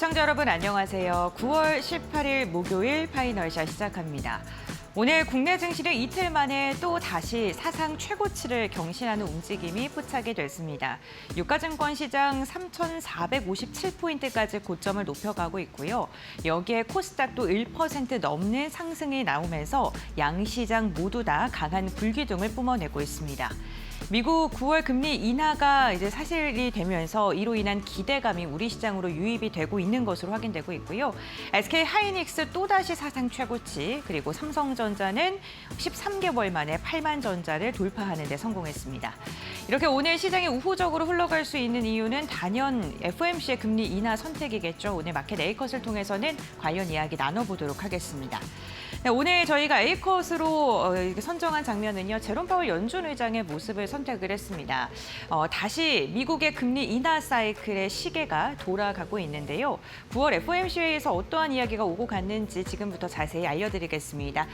시청자 여러분 안녕하세요. 9월 18일 목요일 파이널샷 시작합니다. 오늘 국내 증시는 이틀 만에 또 다시 사상 최고치를 경신하는 움직임이 포착이 됐습니다. 유가증권 시장 3,457포인트까지 고점을 높여가고 있고요. 여기에 코스닥도 1% 넘는 상승이 나오면서 양시장 모두 다 강한 불기둥을 뿜어내고 있습니다. 미국 9월 금리 인하가 이제 사실이 되면서 이로 인한 기대감이 우리 시장으로 유입이 되고 있는 것으로 확인되고 있고요. SK 하이닉스 또다시 사상 최고치, 그리고 삼성전자는 13개월 만에 8만 전자를 돌파하는 데 성공했습니다. 이렇게 오늘 시장이 우호적으로 흘러갈 수 있는 이유는 단연 FOMC의 금리 인하 선택이겠죠. 오늘 마켓 A컷을 통해서는 관련 이야기 나눠보도록 하겠습니다. 네, 오늘 저희가 A컷으로 선정한 장면은요, 제롬 파월 연준 의장의 모습을 선택을 했습니다. 다시 미국의 금리 인하 사이클의 시계가 돌아가고 있는데요. 9월 FOMC 회의에서 어떠한 이야기가 오고 갔는지 지금부터 자세히 알려드리겠습니다.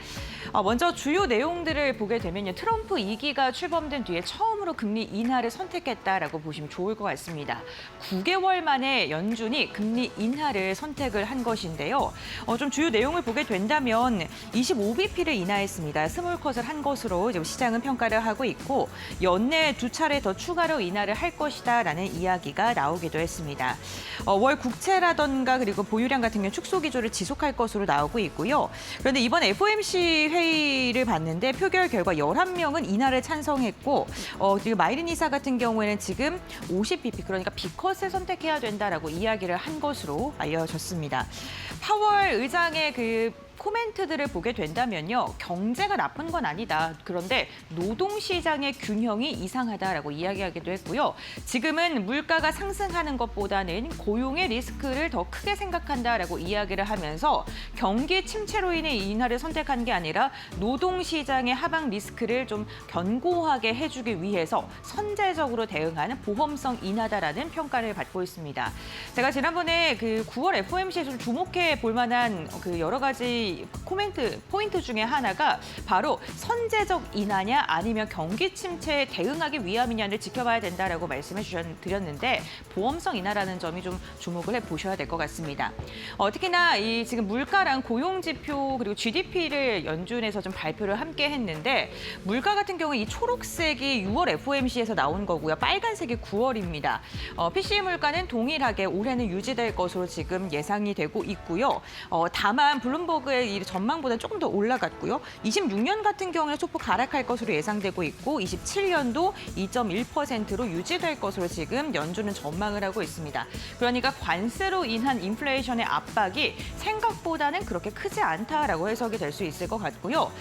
먼저 주요 내용들을 보게 되면요, 트럼프 2기가 출범된 뒤에 처음으로 금리 인하를 선택했다라고 보시면 좋을 것 같습니다. 9개월 만에 연준이 금리 인하를 선택을 한 것인데요. 좀 주요 내용을 보게 된다면 25bp를 인하했습니다. 스몰컷을 한 것으로 지금 시장은 평가를 하고 있고, 연내 2차례 더 추가로 인하를 할 것이다라는 이야기가 나오기도 했습니다. 월 국채라던가 그리고 보유량 같은 경우 축소 기조를 지속할 것으로 나오고 있고요. 그런데 이번 FOMC 회의를 봤는데 표결 결과 11명은 인하를 찬성했고, 그리고 마이린 이사 같은 경우에는 지금 50bp, 그러니까 B컷을 선택해야 된다라고 이야기를 한 것으로 알려졌습니다. 파월 의장의 코멘트들을 보게 된다면요, 경제가 나쁜 건 아니다. 그런데 노동시장의 균형이 이상하다라고 이야기하기도 했고요. 지금은 물가가 상승하는 것보다는 고용의 리스크를 더 크게 생각한다라고 이야기를 하면서 경기 침체로 인해 인하를 선택한 게 아니라 노동시장의 하방 리스크를 좀 견고하게 해주기 위해서 선제적으로 대응하는 보험성 인하다라는 평가를 받고 있습니다. 제가 지난번에 9월 FOMC에서 주목해 볼 만한 여러 가지 포인트 중에 하나가 바로 선제적 인하냐 아니면 경기 침체에 대응하기 위함이냐를 지켜봐야 된다라고 말씀해 드렸는데, 보험성 인하라는 점이 좀 주목을 해보셔야 될 것 같습니다. 특히나 지금 물가랑 고용지표 그리고 GDP를 연준에서 좀 발표를 함께 했는데, 물가 같은 경우 이 초록색이 6월 FOMC에서 나온 거고요. 빨간색이 9월입니다. PCE 물가는 동일하게 올해는 유지될 것으로 지금 예상이 되고 있고요. 다만 블룸버그의 이 전망보다 조금 더 올라갔고요. 26년 같은 경우에 소폭 하락할 것으로 예상되고 있고, 27년도 2.1%로 유지될 것으로 지금 연준은 전망을 하고 있습니다. 그러니까 관세로 인한 인플레이션의 압박이 생각보다는 그렇게 크지 않다라고 해석이 될 수 있을 것 같고요.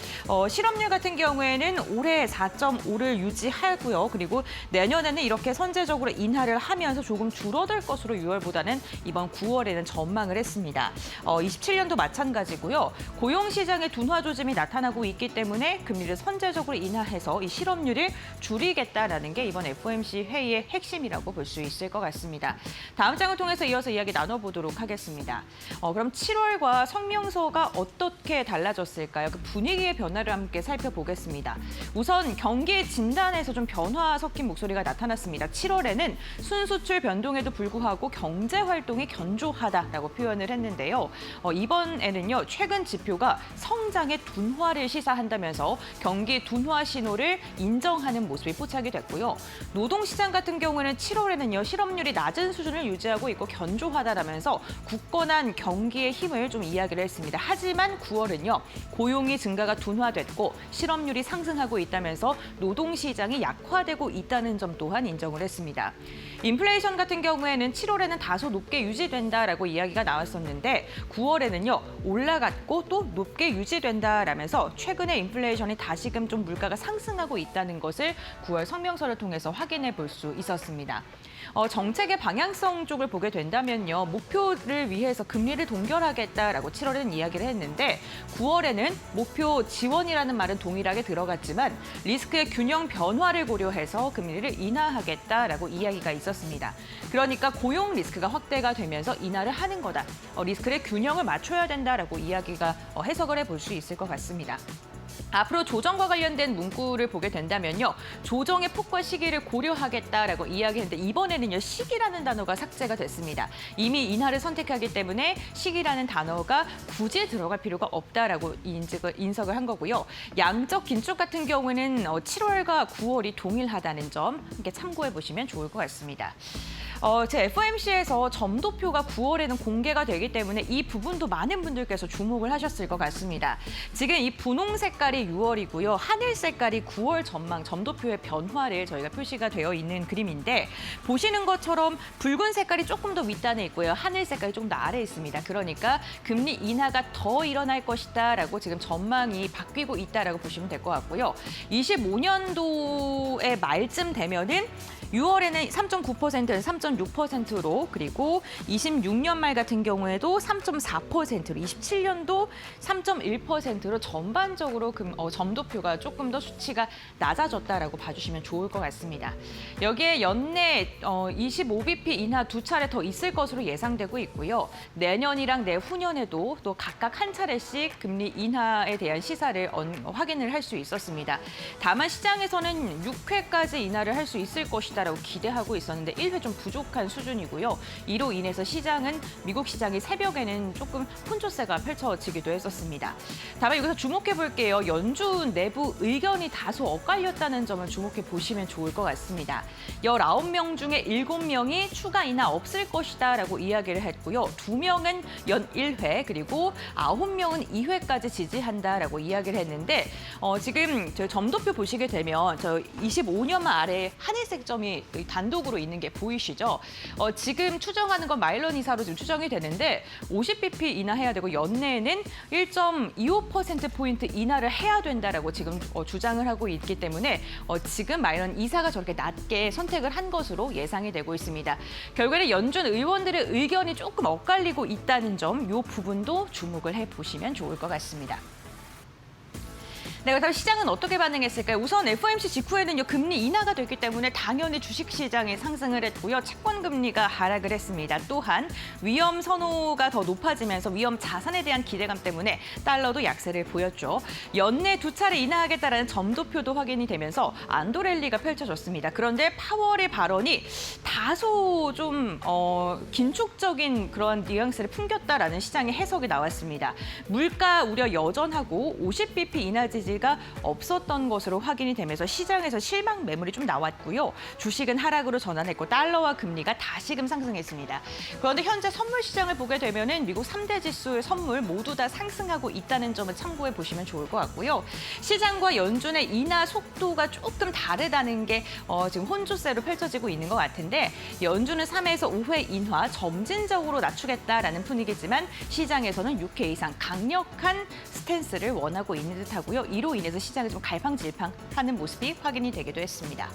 실업률 같은 경우에는 올해 4.5를 유지하고요. 그리고 내년에는 이렇게 선제적으로 인하를 하면서 조금 줄어들 것으로 6월보다는 이번 9월에는 전망을 했습니다. 27년도 마찬가지고요. 고용시장의 둔화 조짐이 나타나고 있기 때문에 금리를 선제적으로 인하해서 이 실업률을 줄이겠다라는 게 이번 FOMC 회의의 핵심이라고 볼 수 있을 것 같습니다. 다음 장을 통해서 이어서 이야기 나눠보도록 하겠습니다. 그럼 7월과 성명서가 어떻게 달라졌을까요? 그 분위기의 변화를 함께 살펴보겠습니다. 우선 경기 진단에서 좀 변화 섞인 목소리가 나타났습니다. 7월에는 순수출 변동에도 불구하고 경제 활동이 견조하다라고 표현을 했는데요. 이번에는요, 최근 지표가 성장의 둔화를 시사한다면서 경기 둔화 신호를 인정하는 모습이 포착이 됐고요. 노동시장 같은 경우는 7월에는요, 실업률이 낮은 수준을 유지하고 있고 견조하다라면서 굳건한 경기의 힘을 좀 이야기를 했습니다. 하지만 9월은요, 고용이 증가가 둔화됐고 실업률이 상승하고 있다면서 노동시장이 약화되고 있다는 점 또한 인정을 했습니다. 인플레이션 같은 경우에는 7월에는 다소 높게 유지된다라고 이야기가 나왔었는데, 9월에는요, 올라갔고 또 높게 유지된다라면서 최근에 인플레이션이 다시금 좀 물가가 상승하고 있다는 것을 9월 성명서를 통해서 확인해 볼 수 있었습니다. 정책의 방향성 쪽을 보게 된다면요, 목표를 위해서 금리를 동결하겠다라고 7월에는 이야기를 했는데, 9월에는 목표 지원이라는 말은 동일하게 들어갔지만 리스크의 균형 변화를 고려해서 금리를 인하하겠다라고 이야기가 있었습니다. 그러니까 고용 리스크가 확대가 되면서 인하를 하는 거다. 리스크의 균형을 맞춰야 된다라고 이야기가 해석을 해볼 수 있을 것 같습니다. 앞으로 조정과 관련된 문구를 보게 된다면요. 조정의 폭과 시기를 고려하겠다라고 이야기했는데 이번에는요. 시기라는 단어가 삭제가 됐습니다. 이미 인하를 선택하기 때문에 시기라는 단어가 굳이 들어갈 필요가 없다라고 인석을 한 거고요. 양적 긴축 같은 경우에는 7월과 9월이 동일하다는 점 함께 참고해 보시면 좋을 것 같습니다. 제 FOMC에서 점도표가 9월에는 공개가 되기 때문에 이 부분도 많은 분들께서 주목을 하셨을 것 같습니다. 지금 이 분홍 색깔이 6월이고요. 하늘 색깔이 9월 전망 점도표의 변화를 저희가 표시가 되어 있는 그림인데 보시는 것처럼 붉은 색깔이 조금 더 윗단에 있고요. 하늘 색깔이 조금 더 아래에 있습니다. 그러니까 금리 인하가 더 일어날 것이다라고 지금 전망이 바뀌고 있다라고 보시면 될 것 같고요. 25년도의 말쯤 되면은 6월에는 3.9%는 3.6%로 그리고 26년 말 같은 경우에도 3.4%로 27년도 3.1%로 전반적으로 점도표가 조금 더 수치가 낮아졌다라고 봐주시면 좋을 것 같습니다. 여기에 연내 25bp 인하 2차례 더 있을 것으로 예상되고 있고요. 내년이랑 내후년에도 또 각각 한 차례씩 금리 인하에 대한 시사를 확인을 할 수 있었습니다. 다만 시장에서는 6회까지 인하를 할 수 있을 것이다. 라고 기대하고 있었는데 1회 좀 부족한 수준이고요. 이로 인해서 시장은 미국 시장이 새벽에는 조금 혼조세가 펼쳐지기도 했었습니다. 다만 여기서 주목해 볼게요. 연준 내부 의견이 다소 엇갈렸다는 점을 주목해 보시면 좋을 것 같습니다. 19명 중에 7명이 추가 인하 없을 것이다 라고 이야기를 했고요. 2명은 연 1회 그리고 9명은 2회까지 지지한다라고 이야기를 했는데 지금 저 점도표 보시게 되면 저 25년 아래 하늘색 점이 단독으로 있는 게 보이시죠? 지금 추정하는 건 마일런 이사로 지금 추정이 되는데 50bp 인하해야 되고 연내에는 1.25%포인트 인하를 해야 된다라고 지금 주장을 하고 있기 때문에 지금 마일런 이사가 저렇게 낮게 선택을 한 것으로 예상이 되고 있습니다. 결국에는 연준 의원들의 의견이 조금 엇갈리고 있다는 점, 이 부분도 주목을 해보시면 좋을 것 같습니다. 네, 그렇다면 시장은 어떻게 반응했을까요? 우선 FOMC 직후에는요, 금리 인하가 됐기 때문에 당연히 주식시장이 상승을 했고요. 채권 금리가 하락을 했습니다. 또한 위험 선호가 더 높아지면서 위험 자산에 대한 기대감 때문에 달러도 약세를 보였죠. 연내 2차례 인하하겠다라는 점도표도 확인이 되면서 안도 랠리가 펼쳐졌습니다. 그런데 파월의 발언이 다소 좀 긴축적인 그런 뉘앙스를 풍겼다라는 시장의 해석이 나왔습니다. 물가 우려 여전하고 50bp 인하 지지가 없었던 것으로 확인이 되면서 시장에서 실망 매물이 좀 나왔고요. 주식은 하락으로 전환했고 달러와 금리가 다시금 상승했습니다. 그런데 현재 선물 시장을 보게 되면은 미국 3대 지수의 선물 모두 다 상승하고 있다는 점을 참고해 보시면 좋을 것 같고요. 시장과 연준의 인하 속도가 조금 다르다는 게 지금 혼조세로 펼쳐지고 있는 것 같은데 연준은 3회에서 5회 인하 점진적으로 낮추겠다라는 분위기지만 시장에서는 6회 이상 강력한 스탠스를 원하고 있는 듯하고요. 이로 인해서 시장이 좀 갈팡질팡하는 모습이 확인이 되기도 했습니다.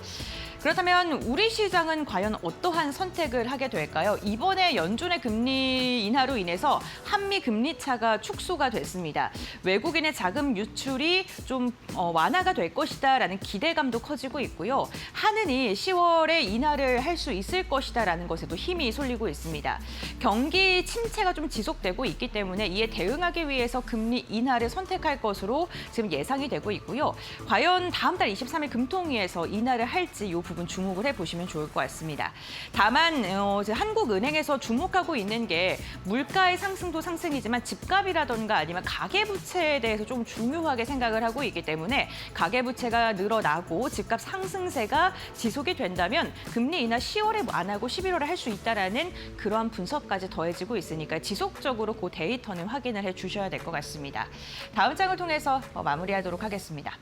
그렇다면 우리 시장은 과연 어떠한 선택을 하게 될까요? 이번에 연준의 금리 인하로 인해서 한미 금리 차가 축소가 됐습니다. 외국인의 자금 유출이 좀 완화가 될 것이다라는 기대감도 커지고 있고요. 한은이 10월에 인하를 할 수 있을 것이다라는 것에도 힘이 쏠리고 있습니다. 경기 침체가 좀 지속되고 있기 때문에 이에 대응하기 위해서 금리 인하를 선택할 것으로 지금 예상이 되고 있고요. 과연 다음 달 23일 금통위에서 인하를 할지 이 부분 주목을 해보시면 좋을 것 같습니다. 다만 한국은행에서 주목하고 있는 게 물가의 상승도 상승이지만 집값이라던가 아니면 가계부채에 대해서 좀 중요하게 생각을 하고 있기 때문에 가계부채가 늘어나고 집값 상승세가 지속이 된다면 금리 인하 10월에 안 하고 11월에 할 수 있다라는 그러한 분석까지 더해지고 있으니까 지속적으로 그 데이터는 확인을 해주셔야 될 것 같습니다. 다음 장을 통해서 마무리하도록 하겠습니다.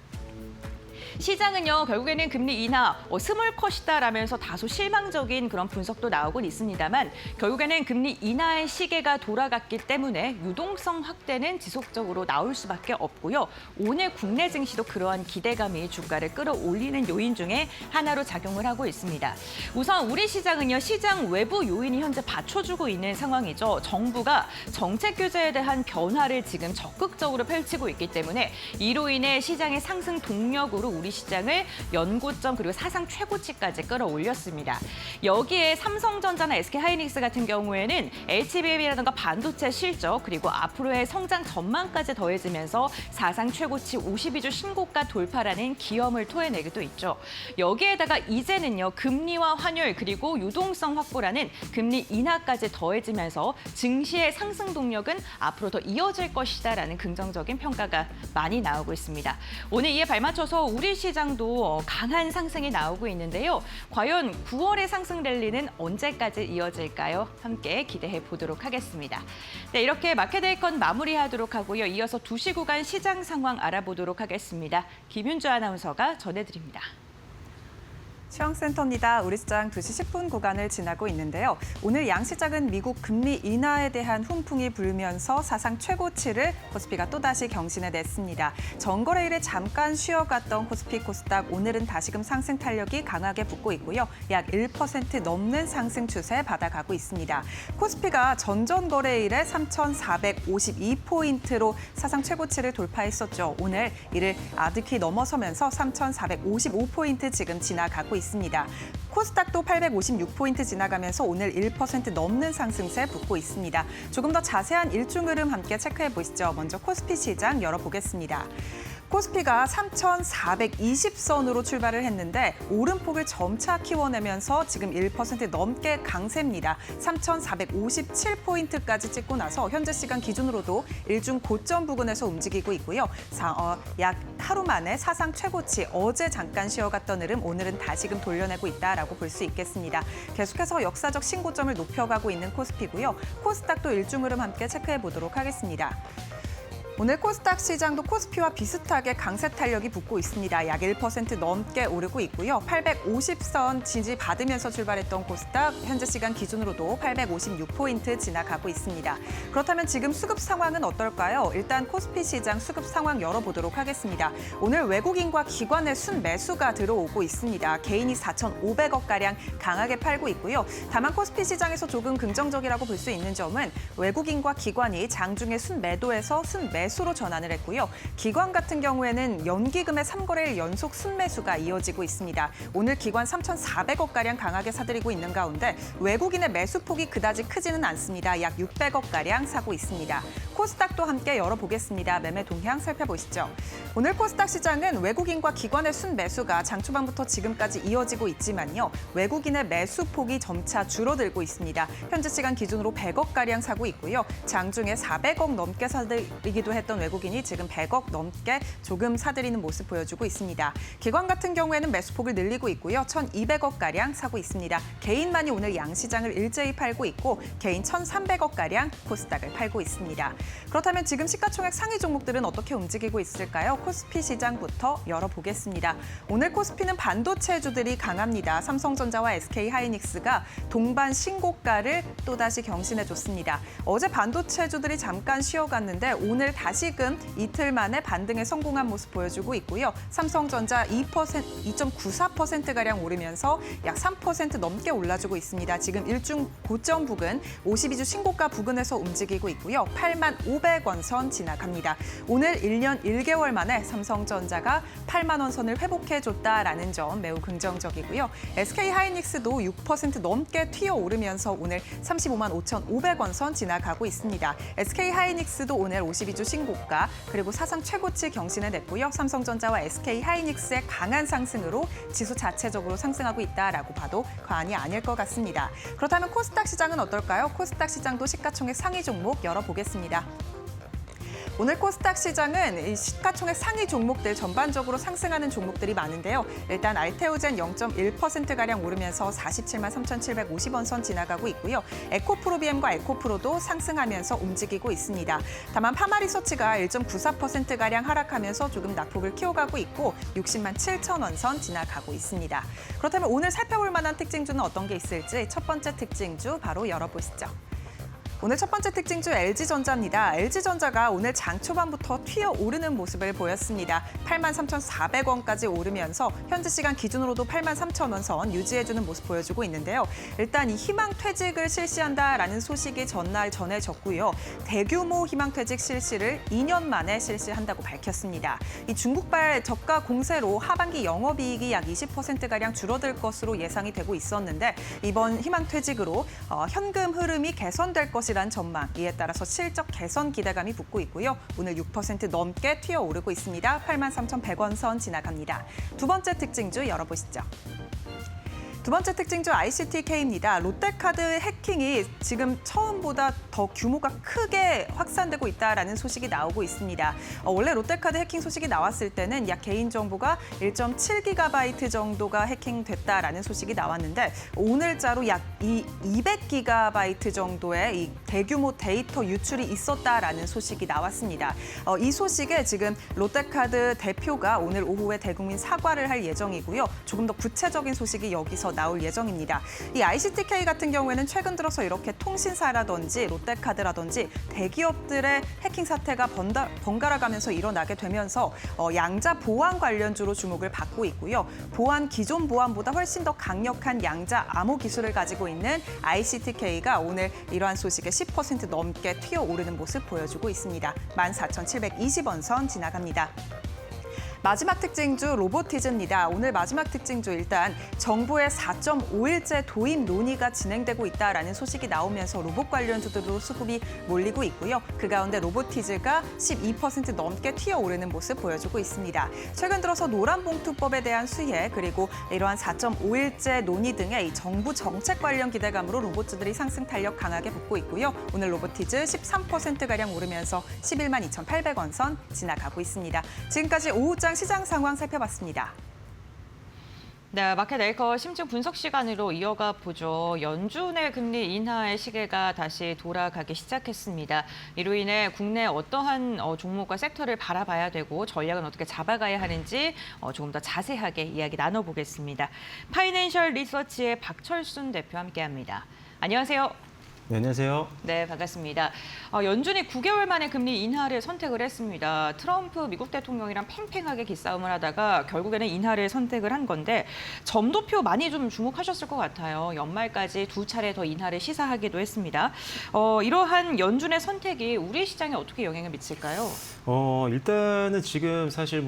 시장은요, 결국에는 금리 인하 스몰 컷이다라면서 다소 실망적인 그런 분석도 나오곤 있습니다만 결국에는 금리 인하의 시계가 돌아갔기 때문에 유동성 확대는 지속적으로 나올 수밖에 없고요. 오늘 국내 증시도 그러한 기대감이 주가를 끌어올리는 요인 중에 하나로 작용을 하고 있습니다. 우선 우리 시장은요, 시장 외부 요인이 현재 받쳐주고 있는 상황이죠. 정부가 정책 규제에 대한 변화를 지금 적극적으로 펼치고 있기 때문에 이로 인해 시장의 상승 동력으로 우리 우리 시장을 연고점 그리고 사상 최고치까지 끌어올렸습니다. 여기에 삼성전자나 SK하이닉스 같은 경우에는 HBM이라든가 반도체 실적 그리고 앞으로의 성장 전망까지 더해지면서 사상 최고치 52주 신고가 돌파라는 기염을 토해내기도 있죠. 여기에다가 이제는요, 금리와 환율 그리고 유동성 확보라는 금리 인하까지 더해지면서 증시의 상승 동력은 앞으로 더 이어질 것이다라는 긍정적인 평가가 많이 나오고 있습니다. 오늘 이에 발맞춰서 우리 시장도 강한 상승이 나오고 있는데요. 과연 9월의 상승 랠리는 언제까지 이어질까요? 함께 기대해 보도록 하겠습니다. 네, 이렇게 마켓데이컨 마무리하도록 하고요. 이어서 2시 구간 시장 상황 알아보도록 하겠습니다. 김윤주 아나운서가 전해드립니다. 시황센터입니다. 우리 시장 2시 10분 구간을 지나고 있는데요. 오늘 양시장은 미국 금리 인하에 대한 훈풍이 불면서 사상 최고치를 코스피가 또다시 경신해냈습니다. 전거래일에 잠깐 쉬어갔던 코스피 코스닥 오늘은 다시금 상승 탄력이 강하게 붙고 있고요. 약 1% 넘는 상승 추세 받아가고 있습니다. 코스피가 전전거래일에 3,452포인트로 사상 최고치를 돌파했었죠. 오늘 이를 아득히 넘어서면서 3,455포인트 지금 지나가고 있습니다. 코스닥도 856포인트 지나가면서 오늘 1% 넘는 상승세 붙고 있습니다. 조금 더 자세한 일중 흐름 함께 체크해 보시죠. 먼저 코스피 시장 열어보겠습니다. 코스피가 3,420선으로 출발을 했는데 오름폭을 점차 키워내면서 지금 1% 넘게 강세입니다. 3,457포인트까지 찍고 나서 현재 시간 기준으로도 일중 고점 부근에서 움직이고 있고요. 약 하루 만에 사상 최고치, 어제 잠깐 쉬어갔던 흐름 오늘은 다시금 돌려내고 있다라고 볼 수 있겠습니다. 계속해서 역사적 신고점을 높여가고 있는 코스피고요. 코스닥도 일중 흐름 함께 체크해 보도록 하겠습니다. 오늘 코스닥 시장도 코스피와 비슷하게 강세 탄력이 붙고 있습니다. 약 1% 넘게 오르고 있고요. 850선 지지받으면서 출발했던 코스닥 현재 시간 기준으로도 856포인트 지나가고 있습니다. 그렇다면 지금 수급 상황은 어떨까요? 일단 코스피 시장 수급 상황 열어보도록 하겠습니다. 오늘 외국인과 기관의 순매수가 들어오고 있습니다. 개인이 4,500억가량 강하게 팔고 있고요. 다만 코스피 시장에서 조금 긍정적이라고 볼 수 있는 점은 외국인과 기관이 장중에 순매도에서 순매수로 전환을 했고요. 기관 같은 경우에는 연기금의 3거래일 연속 순매수가 이어지고 있습니다. 오늘 기관 3,400억가량 강하게 사들이고 있는 가운데 외국인의 매수폭이 그다지 크지는 않습니다. 약 600억가량 사고 있습니다. 코스닥도 함께 열어보겠습니다. 매매 동향 살펴보시죠. 오늘 코스닥 시장은 외국인과 기관의 순매수가 장 초반부터 지금까지 이어지고 있지만요. 외국인의 매수폭이 점차 줄어들고 있습니다. 현재 시간 기준으로 100억가량 사고 있고요. 장중에 400억 넘게 사들이기도 했던 외국인이 지금 100억 넘게 조금 사들이는 모습 보여주고 있습니다. 기관 같은 경우에는 매수폭을 늘리고 있고요. 1,200억가량 사고 있습니다. 개인만이 오늘 양시장을 일제히 팔고 있고 개인 1,300억가량 코스닥을 팔고 있습니다. 그렇다면 지금 시가총액 상위 종목들은 어떻게 움직이고 있을까요? 코스피 시장부터 열어보겠습니다. 오늘 코스피는 반도체주들이 강합니다. 삼성전자와 SK하이닉스가 동반 신고가를 또다시 경신해줬습니다. 어제 반도체주들이 잠깐 쉬어갔는데 오늘 다시금 이틀 만에 반등에 성공한 모습 보여주고 있고요. 삼성전자 2.94%가량 오르면서 약 3% 넘게 올라주고 있습니다. 지금 일중 고점 부근 52주 신고가 부근에서 움직이고 있고요. 85,500원 선 지나갑니다. 오늘 1년 1개월 만에 삼성전자가 8만 원 선을 회복해줬다라는 점 매우 긍정적이고요. SK하이닉스도 6% 넘게 튀어오르면서 오늘 35만 5,500원 선 지나가고 있습니다. SK하이닉스도 오늘 52주 신고가 그리고 사상 최고치 경신해냈고요. 삼성전자와 SK하이닉스의 강한 상승으로 지수 자체적으로 상승하고 있다라고 봐도 과언이 아닐 것 같습니다. 그렇다면 코스닥 시장은 어떨까요? 코스닥 시장도 시가총액 상위 종목 열어보겠습니다. 오늘 코스닥 시장은 이 시가총액 상위 종목들 전반적으로 상승하는 종목들이 많은데요. 일단 알테오젠 0.1%가량 오르면서 47만 3,750원 선 지나가고 있고요. 에코프로비엠과 에코프로도 상승하면서 움직이고 있습니다. 다만 파마리서치가 1.94%가량 하락하면서 조금 낙폭을 키워가고 있고 60만 7천원 선 지나가고 있습니다. 그렇다면 오늘 살펴볼 만한 특징주는 어떤 게 있을지 첫 번째 특징주 바로 열어보시죠. 오늘 첫 번째 특징주 LG전자입니다. LG전자가 오늘 장 초반부터 튀어오르는 모습을 보였습니다. 83,400원까지 오르면서 현지 시간 기준으로도 83,000원 선 유지해주는 모습 보여주고 있는데요. 일단 이 희망퇴직을 실시한다라는 소식이 전날 전해졌고요. 대규모 희망퇴직 실시를 2년 만에 실시한다고 밝혔습니다. 이 중국발 저가 공세로 하반기 영업이익이 약 20%가량 줄어들 것으로 예상이 되고 있었는데 이번 희망퇴직으로 현금 흐름이 개선될 것이란 전망, 이에 따라서 실적 개선 기대감이 붙고 있고요. 오늘 6% 넘게 튀어오르고 있습니다. 83,100원 선 지나갑니다. 두 번째 특징주 열어보시죠. 두 번째 특징주 ICTK입니다. 롯데카드 해킹이 지금 처음보다 더 규모가 크게 확산되고 있다라는 소식이 나오고 있습니다. 원래 롯데카드 해킹 소식이 나왔을 때는 약 개인정보가 1.7GB 정도가 해킹됐다라는 소식이 나왔는데 오늘자로 약 200GB 정도의 이 대규모 데이터 유출이 있었다라는 소식이 나왔습니다. 이 소식에 지금 롯데카드 대표가 오늘 오후에 대국민 사과를 할 예정이고요. 조금 더 구체적인 소식이 여기서 나올 예정입니다. 이 ICTK 같은 경우에는 최근 들어서 이렇게 통신사라든지 롯데카드라든지 대기업들의 해킹 사태가 번갈아 가면서 일어나게 되면서 양자 보안 관련주로 주목을 받고 있고요. 기존 보안보다 훨씬 더 강력한 양자 암호 기술을 가지고 있는 ICTK가 오늘 이러한 소식에 10% 넘게 튀어오르는 모습 보여주고 있습니다. 14,720원 선 지나갑니다. 마지막 특징주 로보티즈입니다. 오늘 마지막 특징주 일단 정부의 4.5일제 도입 논의가 진행되고 있다라는 소식이 나오면서 로봇 관련주들로 수급이 몰리고 있고요. 그 가운데 로보티즈가 12% 넘게 튀어오르는 모습 보여주고 있습니다. 최근 들어서 노란봉투법에 대한 수혜 그리고 이러한 4.5일제 논의 등의 이 정부 정책 관련 기대감으로 로봇주들이 상승 탄력 강하게 붙고 있고요. 오늘 로보티즈 13%가량 오르면서 11만 2,800원 선 지나가고 있습니다. 지금까지 오후장 시장 상황 살펴봤습니다. 네, 마켓 앵커 심층 분석 시간으로 이어가 보죠. 연준의 금리 인하의 시계가 다시 돌아가기 시작했습니다. 이로 인해 국내 어떠한 종목과 섹터를 바라봐야 되고 전략은 어떻게 잡아가야 하는지 조금 더 자세하게 이야기 나눠보겠습니다. 파이낸셜 리서치의 박철순 대표 함께합니다. 안녕하세요. 네, 안녕하세요. 네, 반갑습니다. 연준이 9개월 만에 금리 인하를 선택을 했습니다. 트럼프 미국 대통령이랑 팽팽하게 기싸움을 하다가 결국에는 인하를 선택을 한 건데 점도표 많이 좀 주목하셨을 것 같아요. 연말까지 2차례 더 인하를 시사하기도 했습니다. 이러한 연준의 선택이 우리 시장에 어떻게 영향을 미칠까요? 일단은 지금 사실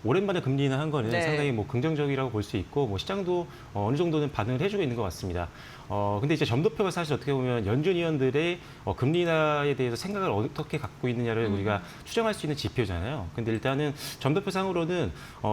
오랜만에 금리 인하한 거는 네. 상당히 긍정적이라고 볼 수 있고 시장도 어느 정도는 반응을 해주고 있는 것 같습니다. 근데 이제 점도표가 사실 어떻게 보면 연준 위원들의 금리 인하에 대해서 생각을 어떻게 갖고 있느냐를 우리가 추정할 수 있는 지표잖아요. 근데 일단은 점도표 상으로는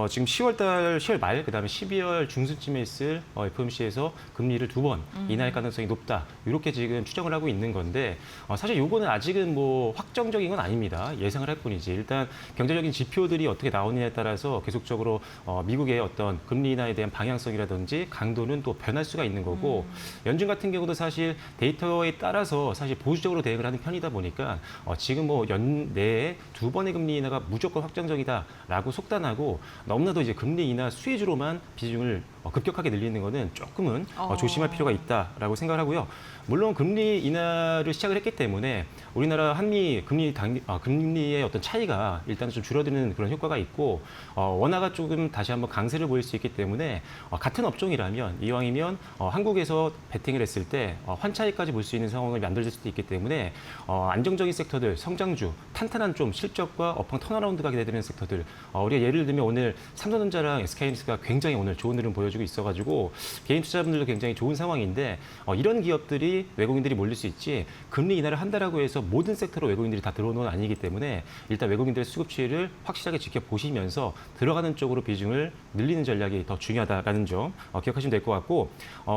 지금 10월 말 그다음에 12월 중순쯤에 있을 FOMC에서 금리를 2번 인하할 가능성이 높다. 이렇게 지금 추정을 하고 있는 건데 사실 요거는 아직은 확정적인 건 아닙니다. 예상을 할 뿐이지. 일단 경제적인 지표들이 어떻게 나오느냐에 따라서 계속적으로 미국의 어떤 금리 인하에 대한 방향성이라든지 강도는 또 변할 수가 있는 거고 연준 같은 경우도 사실 데이터에 따라서 사실 보수적으로 대응을 하는 편이다 보니까 지금 연내에 2번의 금리 인하가 무조건 확정적이다라고 속단하고 너무나도 이제 금리 인하 수혜주로만 비중을 급격하게 늘리는 거는 조금은 조심할 필요가 있다라고 생각을 하고요. 물론 금리 인하를 시작을 했기 때문에 우리나라 한미 금리의 어떤 차이가 일단 좀 줄어드는 그런 효과가 있고 원화가 조금 다시 한번 강세를 보일 수 있기 때문에 같은 업종이라면 이왕이면 한국에서 베팅을 했을 때 환차익까지 볼 수 있는 상황을 만들어질 수도 있기 때문에 안정적인 섹터들, 성장주, 탄탄한 좀 실적과 업황 턴어라운드가 기대되는 섹터들 우리가 예를 들면 오늘 삼성전자랑 SK하이닉스가 굉장히 오늘 좋은 흐름 보여주고 있어가지고 개인 투자자분들도 굉장히 좋은 상황인데 이런 기업들이 외국인들이 몰릴 수 있지 금리 인하를 한다라고 해서 모든 섹터로 외국인들이 다 들어오는 건 아니기 때문에 일단 외국인들의 수급 추이를 확실하게 지켜보시면서 들어가는 쪽으로 비중을 늘리는 전략이 더 중요하다라는 점 기억하시면 될 것 같고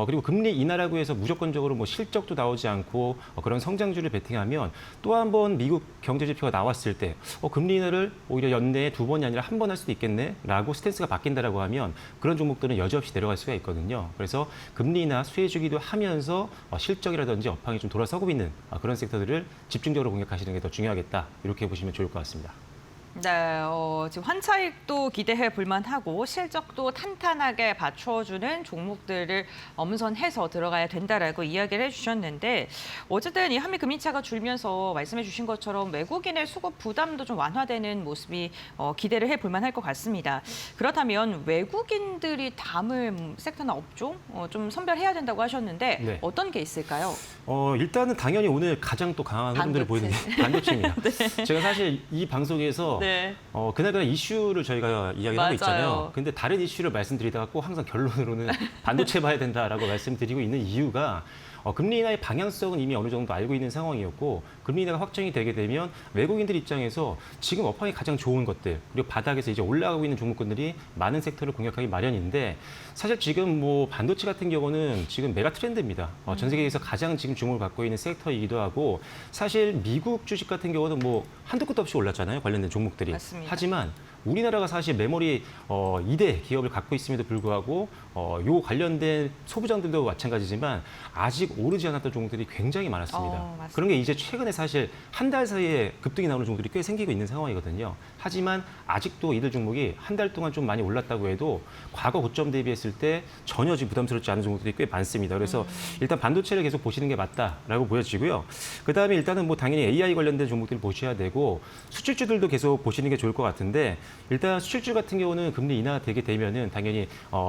그리고 금리 인하라고 해서 무조건적으로 실적도 나오지 않고 그런 성장주를 베팅하면 또 한 번 미국 경제 지표가 나왔을 때 금리 인하를 오히려 연내에 2번이 아니라 한 번 할 수도 있겠네라고 스탠스가 바뀐다라고 하면 그런 종목들은 여지없이 내려갈 수가 있거든요. 그래서 금리 인하 수혜주기도 하면서 실적이라든지 업황이 좀 돌아서고 있는 그런 섹터들을 집중적으로 공략하시는 게 더 중요하겠다. 이렇게 보시면 좋을 것 같습니다. 네, 지금 환차익도 기대해 볼만하고 실적도 탄탄하게 받쳐주는 종목들을 엄선해서 들어가야 된다라고 이야기를 해주셨는데 어쨌든 이 한미 금리차가 줄면서 말씀해 주신 것처럼 외국인의 수급 부담도 좀 완화되는 모습이 기대를 해 볼만할 것 같습니다. 그렇다면 외국인들이 담을 섹터나 업종 좀 선별해야 된다고 하셨는데 네. 어떤 게 있을까요? 일단은 당연히 오늘 가장 또 강한 흐름들을 보이는 게 반도체입니다. 네. 제가 사실 이 방송에서 네. 그날그날 이슈를 저희가 이야기를 하고 맞아요. 있잖아요. 근데 다른 이슈를 말씀드리다가 꼭 항상 결론으로는 반도체 봐야 된다라고 말씀드리고 있는 이유가 금리 인하의 방향성은 이미 어느 정도 알고 있는 상황이었고 금리 인하가 확정이 되게 되면 외국인들 입장에서 지금 업황이 가장 좋은 것들 그리고 바닥에서 이제 올라가고 있는 종목군들이 많은 섹터를 공략하기 마련인데 사실 지금 뭐 반도체 같은 경우는 지금 메가 트렌드입니다. 전 세계에서 가장 지금 주목을 받고 있는 섹터이기도 하고 사실 미국 주식 같은 경우는 뭐 한도 끝도 없이 올랐잖아요. 관련된 종목들이. 맞습니다. 하지만 우리나라가 사실 메모리 2대 기업을 갖고 있음에도 불구하고 요 관련된 소부장들도 마찬가지지만 아직 오르지 않았던 종목들이 굉장히 많았습니다. 맞습니다. 그런 게 이제 최근에 사실 한 달 사이에 급등이 나오는 종목들이 꽤 생기고 있는 상황이거든요. 하지만 아직도 이들 종목이 한 달 동안 좀 많이 올랐다고 해도 과거 고점 대비했을 때 전혀 지금 부담스럽지 않은 종목들이 꽤 많습니다. 그래서 일단 반도체를 계속 보시는 게 맞다라고 보여지고요. 그다음에 일단은 뭐 당연히 AI 관련된 종목들을 보셔야 되고 수출주들도 계속 보시는 게 좋을 것 같은데 일단 수출주 같은 경우는 금리 인하되게 되면은 당연히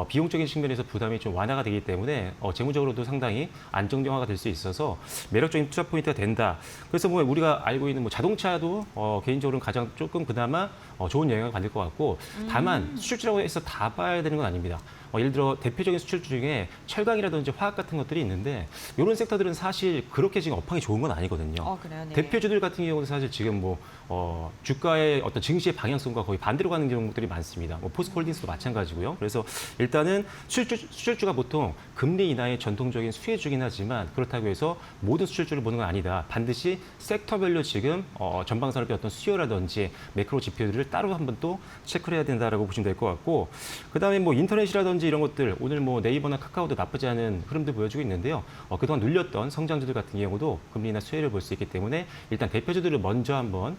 비용적인 측면에서 부담이 좀 완화가 되기 때문에 재무적으로도 상당히 안정화가 될 수 있어서 매력적인 투자 포인트가 된다. 그래서 뭐 우리가 알고 있는 뭐 자동차도 개인적으로는 가장 조금 그나마 좋은 영향을 받을 것 같고 다만 수출주라고 해서 다 봐야 되는 건 아닙니다. 예를 들어 대표적인 수출주 중에 철강이라든지 화학 같은 것들이 있는데 이런 섹터들은 사실 그렇게 지금 업황이 좋은 건 아니거든요. 그래요? 네. 대표주들 같은 경우는 사실 지금 뭐 주가의 어떤 증시의 방향성과 거의 반대로 가는 종목들이 많습니다. 뭐 포스코홀딩스도 마찬가지고요. 그래서 일단은 수출주가 보통 금리 인하의 전통적인 수혜주긴 하지만 그렇다고 해서 모든 수출주를 보는 건 아니다. 반드시 섹터별로 지금 전방산업의 어떤 수요라든지 매크로 지표들을 따로 한번 또 체크를 해야 된다라고 보시면 될 것 같고 그다음에 뭐 인터넷이라든지 이런 것들 오늘 뭐 네이버나 카카오도 나쁘지 않은 흐름들 보여주고 있는데요. 그동안 눌렸던 성장주들 같은 경우도 금리 인하 수혜를 볼 수 있기 때문에 일단 대표주들을 먼저 한번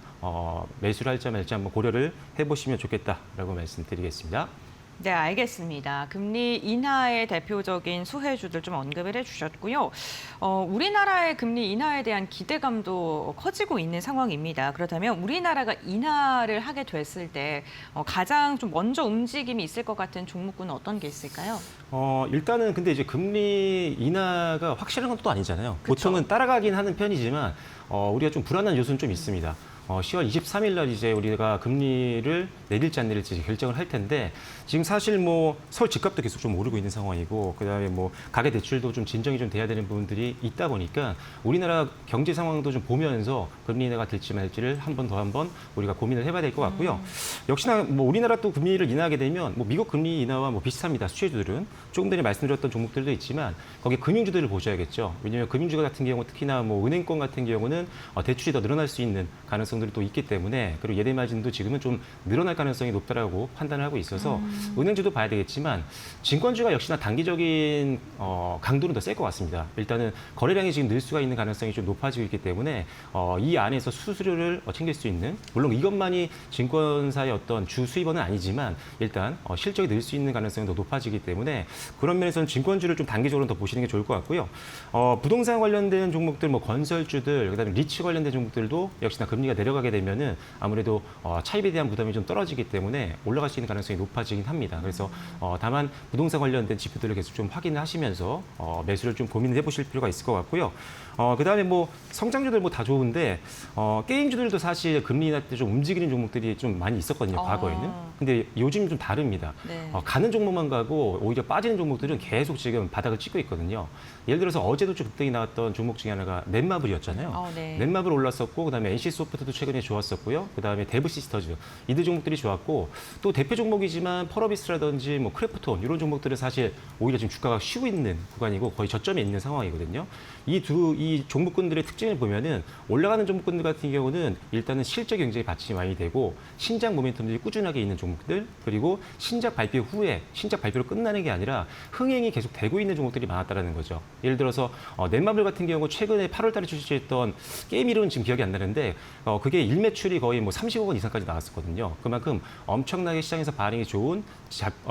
매수를 할지 말지 한번 고려를 해보시면 좋겠다라고 말씀드리겠습니다. 네, 알겠습니다. 금리 인하의 대표적인 수혜주들 좀 언급을 해주셨고요. 우리나라의 금리 인하에 대한 기대감도 커지고 있는 상황입니다. 그렇다면 우리나라가 인하를 하게 됐을 때 가장 좀 먼저 움직임이 있을 것 같은 종목군은 어떤 게 있을까요? 일단은 근데 이제 금리 인하가 확실한 건 또 아니잖아요. 그쵸. 보통은 따라가긴 하는 편이지만 우리가 좀 불안한 요소는 좀 있습니다. 10월 23일 날 이제 우리가 금리를 내릴지 안 내릴지 결정을 할 텐데 지금 사실 뭐 서울 집값도 계속 좀 오르고 있는 상황이고 그다음에 뭐 가계 대출도 좀 진정이 좀 돼야 되는 부분들이 있다 보니까 우리나라 경제 상황도 좀 보면서 금리 인하가 될지 말지를 한 번 우리가 고민을 해봐야 될 것 같고요. 역시나 뭐 우리나라 또 금리를 인하하게 되면 뭐 미국 금리 인하와 뭐 비슷합니다. 수혜주들은 조금 전에 말씀드렸던 종목들도 있지만 거기 금융주들을 보셔야겠죠. 왜냐하면 금융주 같은 경우 특히나 뭐 은행권 같은 경우는 대출이 더 늘어날 수 있는 가능성들이 또 있기 때문에 그리고 예대 마진도 지금은 좀 늘어날 가능성이 높다라고 판단을 하고 있어서 은행주도 봐야 되겠지만 증권주가 역시나 단기적인 강도는 더 셀 것 같습니다. 일단은 거래량이 지금 늘 수가 있는 가능성이 좀 높아지고 있기 때문에 이 안에서 수수료를 챙길 수 있는 물론 이것만이 증권사의 어떤 주 수입원은 아니지만 일단 실적이 늘 수 있는 가능성이 더 높아지기 때문에 그런 면에서는 증권주를 좀 단기적으로 더 보시는 게 좋을 것 같고요. 부동산 관련된 종목들, 뭐 건설주들, 그다음에 리츠 관련된 종목들도 역시나 금리가 내려가게 되면은 아무래도 차입에 대한 부담이 좀 떨어지기 때문에 올라갈 수 있는 가능성이 높아지긴 합니다. 그래서 다만 부동산 관련된 지표들을 계속 좀 확인을 하시면서 매수를 좀 고민을 해보실 필요가 있을 것 같고요. 그다음에 뭐 성장주들 뭐 다 좋은데 게임주들도 사실 금리 인하 때 좀 움직이는 종목들이 좀 많이 있었거든요. 과거에는. 근데 요즘 좀 다릅니다. 네. 가는 종목만 가고 오히려 빠지는 종목들은 계속 지금 바닥을 찍고 있거든요. 예를 들어서 어제도 좀 급등이 나왔던 종목 중에 하나가 넷마블이었잖아요. 네. 넷마블 올랐었고 그다음에 NC소프트도 최근에 좋았었고요. 그다음에 데브시스터즈 이들 종목들이 좋았고 또 대표 종목이지만 펄어비스라든지 뭐 크래프톤 이런 종목들은 사실 오히려 지금 주가가 쉬고 있는 구간이고 거의 저점에 있는 상황이거든요. 이 종목군들의 특징을 보면은 올라가는 종목군들 같은 경우는 일단은 실적 경쟁이 받침이 많이 되고 신작 모멘텀들이 꾸준하게 있는 종목들 그리고 신작 발표 후에 신작 발표로 끝나는 게 아니라 흥행이 계속 되고 있는 종목들이 많았다라는 거죠. 예를 들어서 넷마블 같은 경우 최근에 8월 달에 출시했던 게임 이름은 지금 기억이 안 나는데 그게 일매출이 거의 뭐 30억 원 이상까지 나왔었거든요. 그만큼 엄청나게 시장에서 반응이 좋은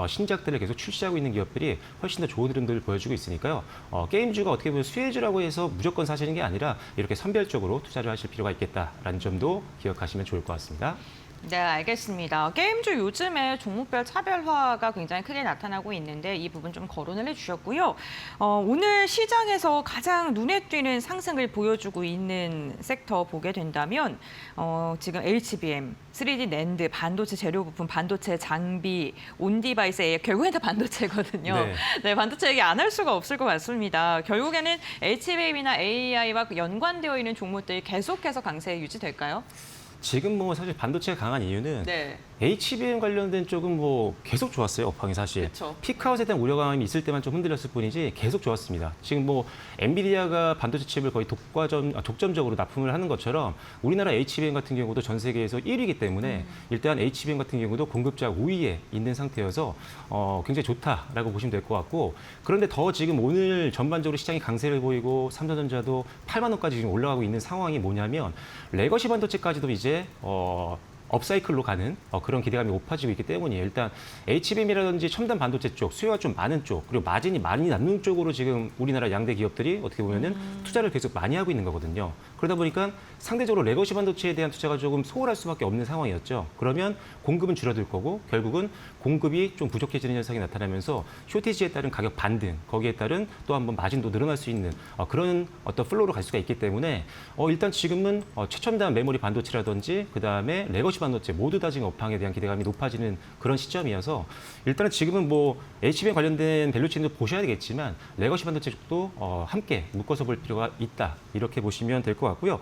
신작들을 계속 출시하고 있는 기업들이 훨씬 더 좋은 흐름들을 보여주고 있으니까요. 게임주가 어떻게 보면 수혜주라고 해서 무조건 사시는 게 아니라 이렇게 선별적으로 투자를 하실 필요가 있겠다라는 점도 기억하시면 좋을 것 같습니다. 네, 알겠습니다. 게임주 요즘에 종목별 차별화가 굉장히 크게 나타나고 있는데 이 부분 좀 거론을 해주셨고요. 오늘 시장에서 가장 눈에 띄는 상승을 보여주고 있는 섹터 보게 된다면 지금 HBM, 3D 낸드, 반도체 재료 부품, 반도체 장비, 온디바이스, 결국엔 다 반도체거든요. 네. 네, 반도체 얘기 안 할 수가 없을 것 같습니다. 결국에는 HBM이나 AI와 연관되어 있는 종목들이 계속해서 강세 유지될까요? 지금 뭐 사실 반도체가 강한 이유는 네. HBM 관련된 쪽은 뭐 계속 좋았어요, 업황이 사실. 그쵸. 피크아웃에 대한 우려감이 있을 때만 좀 흔들렸을 뿐이지 계속 좋았습니다. 지금 뭐 엔비디아가 반도체 칩을 거의 독점적으로 납품을 하는 것처럼 우리나라 HBM 같은 경우도 전 세계에서 1위이기 때문에 일단 HBM 같은 경우도 공급자 5위에 있는 상태여서 굉장히 좋다라고 보시면 될 것 같고, 그런데 더 지금 오늘 전반적으로 시장이 강세를 보이고 삼성전자도 8만 원까지 지금 올라가고 있는 상황이 뭐냐면 레거시 반도체까지도 이제 업사이클로 가는 그런 기대감이 높아지고 있기 때문이에요. 일단 HBM이라든지 첨단 반도체 쪽, 수요가 좀 많은 쪽, 그리고 마진이 많이 남는 쪽으로 지금 우리나라 양대 기업들이 어떻게 보면은 투자를 계속 많이 하고 있는 거거든요. 그러다 보니까 상대적으로 레거시 반도체에 대한 투자가 조금 소홀할 수밖에 없는 상황이었죠. 그러면 공급은 줄어들 거고 결국은 공급이 좀 부족해지는 현상이 나타나면서 쇼티지에 따른 가격 반등, 거기에 따른 또 한번 마진도 늘어날 수 있는 그런 어떤 플로우로 갈 수가 있기 때문에 일단 지금은 최첨단 메모리 반도체라든지 그다음에 레거시 반도체 모두 다 지금 업황에 대한 기대감이 높아지는 그런 시점이어서 일단은 지금은 뭐 HBM 관련된 밸류체인도 보셔야 되겠지만 레거시 반도체 쪽도 함께 묶어서 볼 필요가 있다, 이렇게 보시면 될 것 같고요.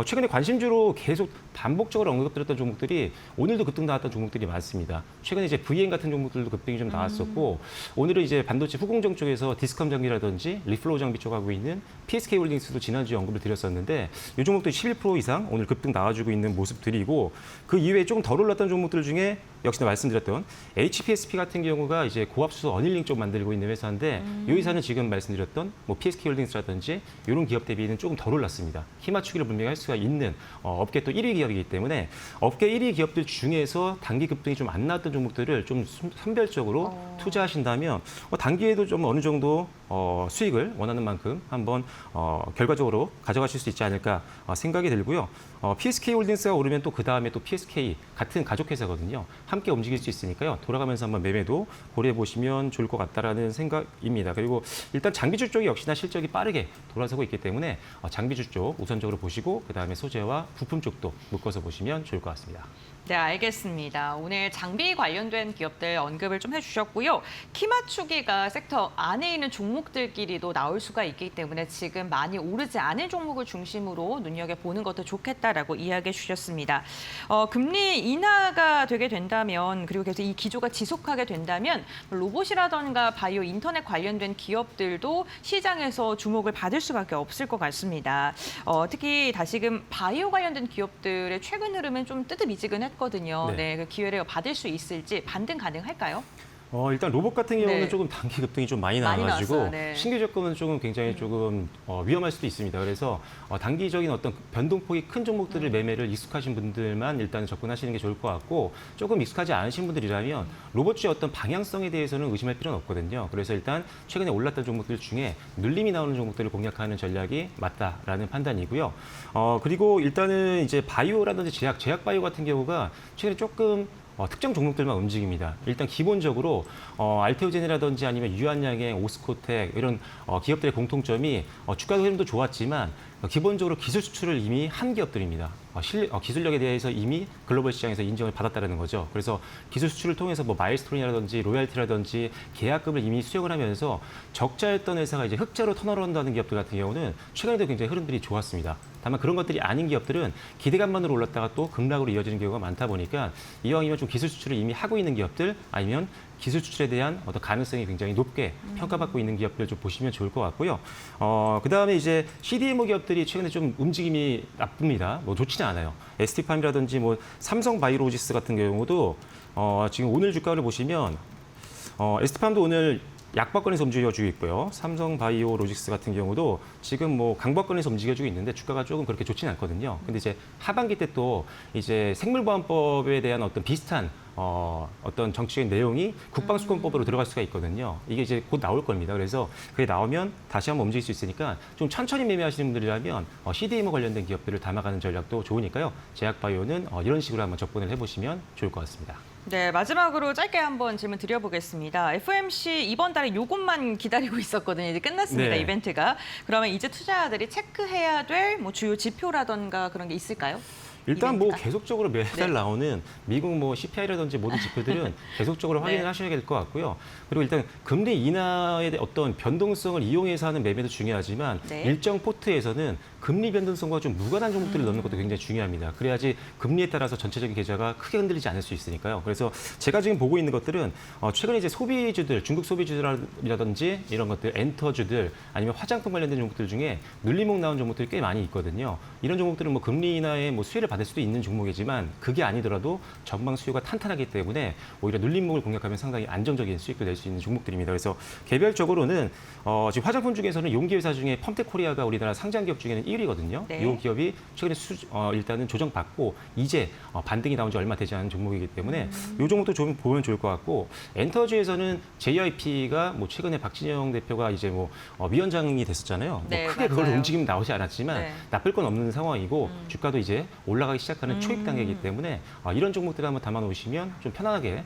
최근에 관심주로 계속 반복적으로 언급드렸던 종목들이 오늘도 급등 나왔던 종목들이 많습니다. 최근에 이제 VN 같은 종목들도 급등이 좀 나왔었고 오늘은 이제 반도체 후공정 쪽에서 디스컴 장비라든지 리플로우 장비 쪽 하고 있는 PSK 홀딩스도 지난주에 언급을 드렸었는데 이 종목도 11% 이상 오늘 급등 나와주고 있는 모습들이고, 그 이외에 조금 덜 올랐던 종목들 중에 역시나 말씀드렸던 HPSP 같은 경우가 이제 고압수소 어닐링 쪽 만들고 있는 회사인데 이 회사는 지금 말씀드렸던 뭐 PSK 홀딩스라든지 이런 기업 대비는 조금 덜 올랐습니다. 키 맞추기를 분명히 할 수가 있는 업계 또 1위 기업이기 때문에 업계 1위 기업들 중에서 단기 급등이 좀 안 나왔던 종목들을 좀 선별적으로 투자하신다면 단기에도 좀 어느 정도 수익을 원하는 만큼 한번 결과적으로 가져가실 수 있지 않을까 생각이 들고요. PSK 홀딩스가 오르면 또 그 다음에 또 PSK 같은 가족 회사거든요. 함께 움직일 수 있으니까요. 돌아가면서 한번 매매도 고려해 보시면 좋을 것 같다라는 생각입니다. 그리고 일단 장비주 쪽이 역시나 실적이 빠르게 돌아서고 있기 때문에 장비주 쪽 우선적으로 보시고 그 다음에 소재와 부품 쪽도 묶어서 보시면 좋을 것 같습니다. 네, 알겠습니다. 오늘 장비 관련된 기업들 언급을 좀 해주셨고요. 키 맞추기가 섹터 안에 있는 종목들끼리도 나올 수가 있기 때문에 지금 많이 오르지 않은 종목을 중심으로 눈여겨보는 것도 좋겠다라고 이야기해 주셨습니다. 금리 인하가 되게 된다면, 그리고 계속 이 기조가 지속하게 된다면 로봇이라던가 바이오, 인터넷 관련된 기업들도 시장에서 주목을 받을 수밖에 없을 것 같습니다. 특히 다시금 바이오 관련된 기업들의 최근 흐름은 좀 뜨뜻미지근했거든요. 네, 그 기회를 받을 수 있을지 반등 가능할까요? 일단 로봇 같은 경우는 네. 조금 단기 급등이 좀 많이 많이 나와가지고 나왔어요, 네. 신규 접근은 조금 굉장히 조금 위험할 수도 있습니다. 그래서 단기적인 어떤 변동폭이 큰 종목들을 매매를 익숙하신 분들만 일단 접근하시는 게 좋을 것 같고, 조금 익숙하지 않으신 분들이라면 로봇주의 어떤 방향성에 대해서는 의심할 필요는 없거든요. 그래서 일단 최근에 올랐던 종목들 중에 눌림이 나오는 종목들을 공략하는 전략이 맞다라는 판단이고요. 그리고 일단은 이제 바이오라든지 제약 바이오 같은 경우가 최근에 조금 특정 종목들만 움직입니다. 일단 기본적으로 알테오젠이라든지 아니면 유한양행, 오스코텍 이런 기업들의 공통점이 주가 흐름도 좋았지만 기본적으로 기술 수출을 이미 한 기업들입니다. 기술력에 대해서 이미 글로벌 시장에서 인정을 받았다는 거죠. 그래서 기술 수출을 통해서 뭐 마일스톤이라든지 로열티라든지 계약금을 이미 수령을 하면서 적자였던 회사가 이제 흑자로 턴어라운드하는 기업들 같은 경우는 최근에도 굉장히 흐름들이 좋았습니다. 다만 그런 것들이 아닌 기업들은 기대감만으로 올랐다가 또 급락으로 이어지는 경우가 많다 보니까 이왕이면 좀 기술 수출을 이미 하고 있는 기업들, 아니면 기술 수출에 대한 어떤 가능성이 굉장히 높게 평가받고 있는 기업들 좀 보시면 좋을 것 같고요. 그다음에 이제 CDMO 기업들이 최근에 좀 움직임이 나쁩니다. 뭐 좋지는 않아요. ST팜이라든지 뭐 삼성바이오로지스 같은 경우도 지금 오늘 주가를 보시면 ST팜도 오늘 약박권에서 움직여주고 있고요. 삼성바이오로직스 같은 경우도 지금 뭐 강박권에서 움직여주고 있는데 주가가 조금 그렇게 좋지는 않거든요. 근데 이제 하반기 때 또 이제 생물보안법에 대한 어떤 비슷한 어떤 정치적인 내용이 국방수권법으로 들어갈 수가 있거든요. 이게 이제 곧 나올 겁니다. 그래서 그게 나오면 다시 한번 움직일 수 있으니까 좀 천천히 매매하시는 분들이라면 CDMO 관련된 기업들을 담아가는 전략도 좋으니까요. 제약바이오는 이런 식으로 한번 접근을 해보시면 좋을 것 같습니다. 네, 마지막으로 짧게 한번 질문 드려보겠습니다. FOMC 이번 달에 이것만 기다리고 있었거든요. 이제 끝났습니다, 네. 이벤트가. 그러면 이제 투자자들이 체크해야 될 뭐 주요 지표라던가 그런 게 있을까요? 일단 뭐 이벤트가? 계속적으로 매달 네. 나오는 미국 뭐 CPI라든지 모든 지표들은 계속적으로 확인을 네. 하셔야 될 것 같고요. 그리고 일단 금리 인하의 어떤 변동성을 이용해서 하는 매매도 중요하지만 네. 일정 포트에서는 금리 변동성과 좀 무관한 종목들을 넣는 것도 굉장히 중요합니다. 그래야지 금리에 따라서 전체적인 계좌가 크게 흔들리지 않을 수 있으니까요. 그래서 제가 지금 보고 있는 것들은 최근에 이제 소비주들, 중국 소비주라든지 이런 것들, 엔터주들 아니면 화장품 관련된 종목들 중에 눌림목 나온 종목들이 꽤 많이 있거든요. 이런 종목들은 뭐 금리 인하의 뭐 수혜를 받을 수도 있는 종목이지만 그게 아니더라도 전방 수요가 탄탄하기 때문에 오히려 눌림목을 공략하면 상당히 안정적인 수익도 낼 수 있는 종목들입니다. 그래서 개별적으로는 지금 화장품 중에서는 용기 회사 중에 펌텍코리아가 우리나라 상장 기업 중에는 1위거든요. 네. 이 기업이 최근에 일단은 조정받고 이제 반등이 나온 지 얼마 되지 않은 종목이기 때문에 이 종목도 좀 보면 좋을 것 같고 엔터주에서는 JYP가 뭐 최근에 박진영 대표가 이제 뭐 위원장이 됐었잖아요. 네, 뭐 크게 그걸 맞아요. 움직임 나오지 않았지만 네. 나쁠 건 없는 상황이고 주가도 이제 올라가기 시작하는 초입 단계이기 때문에 이런 종목들을 한번 담아놓으시면 좀 편안하게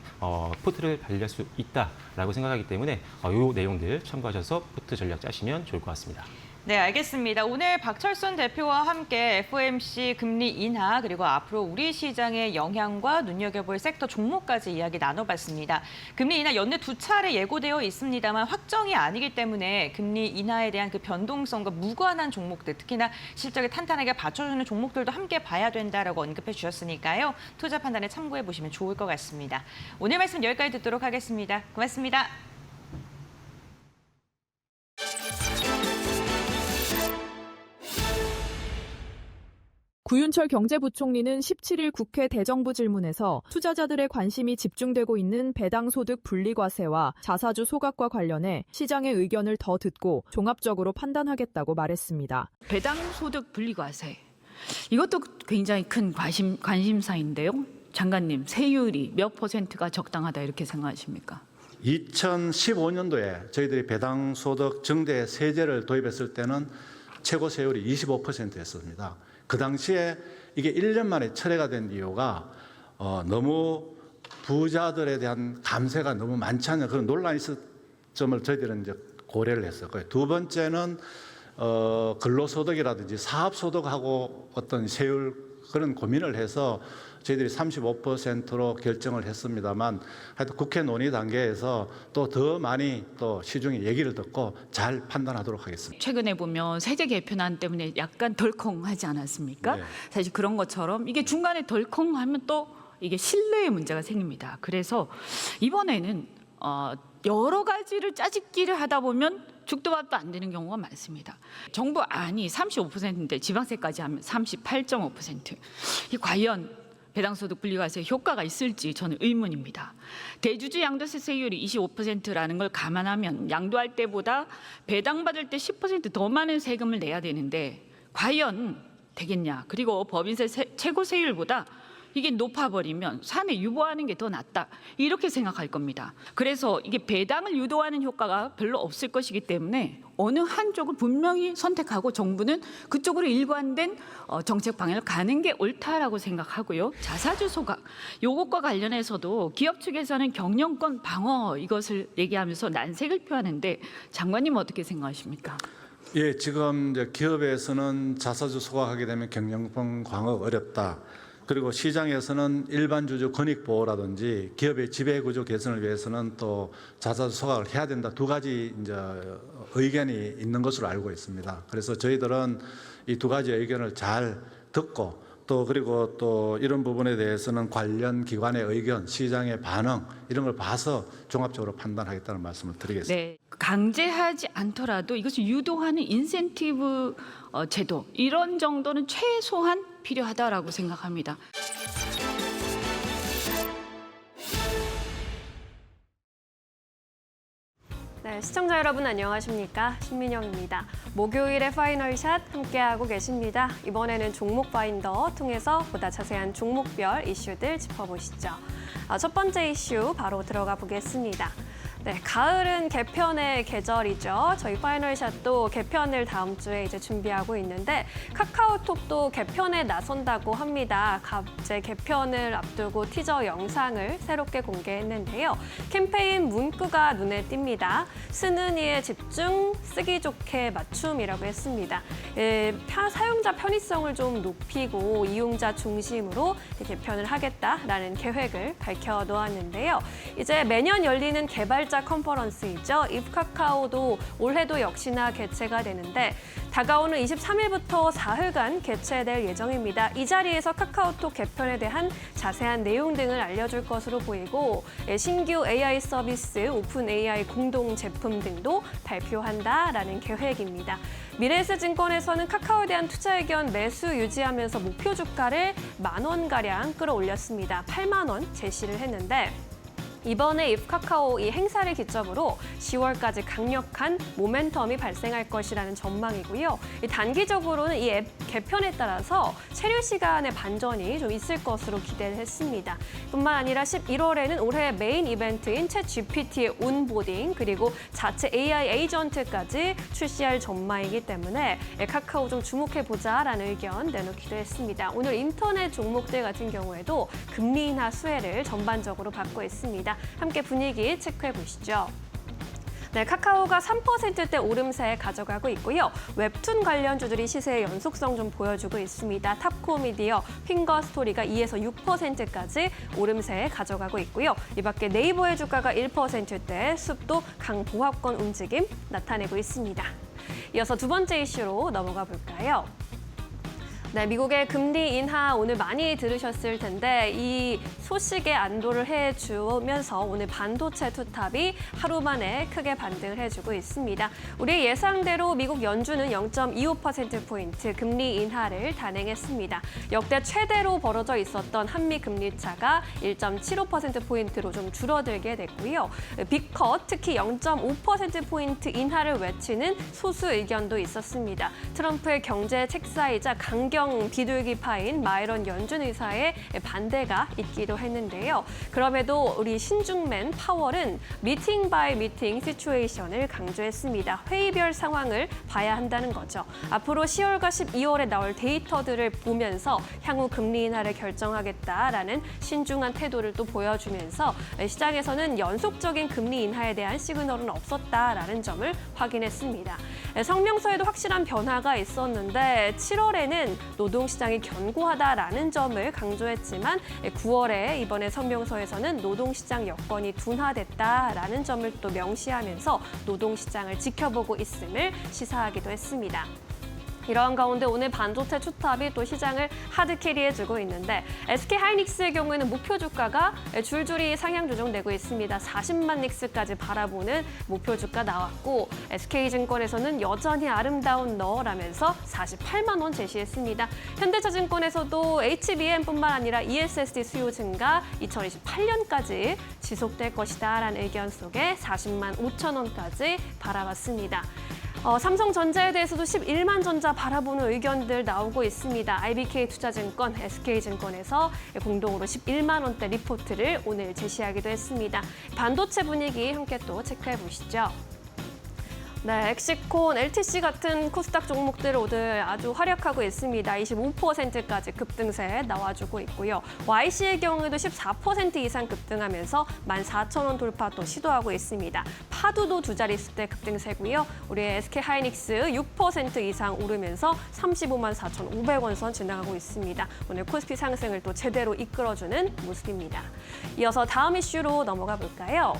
포트를 관리할 수 있다라고 생각하기 때문에 이 내용들 참고하셔서 포트 전략 짜시면 좋을 것 같습니다. 네, 알겠습니다. 오늘 박철순 대표와 함께 FOMC 금리 인하 그리고 앞으로 우리 시장의 영향과 눈여겨볼 섹터 종목까지 이야기 나눠봤습니다. 금리 인하 연내 2차례 예고되어 있습니다만 확정이 아니기 때문에 금리 인하에 대한 그 변동성과 무관한 종목들, 특히나 실적에 탄탄하게 받쳐주는 종목들도 함께 봐야 된다라고 언급해 주셨으니까요. 투자 판단에 참고해 보시면 좋을 것 같습니다. 오늘 말씀 여기까지 듣도록 하겠습니다. 고맙습니다. 구윤철 경제부총리는 17일 국회 대정부 질문에서 투자자들의 관심이 집중되고 있는 배당소득 분리과세와 자사주 소각과 관련해 시장의 의견을 더 듣고 종합적으로 판단하겠다고 말했습니다. 배당소득 분리과세. 이것도 굉장히 큰 관심사인데요. 장관님, 세율이 몇 %가 적당하다 이렇게 생각하십니까? 2015년도에 저희들이 배당소득 증대 세제를 도입했을 때는 최고 세율이 25%였습니다. 그 당시에 이게 1년 만에 철회가 된 이유가 너무 부자들에 대한 감세가 너무 많지 않은 그런 논란이 있을 점을 저희들은 이제 고려를 했었고요. 두 번째는 근로소득이라든지 사업소득하고 어떤 세율 그런 고민을 해서 저희들이 35%로 결정을 했습니다만 하여튼 국회 논의 단계에서 또 더 많이 또 시중의 얘기를 듣고 잘 판단하도록 하겠습니다. 최근에 보면 세제 개편안 때문에 약간 덜컹하지 않았습니까? 네. 사실 그런 것처럼 이게 중간에 덜컹하면 또 이게 신뢰의 문제가 생깁니다. 그래서 이번에는 여러 가지를 짜집기를 하다 보면 죽도 밥도 안 되는 경우가 많습니다. 정부 안이 35%인데 지방세까지 하면 38.5%. 이 과연 배당소득 분리과세 효과가 있을지 저는 의문입니다. 대주주 양도세 세율이 25%라는 걸 감안하면 양도할 때보다 배당받을 때 10% 더 많은 세금을 내야 되는데 과연 되겠냐. 그리고 법인세 최고 세율보다 이게 높아버리면 사내 유보하는 게 더 낫다. 이렇게 생각할 겁니다. 그래서 이게 배당을 유도하는 효과가 별로 없을 것이기 때문에 어느 한쪽을 분명히 선택하고 정부는 그쪽으로 일관된 정책 방향을 가는 게 옳다라고 생각하고요. 자사주 소각, 요것과 관련해서도 기업 측에서는 경영권 방어 이것을 얘기하면서 난색을 표하는데 장관님 어떻게 생각하십니까? 예, 지금 이제 기업에서는 자사주 소각하게 되면 경영권 강화가 어렵다. 그리고 시장에서는 일반 주주 권익 보호라든지 기업의 지배 구조 개선을 위해서는 또 자사주 소각을 해야 된다. 두 가지 이제 의견이 있는 것으로 알고 있습니다. 그래서 저희들은 이 두 가지 의견을 잘 듣고 또 그리고 또 이런 부분에 대해서는 관련 기관의 의견, 시장의 반응 이런 걸 봐서 종합적으로 판단하겠다는 말씀을 드리겠습니다. 네, 강제하지 않더라도 이것을 유도하는 인센티브 제도 이런 정도는 최소한 필요하다라고 생각합니다. 네, 시청자 여러분 안녕하십니까? 신민영입니다. 목요일의 파이널샷 함께하고 계십니다. 이번에는 종목 파인더 통해서 보다 자세한 종목별 이슈들 짚어보시죠. 첫 번째 이슈 바로 들어가 보겠습니다. 네, 가을은 개편의 계절이죠. 저희 파이널샷도 개편을 다음 주에 이제 준비하고 있는데 카카오톡도 개편에 나선다고 합니다. 갑자기 개편을 앞두고 티저 영상을 새롭게 공개했는데요. 캠페인 문구가 눈에 띕니다. 쓰는 이의 집중, 쓰기 좋게 맞춤이라고 했습니다. 사용자 편의성을 좀 높이고 이용자 중심으로 개편을 하겠다라는 계획을 밝혀놓았는데요. 이제 매년 열리는 개발자 컨퍼런스이죠. 입카카오도 올해도 역시나 개최가 되는데 다가오는 23일부터 4일간 개최될 예정입니다. 이 자리에서 카카오톡 개편에 대한 자세한 내용 등을 알려줄 것으로 보이고 신규 AI 서비스, 오픈 AI 공동 제품 등도 발표한다라는 계획입니다. 미래에셋증권에서는 카카오에 대한 투자 의견 매수 유지하면서 목표 주가를 10,000원가량 끌어올렸습니다. 8만 원 제시를 했는데 이번에 입카카오 이 행사를 기점으로 10월까지 강력한 모멘텀이 발생할 것이라는 전망이고요. 단기적으로는 이 앱 개편에 따라서 체류 시간의 반전이 좀 있을 것으로 기대를 했습니다. 뿐만 아니라 11월에는 올해 메인 이벤트인 챗GPT의 온보딩 그리고 자체 AI 에이전트까지 출시할 전망이기 때문에 카카오 좀 주목해보자라는 의견 내놓기도 했습니다. 오늘 인터넷 종목들 같은 경우에도 금리 인하 수혜를 전반적으로 받고 있습니다. 함께 분위기 체크해 보시죠. 네, 카카오가 3%대 오름세 가져가고 있고요. 웹툰 관련주들이 시세의 연속성 좀 보여주고 있습니다. 탑코미디어, 핑거스토리가 2에서 6%까지 오름세 가져가고 있고요. 이 밖에 네이버의 주가가 1%대, 숲도 강보합권 움직임 나타내고 있습니다. 이어서 두 번째 이슈로 넘어가 볼까요? 네, 미국의 금리 인하 오늘 많이 들으셨을 텐데 이 소식에 안도를 해주면서 오늘 반도체 투탑이 하루 만에 크게 반등을 해주고 있습니다. 우리 예상대로 미국 연준은 0.25%포인트 금리 인하를 단행했습니다. 역대 최대로 벌어져 있었던 한미 금리 차가 1.75%포인트로 좀 줄어들게 됐고요. 빅컷 특히 0.5%포인트 인하를 외치는 소수 의견도 있었습니다. 트럼프의 경제 책사이자 강경 비둘기파인 마이런 연준 의사의 반대가 있기도 했는데요. 그럼에도 우리 신중맨 파월은 미팅 바이 미팅 시츄에이션을 강조했습니다. 회의별 상황을 봐야 한다는 거죠. 앞으로 10월과 12월에 나올 데이터들을 보면서 향후 금리 인하를 결정하겠다라는 신중한 태도를 또 보여주면서 시장에서는 연속적인 금리 인하에 대한 시그널은 없었다라는 점을 확인했습니다. 성명서에도 확실한 변화가 있었는데 7월에는 노동시장이 견고하다라는 점을 강조했지만 9월에 이번에 성명서에서는 노동시장 여건이 둔화됐다라는 점을 또 명시하면서 노동시장을 지켜보고 있음을 시사하기도 했습니다. 이러한 가운데 오늘 반도체 투탑이 또 시장을 하드캐리해주고 있는데 SK하이닉스의 경우에는 목표 주가가 줄줄이 상향 조정되고 있습니다. 40만 닉스까지 바라보는 목표 주가 나왔고 SK증권에서는 여전히 아름다운 너라면서 48만 원 제시했습니다. 현대차증권에서도 HBM뿐만 아니라 ESSD 수요 증가 2028년까지 지속될 것이다라는 의견 속에 40만 5천 원까지 바라봤습니다. 삼성전자에 대해서도 11만 전자 바라보는 의견들 나오고 있습니다. IBK 투자증권, SK증권에서 공동으로 11만 원대 리포트를 오늘 제시하기도 했습니다. 반도체 분위기 함께 또 체크해 보시죠. 네, 엑시콘, LTC 같은 코스닥 종목들 오늘 아주 활약하고 있습니다. 25%까지 급등세 나와주고 있고요. YC의 경우에도 14% 이상 급등하면서 14,000원 돌파 또 시도하고 있습니다. 파두도 두 자릿수대 급등세고요. 우리 SK하이닉스 6% 이상 오르면서 35만 4,500원 선 지나가고 있습니다. 오늘 코스피 상승을 또 제대로 이끌어주는 모습입니다. 이어서 다음 이슈로 넘어가 볼까요?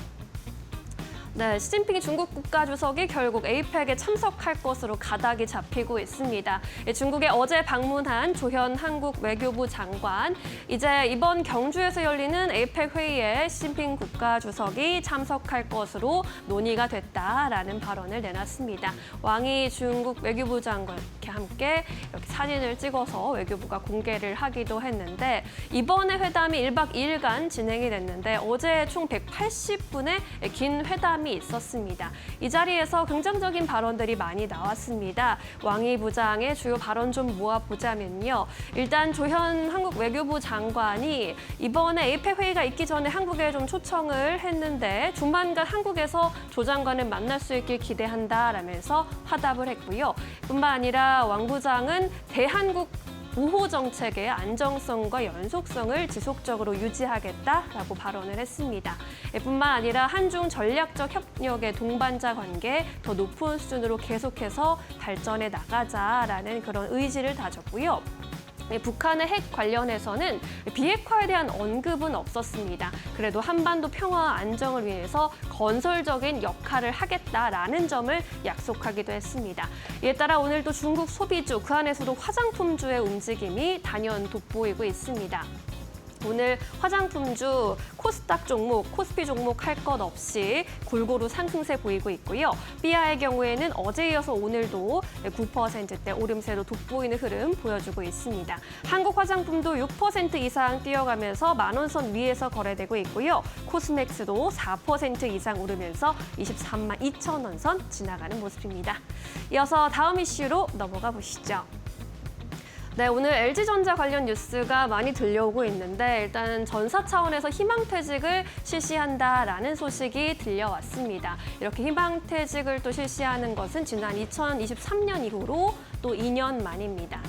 네, 시진핑 중국 국가주석이 결국 에이펙에 참석할 것으로 가닥이 잡히고 있습니다. 중국에 어제 방문한 조현 한국 외교부 장관, 이제 이번 경주에서 열리는 에이펙 회의에 시진핑 국가주석이 참석할 것으로 논의가 됐다라는 발언을 내놨습니다. 왕이 중국 외교부 장관과 함께 이렇게 사진을 찍어서 외교부가 공개를 하기도 했는데 이번에 회담이 1박 2일간 진행이 됐는데 어제 총 180분의 긴 회담이 회담이 있었습니다. 이 자리에서 긍정적인 발언들이 많이 나왔습니다. 왕이 부장의 주요 발언 좀 모아보자면요. 일단 조현 한국 외교부 장관이 이번에 에이펙 회의가 있기 전에 한국에 좀 초청을 했는데 조만간 한국에서 조 장관을 만날 수 있길 기대한다라면서 화답을 했고요. 뿐만 아니라 왕 부장은 대한국 우호 정책의 안정성과 연속성을 지속적으로 유지하겠다라고 발언을 했습니다. 뿐만 아니라 한중 전략적 협력의 동반자 관계 더 높은 수준으로 계속해서 발전해 나가자라는 그런 의지를 다졌고요. 북한의 핵 관련해서는 비핵화에 대한 언급은 없었습니다. 그래도 한반도 평화와 안정을 위해서 건설적인 역할을 하겠다라는 점을 약속하기도 했습니다. 이에 따라 오늘도 중국 소비주, 그 안에서도 화장품주의 움직임이 단연 돋보이고 있습니다. 오늘 화장품주 코스닥 종목, 코스피 종목 할 것 없이 골고루 상승세 보이고 있고요. 삐아의 경우에는 어제 이어서 오늘도 9%대 오름세로 돋보이는 흐름 보여주고 있습니다. 한국 화장품도 6% 이상 뛰어가면서 10,000원 선 위에서 거래되고 있고요. 코스맥스도 4% 이상 오르면서 23만 2천 원 선 지나가는 모습입니다. 이어서 다음 이슈로 넘어가 보시죠. 네, 오늘 LG전자 관련 뉴스가 많이 들려오고 있는데 일단 전사 차원에서 희망퇴직을 실시한다라는 소식이 들려왔습니다. 이렇게 희망퇴직을 또 실시하는 것은 지난 2023년 이후로 또 2년 만입니다.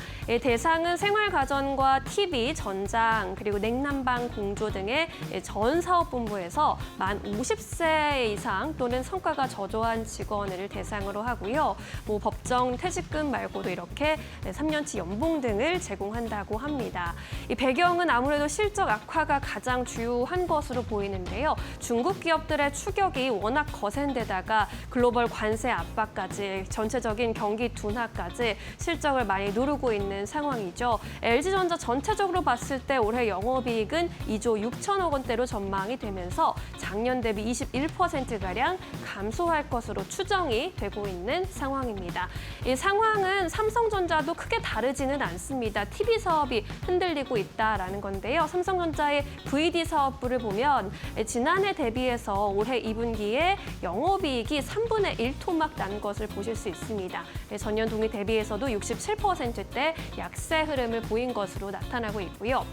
대상은 생활가전과 TV, 전장, 그리고 냉난방 공조 등의 전 사업본부에서 만 50세 이상 또는 성과가 저조한 직원을 대상으로 하고요. 법정 퇴직금 말고도 이렇게 3년치 연봉 등을 제공한다고 합니다. 이 배경은 아무래도 실적 악화가 가장 주요한 것으로 보이는데요. 중국 기업들의 추격이 워낙 거센 데다가 글로벌 관세 압박까지 전체적인 경기 둔화까지 실적을 많이 누르고 있는 상황이죠. LG전자 전체적으로 봤을 때 올해 영업이익은 2조 6천억 원대로 전망이 되면서 작년 대비 21%가량 감소할 것으로 추정이 되고 있는 상황입니다. 이 상황은 삼성전자도 크게 다르지는 않습니다. TV 사업이 흔들리고 있다라는 건데요. 삼성전자의 VD 사업부를 보면 지난해 대비해서 올해 2분기에 영업이익이 3분의 1 토막 난 것을 보실 수 있습니다. 전년 동기 대비해서도 67%대 약세 흐름을 보인 것으로 나타나고 있고요.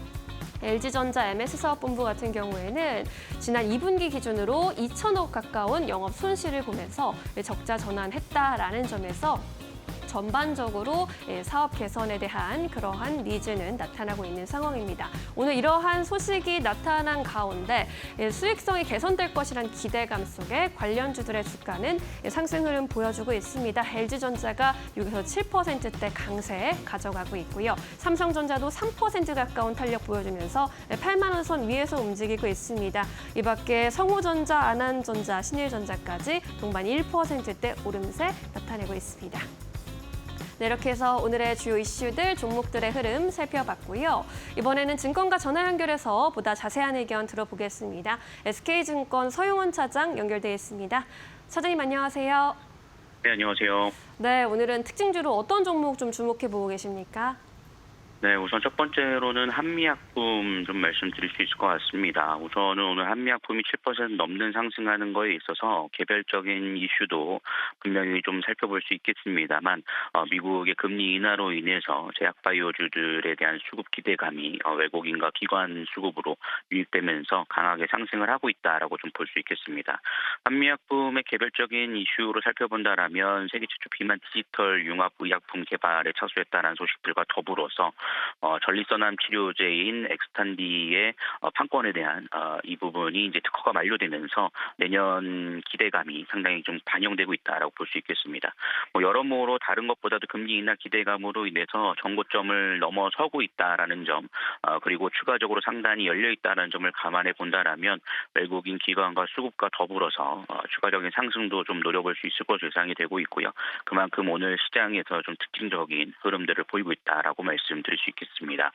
LG전자 MS사업본부 같은 경우에는 지난 2분기 기준으로 2천억 가까운 영업 손실을 보면서 적자 전환했다라는 점에서 전반적으로 사업 개선에 대한 그러한 니즈는 나타나고 있는 상황입니다. 오늘 이러한 소식이 나타난 가운데 수익성이 개선될 것이란 기대감 속에 관련주들의 주가는 상승 흐름 보여주고 있습니다. LG전자가 6에서 7%대 강세 가져가고 있고요. 삼성전자도 3% 가까운 탄력 보여주면서 8만 원 선 위에서 움직이고 있습니다. 이 밖에 성호전자, 안한전자, 신일전자까지 동반 1%대 오름세 나타내고 있습니다. 네, 이렇게 해서 오늘의 주요 이슈들, 종목들의 흐름 살펴봤고요. 이번에는 증권가 전화 연결해서 보다 자세한 의견 들어보겠습니다. SK증권 서용원 차장 연결돼 있습니다. 차장님 안녕하세요. 네, 안녕하세요. 네, 오늘은 특징주로 어떤 종목 좀 주목해 보고 계십니까? 네, 우선 첫 번째로는 한미약품 좀 말씀드릴 수 있을 것 같습니다. 우선은 오늘 한미약품이 7% 넘는 상승하는 거에 있어서 개별적인 이슈도 분명히 좀 살펴볼 수 있겠습니다만 미국의 금리 인하로 인해서 제약바이오주들에 대한 수급 기대감이 외국인과 기관 수급으로 유입되면서 강하게 상승을 하고 있다라고 좀 볼 수 있겠습니다. 한미약품의 개별적인 이슈로 살펴본다라면 세계 최초 비만 디지털 융합 의약품 개발에 착수했다는 소식들과 더불어서 전립선암 치료제인 엑스탄디의 판권에 대한 이 부분이 이제 특허가 만료되면서 내년 기대감이 상당히 좀 반영되고 있다라고 볼 수 있겠습니다. 여러모로 다른 것보다도 금리 인하 기대감으로 인해서 정고점을 넘어서고 있다라는 점, 그리고 추가적으로 상단이 열려 있다는 점을 감안해 본다라면 외국인 기관과 수급과 더불어서 추가적인 상승도 좀 노려볼 수 있을 것으로 예상이 되고 있고요. 그만큼 오늘 시장에서 좀 특징적인 흐름들을 보이고 있다라고 말씀드릴 수 있겠습니다.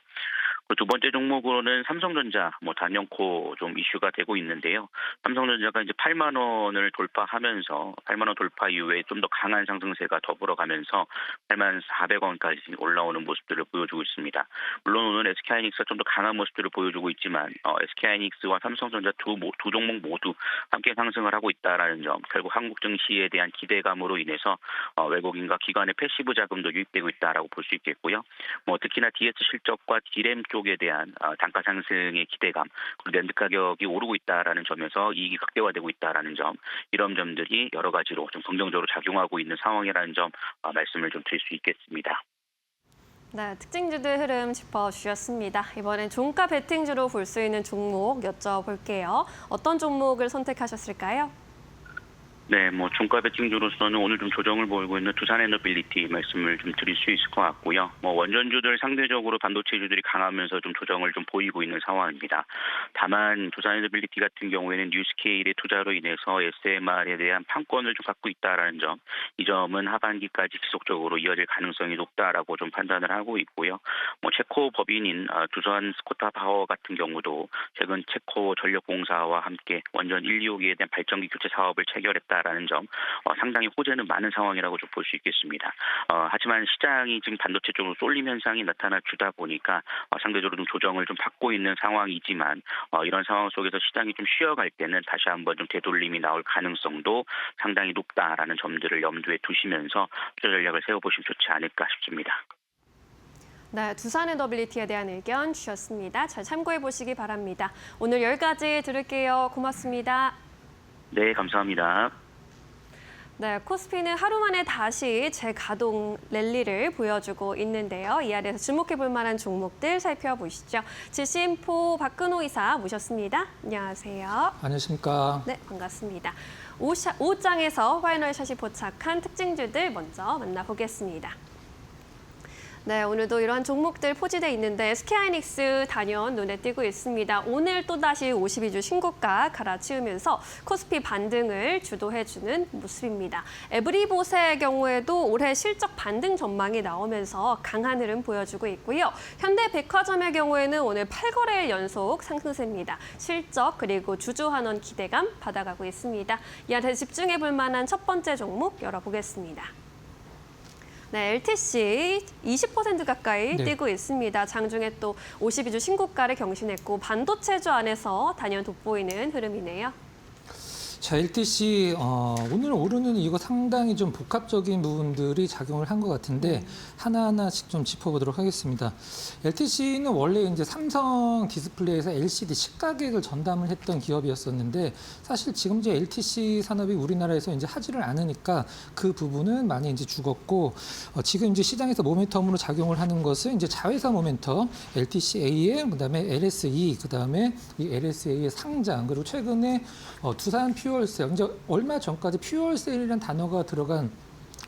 그 두 번째 종목으로는 삼성전자 단연코 좀 이슈가 되고 있는데요. 삼성전자가 이제 8만 원을 돌파하면서 8만 원 돌파 이후에 좀 더 강한 상승세가 더불어가면서 8만 400원까지 올라오는 모습들을 보여주고 있습니다. 물론 오늘 SK하이닉스가 좀 더 강한 모습들을 보여주고 있지만 SK하이닉스와 삼성전자 두 종목 모두 함께 상승을 하고 있다라는 점, 결국 한국 증시에 대한 기대감으로 인해서 외국인과 기관의 패시브 자금도 유입되고 있다라고 볼 수 있겠고요. 특히나 DS 실적과 D램 쪽에 대한 단가 상승의 기대감, 그리고 낸드 가격이 오르고 있다라는 점에서 이익이 극대화되고 있다라는 점, 이런 점들이 여러 가지로 좀 긍정적으로 작용하고 있는 상황이라는 점 말씀을 좀 드릴 수 있겠습니다. 네, 특징주들 흐름 짚어주셨습니다. 이번엔 종가 베팅주로 볼 수 있는 종목 여쭤볼게요. 어떤 종목을 선택하셨을까요? 네, 종가 베팅주로서는 오늘 좀 조정을 보이고 있는 두산에너빌리티 말씀을 좀 드릴 수 있을 것 같고요. 원전주들 상대적으로 반도체주들이 강하면서 좀 조정을 좀 보이고 있는 상황입니다. 다만 두산에너빌리티 같은 경우에는 뉴스케일의 투자로 인해서 SMR에 대한 판권을 좀 갖고 있다라는 점, 이 점은 하반기까지 지속적으로 이어질 가능성이 높다라고 좀 판단을 하고 있고요. 체코 법인인 두산 스코타 파워 같은 경우도 최근 체코 전력공사와 함께 원전 1, 2호기에 대한 발전기 교체 사업을 체결했다. 라는 점 상당히 호재는 많은 상황이라고 좀 볼 수 있겠습니다. 하지만 시장이 지금 반도체 쪽으로 쏠림 현상이 나타나주다 보니까 상대적으로 좀 조정을 좀 받고 있는 상황이지만 이런 상황 속에서 시장이 좀 쉬어갈 때는 다시 한번 좀 되돌림이 나올 가능성도 상당히 높다라는 점들을 염두에 두시면서 투자 전략을 세워보시면 좋지 않을까 싶습니다. 네, 두산에너빌리티에 대한 의견 주셨습니다. 잘 참고해 보시기 바랍니다. 오늘 여기까지 들을게요. 고맙습니다. 네, 감사합니다. 네, 코스피는 하루 만에 다시 재가동 랠리를 보여주고 있는데요. 이 아래에서 주목해 볼 만한 종목들 살펴보시죠. 지심포 박근호 이사 모셨습니다. 안녕하세요. 안녕하십니까. 네, 반갑습니다. 5장에서 파이널샷이 포착한 특징주들 먼저 만나보겠습니다. 네, 오늘도 이러한 종목들 포진돼 있는데 SK하이닉스 단연 눈에 띄고 있습니다. 오늘 또다시 52주 신고가 갈아치우면서 코스피 반등을 주도해주는 모습입니다. 에브리봇의 경우에도 올해 실적 반등 전망이 나오면서 강한 흐름 보여주고 있고요. 현대백화점의 경우에는 오늘 8거래일 연속 상승세입니다. 실적 그리고 주주환원 기대감 받아가고 있습니다. 이한테 집중해 볼 만한 첫 번째 종목 열어보겠습니다. 네, LTC 20% 가까이 뛰고 있습니다. 장중에 또 52주 신고가를 경신했고 반도체주 안에서 단연 돋보이는 흐름이네요. 자, LTC 오늘 오르는 이유가 상당히 좀 복합적인 부분들이 작용을 한 것 같은데 하나하나씩 좀 짚어보도록 하겠습니다. LTC는 원래 이제 삼성 디스플레이에서 LCD 시가객을 전담을 했던 기업이었었는데 사실 지금 이제 LTC 산업이 우리나라에서 이제 하지를 않으니까 그 부분은 많이 이제 죽었고 지금 이제 시장에서 모멘텀으로 작용을 하는 것은 이제 자회사 모멘텀, LTC AM, 그다음에 LSE, 그다음에 이 LSA의 상장 그리고 최근에 두산 퓨얼셀, 이제 얼마 전까지 퓨얼셀이라는 단어가 들어간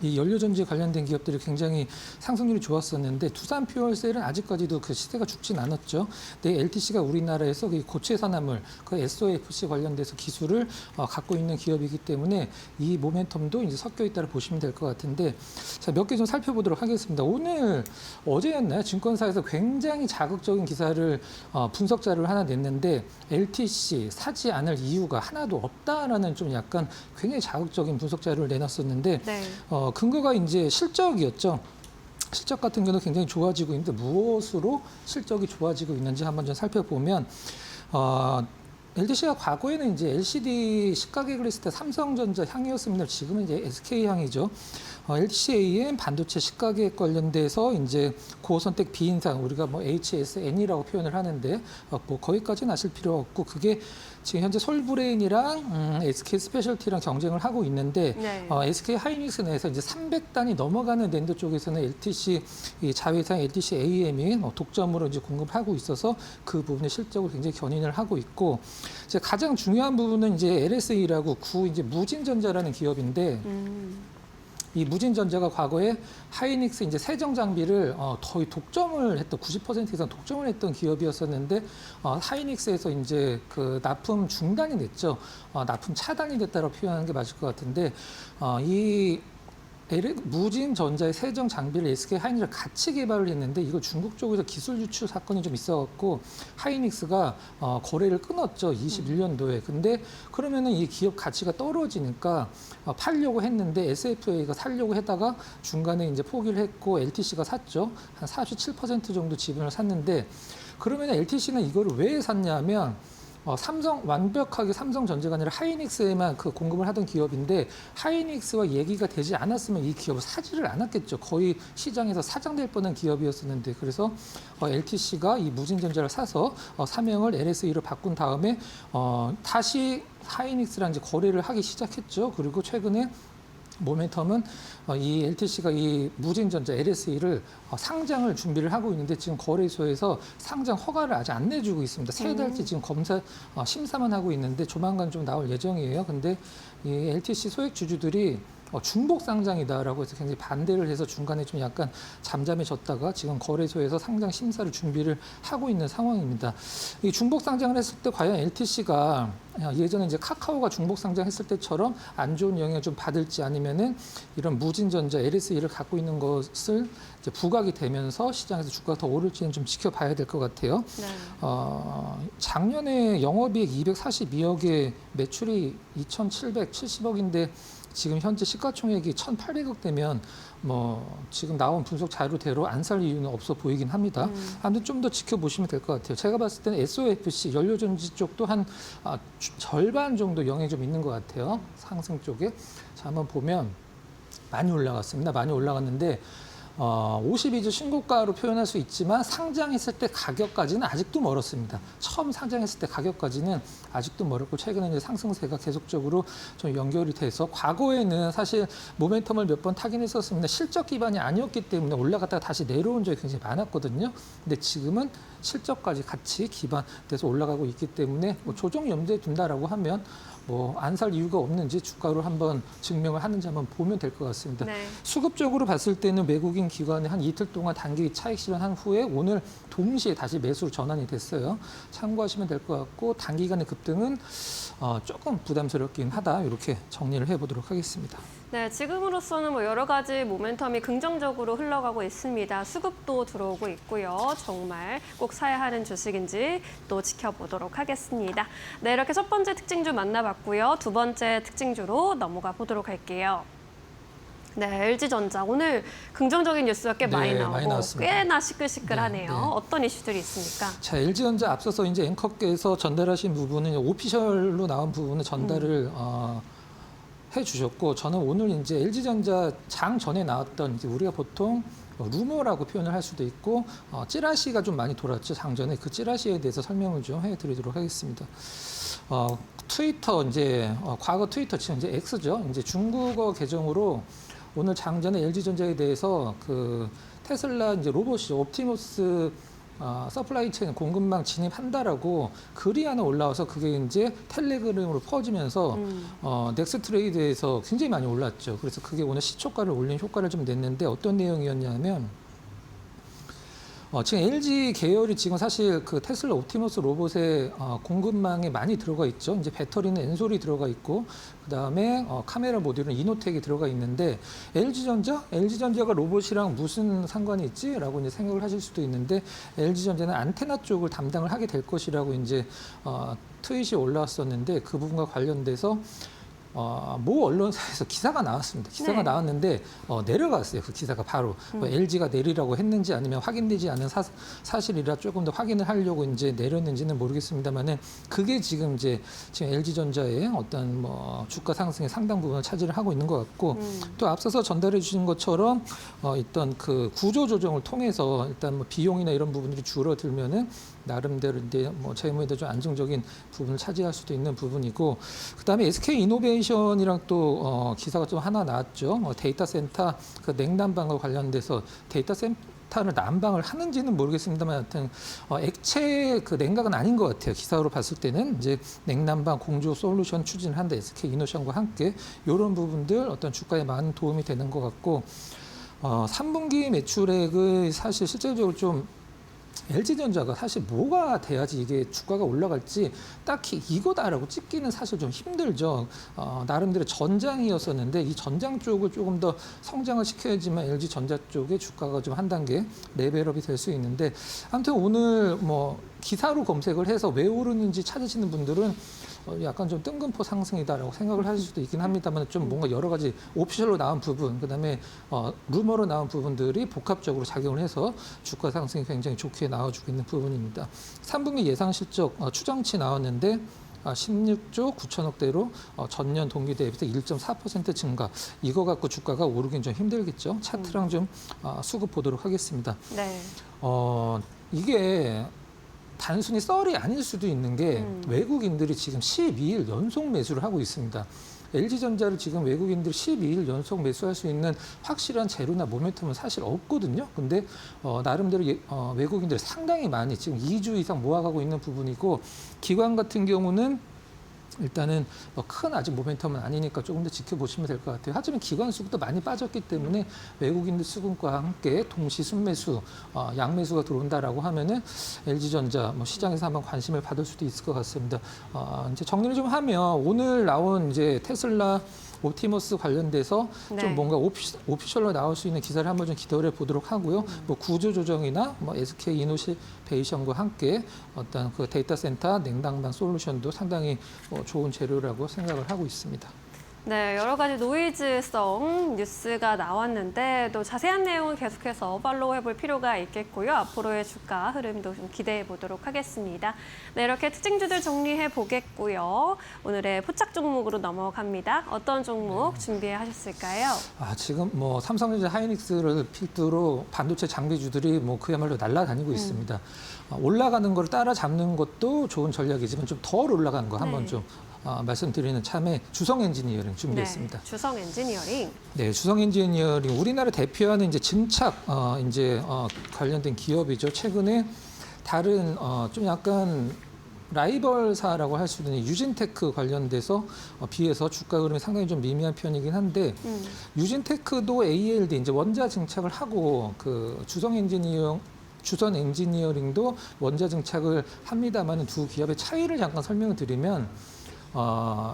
이 연료전지 관련된 기업들이 굉장히 상승률이 좋았었는데 두산 퓨얼셀은 아직까지도 그 시세가 죽진 않았죠. 근데 LTC가 우리나라에서 그 고체 산화물, 그 SOFC 관련돼서 기술을 갖고 있는 기업이기 때문에 이 모멘텀도 이제 섞여 있다고 보시면 될 것 같은데 자, 몇 개 좀 살펴보도록 하겠습니다. 오늘 어제였나요? 증권사에서 굉장히 자극적인 기사를 분석 자료를 하나 냈는데 LTC 사지 않을 이유가 하나도 없다라는 좀 약간 굉장히 자극적인 분석 자료를 내놨었는데 네. 근거가 이제 실적이었죠. 실적 같은 경우는 굉장히 좋아지고 있는데 무엇으로 실적이 좋아지고 있는지 한번 좀 살펴보면 LTC가 과거에는 이제 LCD 시가객을 했을 때 삼성전자 향이었습니다. 지금은 이제 SK 향이죠. LCAM 반도체 시가객 관련돼서 이제 고선택 비인상 우리가 뭐 HSN이라고 표현을 하는데 뭐 거기까지는 아실 필요 없고 그게 지금 현재 솔브레인이랑 SK 스페셜티랑 경쟁을 하고 있는데 네. SK 하이닉스 내에서 이제 300단이 넘어가는 낸드 쪽에서는 LTC 이 자회사 LTC AM이 독점으로 이제 공급을 하고 있어서 그 부분의 실적을 굉장히 견인을 하고 있고 이제 가장 중요한 부분은 이제 LSA라고 구 이제 무진전자라는 기업인데. 이 무진전자가 과거에 하이닉스 이제 세정 장비를 거의 독점을 했던 90% 이상 독점을 했던 기업이었었는데 하이닉스에서 이제 그 납품 중단이 됐죠. 납품 차단이 됐다고 표현하는 게 맞을 것 같은데 이 무진전자의 세정 장비를 SK 하이닉스가 같이 개발을 했는데 이걸 중국 쪽에서 기술 유출 사건이 좀 있어갖고 하이닉스가 거래를 끊었죠. 21년도에. 근데 그러면은 이 기업 가치가 떨어지니까 팔려고 했는데 SFA가 살려고 했다가 중간에 이제 포기를 했고 LTC가 샀죠. 한 47% 정도 지분을 샀는데 그러면 LTC는 이거를 왜 샀냐면 완벽하게 삼성전자가 아니라 하이닉스에만 그 공급을 하던 기업인데 하이닉스와 얘기가 되지 않았으면 이 기업을 사지를 않았겠죠. 거의 시장에서 사장될 뻔한 기업이었었는데 그래서 LTC가 이 무진전자를 사서 사명을 LSE로 바꾼 다음에 다시 하이닉스랑 이제 거래를 하기 시작했죠. 그리고 최근에 모멘텀은 이 LTC가 이 무진전자 LSE를 상장을 준비를 하고 있는데 지금 거래소에서 상장 허가를 아직 안 내주고 있습니다. 세 달째 지금 검사 심사만 하고 있는데 조만간 좀 나올 예정이에요. 근데 이 LTC 소액 주주들이 중복 상장이다라고 해서 굉장히 반대를 해서 중간에 좀 약간 잠잠해졌다가 지금 거래소에서 상장 심사를 준비를 하고 있는 상황입니다. 이 중복 상장을 했을 때 과연 LTC가 예전에 이제 카카오가 중복 상장했을 때처럼 안 좋은 영향을 좀 받을지 아니면은 이런 무진전자 LSE를 갖고 있는 것을 이제 부각이 되면서 시장에서 주가가 더 오를지는 좀 지켜봐야 될 것 같아요. 네. 작년에 영업이익 242억에 매출이 2,770억인데 지금 현재 시가총액이 1,800억 되면 지금 나온 분석 자료대로 안 살 이유는 없어 보이긴 합니다. 아무튼 좀 더 지켜보시면 될 것 같아요. 제가 봤을 때는 SOFC 연료전지 쪽도 한 절반 정도 영향이 좀 있는 것 같아요. 상승 쪽에. 자, 한번 보면 많이 올라갔습니다. 많이 올라갔는데 52주 신고가로 표현할 수 있지만 상장했을 때 가격까지는 아직도 멀었습니다. 처음 상장했을 때 가격까지는 아직도 멀었고 최근에 이제 상승세가 계속적으로 좀 연결이 돼서 과거에는 사실 모멘텀을 몇 번 타긴 했었습니다. 실적 기반이 아니었기 때문에 올라갔다가 다시 내려온 적이 굉장히 많았거든요. 근데 지금은 실적까지 같이 기반돼서 올라가고 있기 때문에 조정 염두에 둔다라고 하면 안 살 이유가 없는지 주가로 한번 증명을 하는지 한번 보면 될 것 같습니다. 네. 수급적으로 봤을 때는 외국인 기관이 한 이틀 동안 단기 차익 실현한 후에 오늘 동시에 다시 매수로 전환이 됐어요. 참고하시면 될 것 같고 단기간의 급등은 조금 부담스럽긴 하다 이렇게 정리를 해보도록 하겠습니다. 네, 지금으로서는 여러 가지 모멘텀이 긍정적으로 흘러가고 있습니다. 수급도 들어오고 있고요. 정말 꼭 사야 하는 주식인지 또 지켜보도록 하겠습니다. 네, 이렇게 첫 번째 특징주 만나봤고요. 두 번째 특징주로 넘어가 보도록 할게요. 네, LG전자 오늘 긍정적인 뉴스가 꽤 많이 나오고 나왔습니다. 꽤나 시끌시끌하네요. 네. 어떤 이슈들이 있습니까? 자, LG전자 앞서서 이제 앵커께서 전달하신 부분은 오피셜로 나온 부분을 전달을 해주셨고 저는 오늘 이제 LG전자 장 전에 나왔던 이제 우리가 보통 루머라고 표현을 할 수도 있고 찌라시가 좀 많이 돌았죠. 장 전에 그 찌라시에 대해서 설명을 좀 해드리도록 하겠습니다. 트위터 이제 과거 트위터 지금 이제 X죠. 이제 중국어 계정으로 오늘 장전에 LG전자에 대해서 그 테슬라 이제 로봇이죠. 옵티머스 서플라이 체인 공급망 진입한다라고 글이 하나 올라와서 그게 이제 텔레그램으로 퍼지면서 넥스트레이드에서 굉장히 많이 올랐죠. 그래서 그게 오늘 시초가를 올린 효과를 좀 냈는데 어떤 내용이었냐면 지금 LG 계열이 지금 사실 그 테슬라 옵티머스 로봇의 공급망에 많이 들어가 있죠. 이제 배터리는 엔솔이 들어가 있고 그다음에 카메라 모듈은 이노텍이 들어가 있는데 LG전자가 로봇이랑 무슨 상관이 있지라고 이제 생각을 하실 수도 있는데 LG전자는 안테나 쪽을 담당을 하게 될 것이라고 이제 트윗이 올라왔었는데 그 부분과 관련돼서 모 언론사에서 기사가 나왔습니다. 기사가 나왔는데 내려갔어요. 그 기사가 바로 LG가 내리라고 했는지 아니면 확인되지 않은 사실이라 조금 더 확인을 하려고 이제 내렸는지는 모르겠습니다만은 그게 지금 LG전자의 어떤 주가 상승의 상당 부분을 차지를 하고 있는 것 같고 또 앞서서 전달해 주신 것처럼 있던 그 구조 조정을 통해서 일단 비용이나 이런 부분들이 줄어들면은 나름대로 이제 재무에도 좀 안정적인 부분을 차지할 수도 있는 부분이고 그다음에 SK 이노베이션이랑 또 기사가 좀 하나 나왔죠. 데이터 센터 그 냉난방과 관련돼서 데이터 센터를 난방을 하는지는 모르겠습니다만 하여튼 액체 그 냉각은 아닌 것 같아요. 기사로 봤을 때는 이제 냉난방 공조 솔루션 추진을 한다. SK 이노베이션과 함께 이런 부분들 어떤 주가에 많은 도움이 되는 것 같고 3분기 매출액을 사실 실질적으로 좀 LG전자가 사실 뭐가 돼야지 이게 주가가 올라갈지 딱히 이거다라고 찍기는 사실 좀 힘들죠. 나름대로 전장이었었는데 이 전장 쪽을 조금 더 성장을 시켜야지만 LG전자 쪽의 주가가 좀 한 단계 레벨업이 될 수 있는데 아무튼 오늘 뭐 기사로 검색을 해서 왜 오르는지 찾으시는 분들은 약간 좀 뜬금포 상승이다라고 생각을 하실 수도 있긴 합니다만 좀 뭔가 여러 가지 오피셜로 나온 부분, 그다음에 루머로 나온 부분들이 복합적으로 작용을 해서 주가 상승이 굉장히 좋게 나와주고 있는 부분입니다. 3분기 예상 실적 추정치 나왔는데 16조 9천억대로 전년 동기 대비해서 1.4% 증가. 이거 갖고 주가가 오르긴 좀 힘들겠죠. 차트랑 좀 수급 보도록 하겠습니다. 네. 이게 단순히 썰이 아닐 수도 있는 게 외국인들이 지금 12일 연속 매수를 하고 있습니다. LG전자를 지금 외국인들이 12일 연속 매수할 수 있는 확실한 재료나 모멘텀은 사실 없거든요. 근데 나름대로 외국인들이 상당히 많이 지금 2주 이상 모아가고 있는 부분이고 기관 같은 경우는 일단은 큰 아직 모멘텀은 아니니까 조금 더 지켜보시면 될 것 같아요. 하지만 기관 수급도 많이 빠졌기 때문에 외국인들 수급과 함께 동시 순매수, 양매수가 들어온다라고 하면은 LG전자 시장에서 한번 관심을 받을 수도 있을 것 같습니다. 이제 정리를 좀 하면 오늘 나온 이제 테슬라 옵티머스 관련돼서 네. 좀 뭔가 오피셜로 나올 수 있는 기사를 한번 좀 기다려 보도록 하고요. 뭐 구조 조정이나 SK 이노베이션과 함께 어떤 그 데이터 센터 냉당방 솔루션도 상당히 좋은 재료라고 생각을 하고 있습니다. 네, 여러 가지 노이즈성 뉴스가 나왔는데 또 자세한 내용은 계속해서 팔로우 해볼 필요가 있겠고요. 앞으로의 주가 흐름도 좀 기대해 보도록 하겠습니다. 네, 이렇게 특징주들 정리해 보겠고요. 오늘의 포착 종목으로 넘어갑니다. 어떤 종목 준비해 하셨을까요? 지금 뭐 삼성전자 하이닉스를 필두로 반도체 장비주들이 그야말로 날아다니고 있습니다. 올라가는 걸 따라잡는 것도 좋은 전략이지만 좀 덜 올라간 거 한번 좀 말씀드리는 참에 주성 엔지니어링 준비했습니다. 네, 주성 엔지니어링. 네, 주성 엔지니어링 우리나라 대표하는 이제 증착 관련된 기업이죠. 최근에 다른 좀 약간 라이벌사라고 할 수 있는 유진테크 관련돼서 비해서 주가 흐름이 상당히 좀 미미한 편이긴 한데 유진테크도 ALD 이제 원자 증착을 하고 그 주성 엔지니어링도 원자 증착을 합니다만 두 기업의 차이를 잠깐 설명을 드리면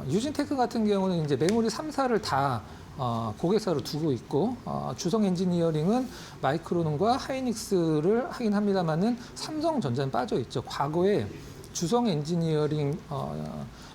유진테크 같은 경우는 이제 메모리 3사를 다 고객사로 두고 있고 주성 엔지니어링은 마이크론과 하이닉스를 하긴 합니다만은 삼성전자는 빠져 있죠. 과거에 주성 엔지니어링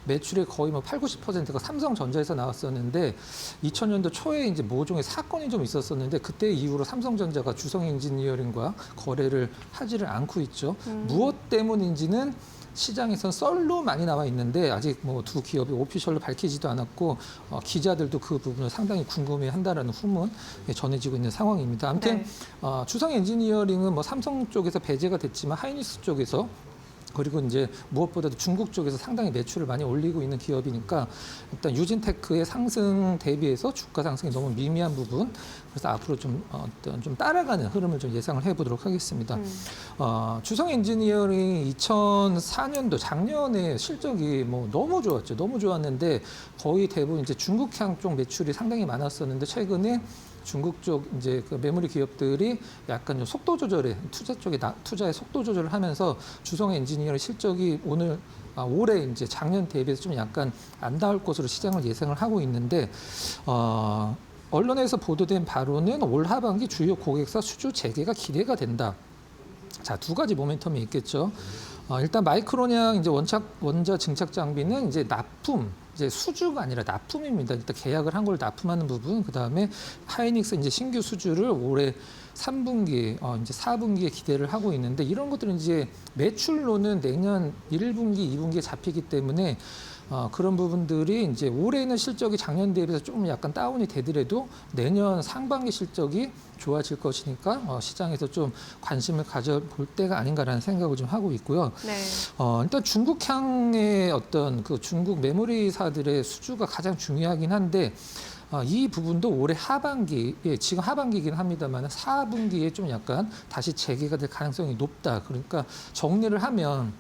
매출의 거의 80-90%가 삼성전자에서 나왔었는데 2000년도 초에 이제 모종의 사건이 좀 있었었는데 그때 이후로 삼성전자가 주성 엔지니어링과 거래를 하지를 않고 있죠. 무엇 때문인지는 시장에선 썰로 많이 나와 있는데 아직 두 기업이 오피셜로 밝히지도 않았고 기자들도 그 부분을 상당히 궁금해한다라는 후문이 전해지고 있는 상황입니다. 아무튼 네. 주성 엔지니어링은 삼성 쪽에서 배제가 됐지만 하이닉스 쪽에서 그리고 이제 무엇보다도 중국 쪽에서 상당히 매출을 많이 올리고 있는 기업이니까 일단 유진테크의 상승 대비해서 주가 상승이 너무 미미한 부분, 그래서 앞으로 좀 따라가는 흐름을 좀 예상을 해보도록 하겠습니다. 주성 엔지니어링 2004년도 작년에 실적이 너무 좋았죠. 너무 좋았는데 거의 대부분 이제 중국향 쪽 매출이 상당히 많았었는데 최근에 중국 쪽 이제 그 메모리 기업들이 약간 좀 속도 조절에 투자의 속도 조절을 하면서 주성 엔지니어링 실적이 올해 이제 작년 대비해서 좀 약간 안 나올 것으로 시장을 예상을 하고 있는데 언론에서 보도된 바로는 올 하반기 주요 고객사 수주 재개가 기대가 된다. 자, 두 가지 모멘텀이 있겠죠. 일단 마이크론양 이제 원자 증착 장비는 이제 이제 수주가 아니라 납품입니다. 일단 계약을 한 걸 납품하는 부분, 그 다음에 하이닉스 이제 신규 수주를 올해 3분기, 이제 4분기에 기대를 하고 있는데 이런 것들은 이제 매출로는 내년 1분기, 2분기에 잡히기 때문에 그런 부분들이 이제 올해는 실적이 작년 대비해서 좀 약간 다운이 되더라도 내년 상반기 실적이 좋아질 것이니까 시장에서 좀 관심을 가져볼 때가 아닌가라는 생각을 좀 하고 있고요. 네. 일단 중국향의 어떤 그 중국 메모리사들의 수주가 가장 중요하긴 한데 이 부분도 올해 하반기에 지금 하반기이긴 합니다만 4분기에 좀 약간 다시 재개가 될 가능성이 높다. 그러니까 정리를 하면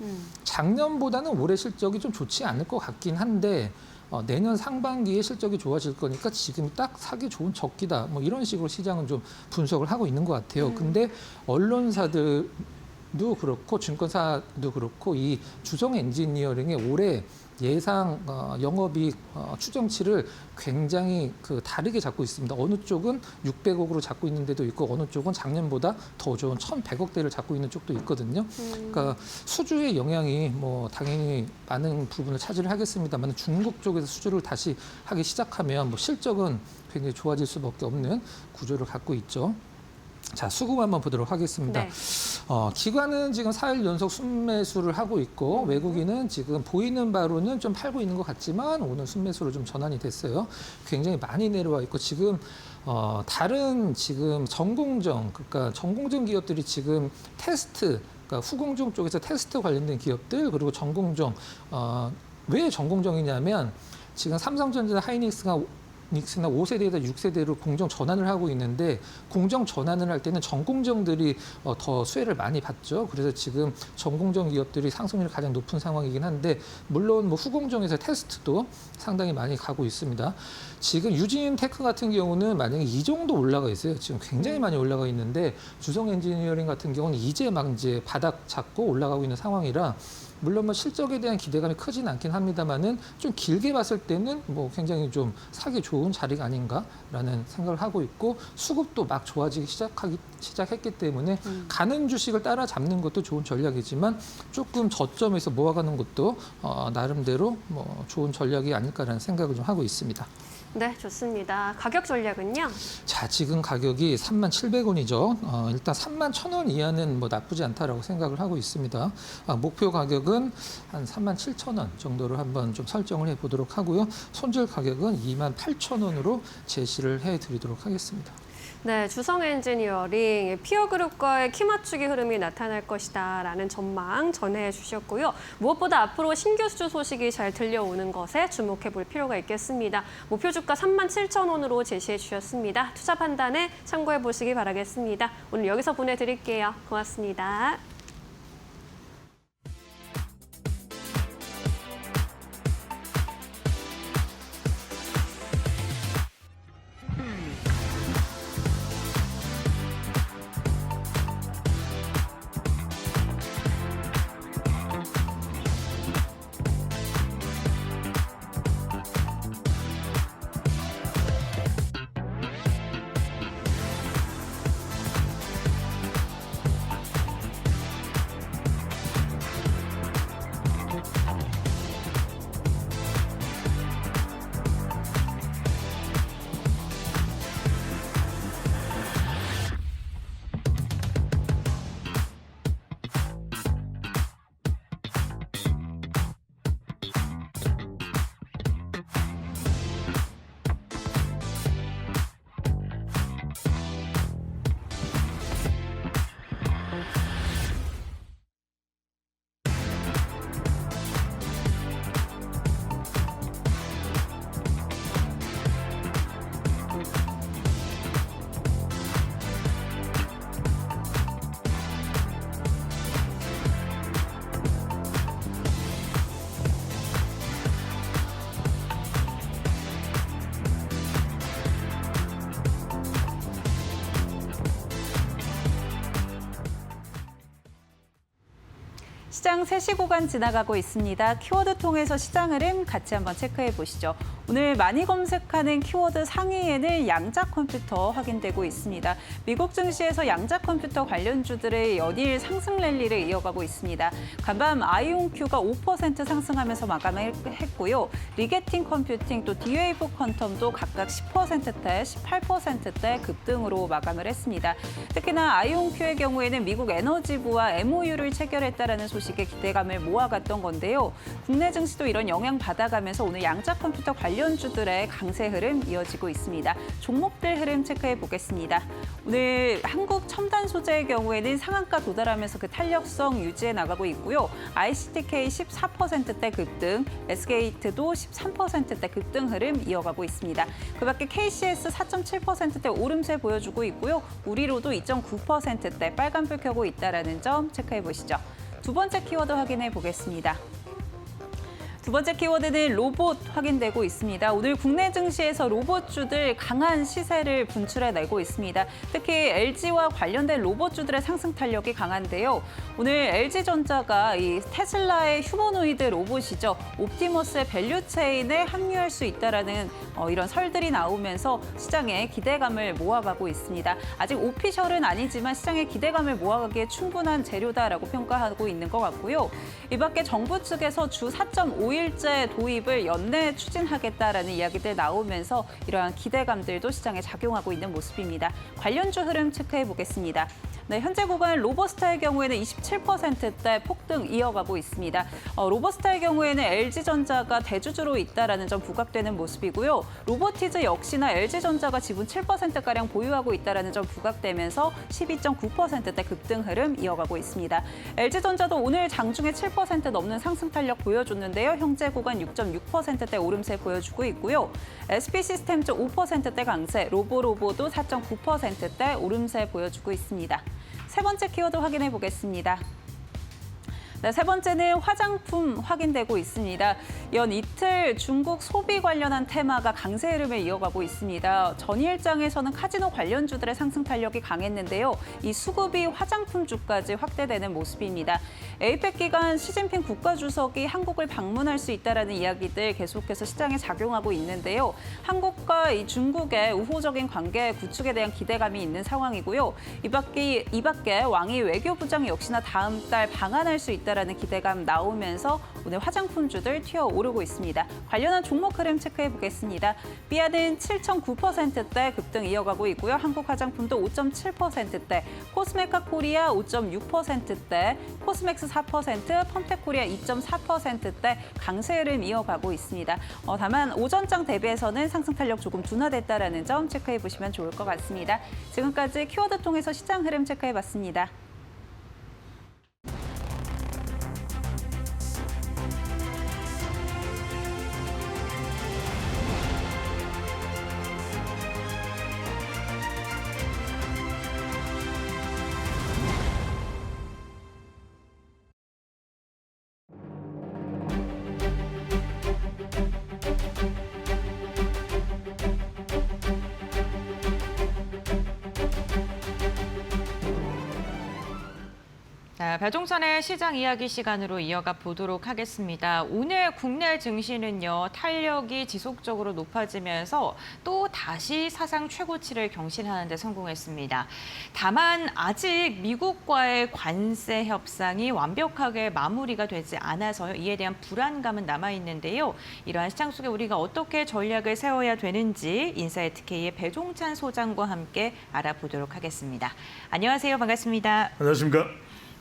작년보다는 올해 실적이 좀 좋지 않을 것 같긴 한데 내년 상반기에 실적이 좋아질 거니까 지금 딱 사기 좋은 적기다. 이런 식으로 시장은 좀 분석을 하고 있는 것 같아요. 근데 언론사들 그렇고 증권사도 그렇고 이 주성 엔지니어링의 올해 예상 영업이익 추정치를 굉장히 다르게 잡고 있습니다. 어느 쪽은 600억으로 잡고 있는 데도 있고 어느 쪽은 작년보다 더 좋은 1,100억대를 잡고 있는 쪽도 있거든요. 그러니까 수주의 영향이 뭐 당연히 많은 부분을 차지를 하겠습니다만 중국 쪽에서 수주를 다시 하기 시작하면 뭐 실적은 굉장히 좋아질 수밖에 없는 구조를 갖고 있죠. 자, 수급 한번 보도록 하겠습니다. 네. 기관은 지금 4일 연속 순매수를 하고 있고 외국인은 지금 보이는 바로는 좀 팔고 있는 것 같지만 오늘 순매수로 좀 전환이 됐어요. 굉장히 많이 내려와 있고 지금 다른 지금 전공정, 그러니까 전공정 기업들이 지금 테스트, 그러니까 후공정 쪽에서 테스트 관련된 기업들 그리고 전공정, 왜 전공정이냐면 지금 삼성전자, 하이닉스나 5세대에다 6세대로 공정 전환을 하고 있는데 공정 전환을 할 때는 전공정들이 더 수혜를 많이 받죠. 그래서 지금 전공정 기업들이 상승률이 가장 높은 상황이긴 한데 물론 뭐 후공정에서 테스트도 상당히 많이 가고 있습니다. 지금 유진 테크 같은 경우는 만약에 이 정도 올라가 있어요. 지금 굉장히 많이 올라가 있는데 주성 엔지니어링 같은 경우는 이제 바닥 잡고 올라가고 있는 상황이라 물론 뭐 실적에 대한 기대감이 크진 않긴 합니다만은 좀 길게 봤을 때는 뭐 굉장히 좀 사기 좋은 자리가 아닌가라는 생각을 하고 있고 수급도 막 좋아지기 시작했기 때문에 가는 주식을 따라잡는 것도 좋은 전략이지만 조금 저점에서 모아가는 것도 나름대로 뭐 좋은 전략이 아닐까라는 생각을 좀 하고 있습니다. 네, 좋습니다. 가격 전략은요? 자, 지금 가격이 37,700원이죠. 일단 31,000원 이하는 뭐 나쁘지 않다라고 생각을 하고 있습니다. 목표 가격은 한 37,000원 정도로 한번 좀 설정을 해보도록 하고요. 손절 가격은 28,000원으로 제시를 해드리도록 하겠습니다. 네, 주성 엔지니어링 피어 그룹과의 키 맞추기 흐름이 나타날 것이다라는 전망 전해 주셨고요. 무엇보다 앞으로 신규 수주 소식이 잘 들려오는 것에 주목해 볼 필요가 있겠습니다. 목표 주가 37,000원으로 제시해 주셨습니다. 투자 판단에 참고해 보시기 바라겠습니다. 오늘 여기서 보내드릴게요. 고맙습니다. 시장 3시 구간 지나가고 있습니다. 키워드 통해서 시장 흐름 같이 한번 체크해 보시죠. 오늘 많이 검색하는 키워드 상위에는 양자 컴퓨터 확인되고 있습니다. 미국 증시에서 양자 컴퓨터 관련주들의 연일 상승 랠리를 이어가고 있습니다. 간밤 아이온큐가 5% 상승하면서 마감을 했고요. 리게팅 컴퓨팅 또 D-Wave 퀀텀도 각각 10%대, 18%대 급등으로 마감을 했습니다. 특히나 아이온큐의 경우에는 미국 에너지부와 MOU를 체결했다라는 소식에 기대감을 모아갔던 건데요. 국내 증시도 이런 영향 받아가면서 오늘 양자 컴퓨터 관련주들의 강세 흐름 이어지고 있습니다. 종목별 흐름 체크해 보겠습니다. 오늘 한국 첨단 소재의 경우에는 상한가 도달하면서 그 탄력성 유지해 나가고 있고요. ICTK 14%대 급등, SK이트도 13%대 급등 흐름 이어가고 있습니다. 그 밖에 KCS 4.7%대 오름세 보여주고 있고요. 우리로도 2.9%대 빨간불 켜고 있다는 점 체크해 보시죠. 두 번째 키워드 확인해 보겠습니다. 두 번째 키워드는 로봇 확인되고 있습니다. 오늘 국내 증시에서 로봇주들 강한 시세를 분출해내고 있습니다. 특히 LG와 관련된 로봇주들의 상승 탄력이 강한데요. 오늘 LG전자가 이 테슬라의 휴머노이드 로봇이죠. 옵티머스의 밸류체인에 합류할 수 있다라는 이런 설들이 나오면서 시장에 기대감을 모아가고 있습니다. 아직 오피셜은 아니지만 시장의 기대감을 모아가기에 충분한 재료다라고 평가하고 있는 것 같고요. 이 밖에 정부 측에서 주 4.5일제 도입을 연내 추진하겠다라는 이야기들 나오면서 이러한 기대감들도 시장에 작용하고 있는 모습입니다. 관련주 흐름 체크해 보겠습니다. 네, 현재 구간 로버스타의 경우에는 27%대 폭등 이어가고 있습니다. 로버스타의 경우에는 LG전자가 대주주로 있다라는 점 부각되는 모습이고요. 로보티즈 역시나 LG전자가 지분 7%가량 보유하고 있다라는 점 부각되면서 12.9%대 급등 흐름 이어가고 있습니다. LG전자도 오늘 장중에 7% 넘는 상승 탄력 보여줬는데요. 현재 구간 6.6%대 오름세 보여주고 있고요. SP시스템즈 5%대 강세, 로보로보도 4.9%대 오름세 보여주고 있습니다. 세 번째 키워드 확인해 보겠습니다. 네, 세 번째는 화장품 확인되고 있습니다. 연 이틀 중국 소비 관련한 테마가 강세 흐름을 이어가고 있습니다. 전일장에서는 카지노 관련주들의 상승 탄력이 강했는데요. 이 수급이 화장품주까지 확대되는 모습입니다. 에이펙 기간 시진핑 국가주석이 한국을 방문할 수 있다라는 이야기들 계속해서 시장에 작용하고 있는데요. 한국과 이 중국의 우호적인 관계 구축에 대한 기대감이 있는 상황이고요. 이 밖에 왕이 외교부장 역시나 다음 달 방한할 수 있다라는 기대감 나오면서 오늘 화장품주들 튀어오르고 있습니다. 관련한 종목 흐름 체크해 보겠습니다. 삐아는 7.9%대 급등 이어가고 있고요. 한국 화장품도 5.7%대, 코스메카 코리아 5.6%대, 코스맥스 4%, 펌텍코리아 2.4%대 강세 흐름 이어가고 있습니다. 다만 오전장 대비해서는 상승 탄력 조금 둔화됐다라는 점 체크해 보시면 좋을 것 같습니다. 지금까지 키워드 통해서 시장 흐름 체크해 봤습니다. 자, 배종선의 시장 이야기 시간으로 이어가 보도록 하겠습니다. 오늘 국내 증시는요, 탄력이 지속적으로 높아지면서 또 다시 사상 최고치를 경신하는 데 성공했습니다. 다만 아직 미국과의 관세 협상이 완벽하게 마무리가 되지 않아서 이에 대한 불안감은 남아있는데요. 이러한 시장 속에 우리가 어떻게 전략을 세워야 되는지 인사이트K의 배종찬 소장과 함께 알아보도록 하겠습니다. 안녕하세요. 반갑습니다. 안녕하십니까.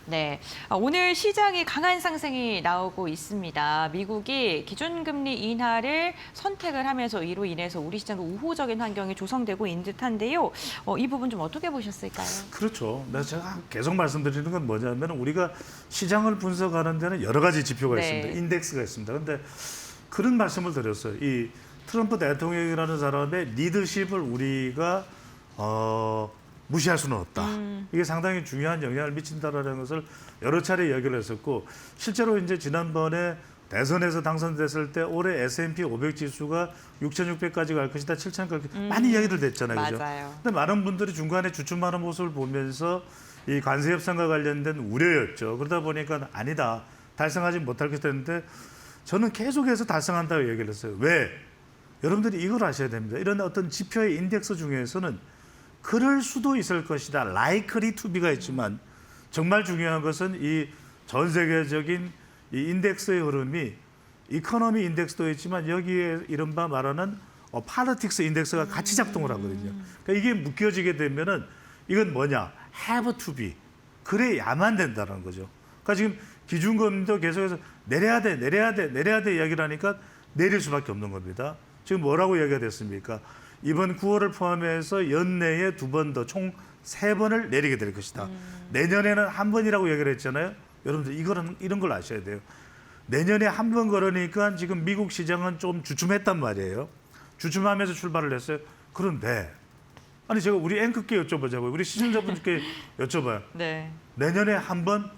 네, 오늘 시장이 강한 상승이 나오고 있습니다. 미국이 기준금리 인하를 선택을 하면서 이로 인해서 우리 시장도 우호적인 환경이 조성되고 있는 듯한데요. 이 부분 좀 어떻게 보셨을까요? 그렇죠. 제가 계속 말씀드리는 건 뭐냐면 우리가 시장을 분석하는 데는 여러 가지 지표가 네. 있습니다. 인덱스가 있습니다. 그런데 그런 말씀을 드렸어요. 이 트럼프 대통령이라는 사람의 리더십을 우리가 무시할 수는 없다. 이게 상당히 중요한 영향을 미친다라는 것을 여러 차례 이야기를 했었고 실제로 이제 지난번에 대선에서 당선됐을 때 올해 S&P 500 지수가 6,600까지 갈 것이다, 7,000까지 많이 이야기들 됐잖아요. 그죠? 맞아요. 근데 많은 분들이 중간에 주춤하는 모습을 보면서 이 관세 협상과 관련된 우려였죠. 그러다 보니까 아니다, 달성하지 못할 것이다 했는데 저는 계속해서 달성한다고 얘기를 했어요. 왜? 여러분들이 이걸 아셔야 됩니다. 이런 어떤 지표의 인덱스 중에서는 그럴 수도 있을 것이다, likely to be가 있지만 정말 중요한 것은 이 전 세계적인 이 인덱스의 흐름이 이코노미 인덱스도 있지만 여기에 이른바 말하는 politics 인덱스가 같이 작동을 하거든요. 그러니까 이게 묶여지게 되면은 이건 뭐냐? have to be. 그래야만 된다는 거죠. 그러니까 지금 기준금리도 계속해서 내려야 돼 이야기를 하니까 내릴 수밖에 없는 겁니다. 지금 뭐라고 이야기가 됐습니까? 이번 9월을 포함해서 연내에 2번 더 총 3번을 내리게 될 것이다. 내년에는 1번이라고 얘기를 했잖아요. 여러분들 이런 걸 아셔야 돼요. 내년에 1번 그러니까 지금 미국 시장은 좀 주춤했단 말이에요. 주춤하면서 출발을 했어요. 그런데 아니 제가 우리 앵커께 여쭤보자고요. 우리 시청자분들께 여쭤봐요. 네. 내년에 1번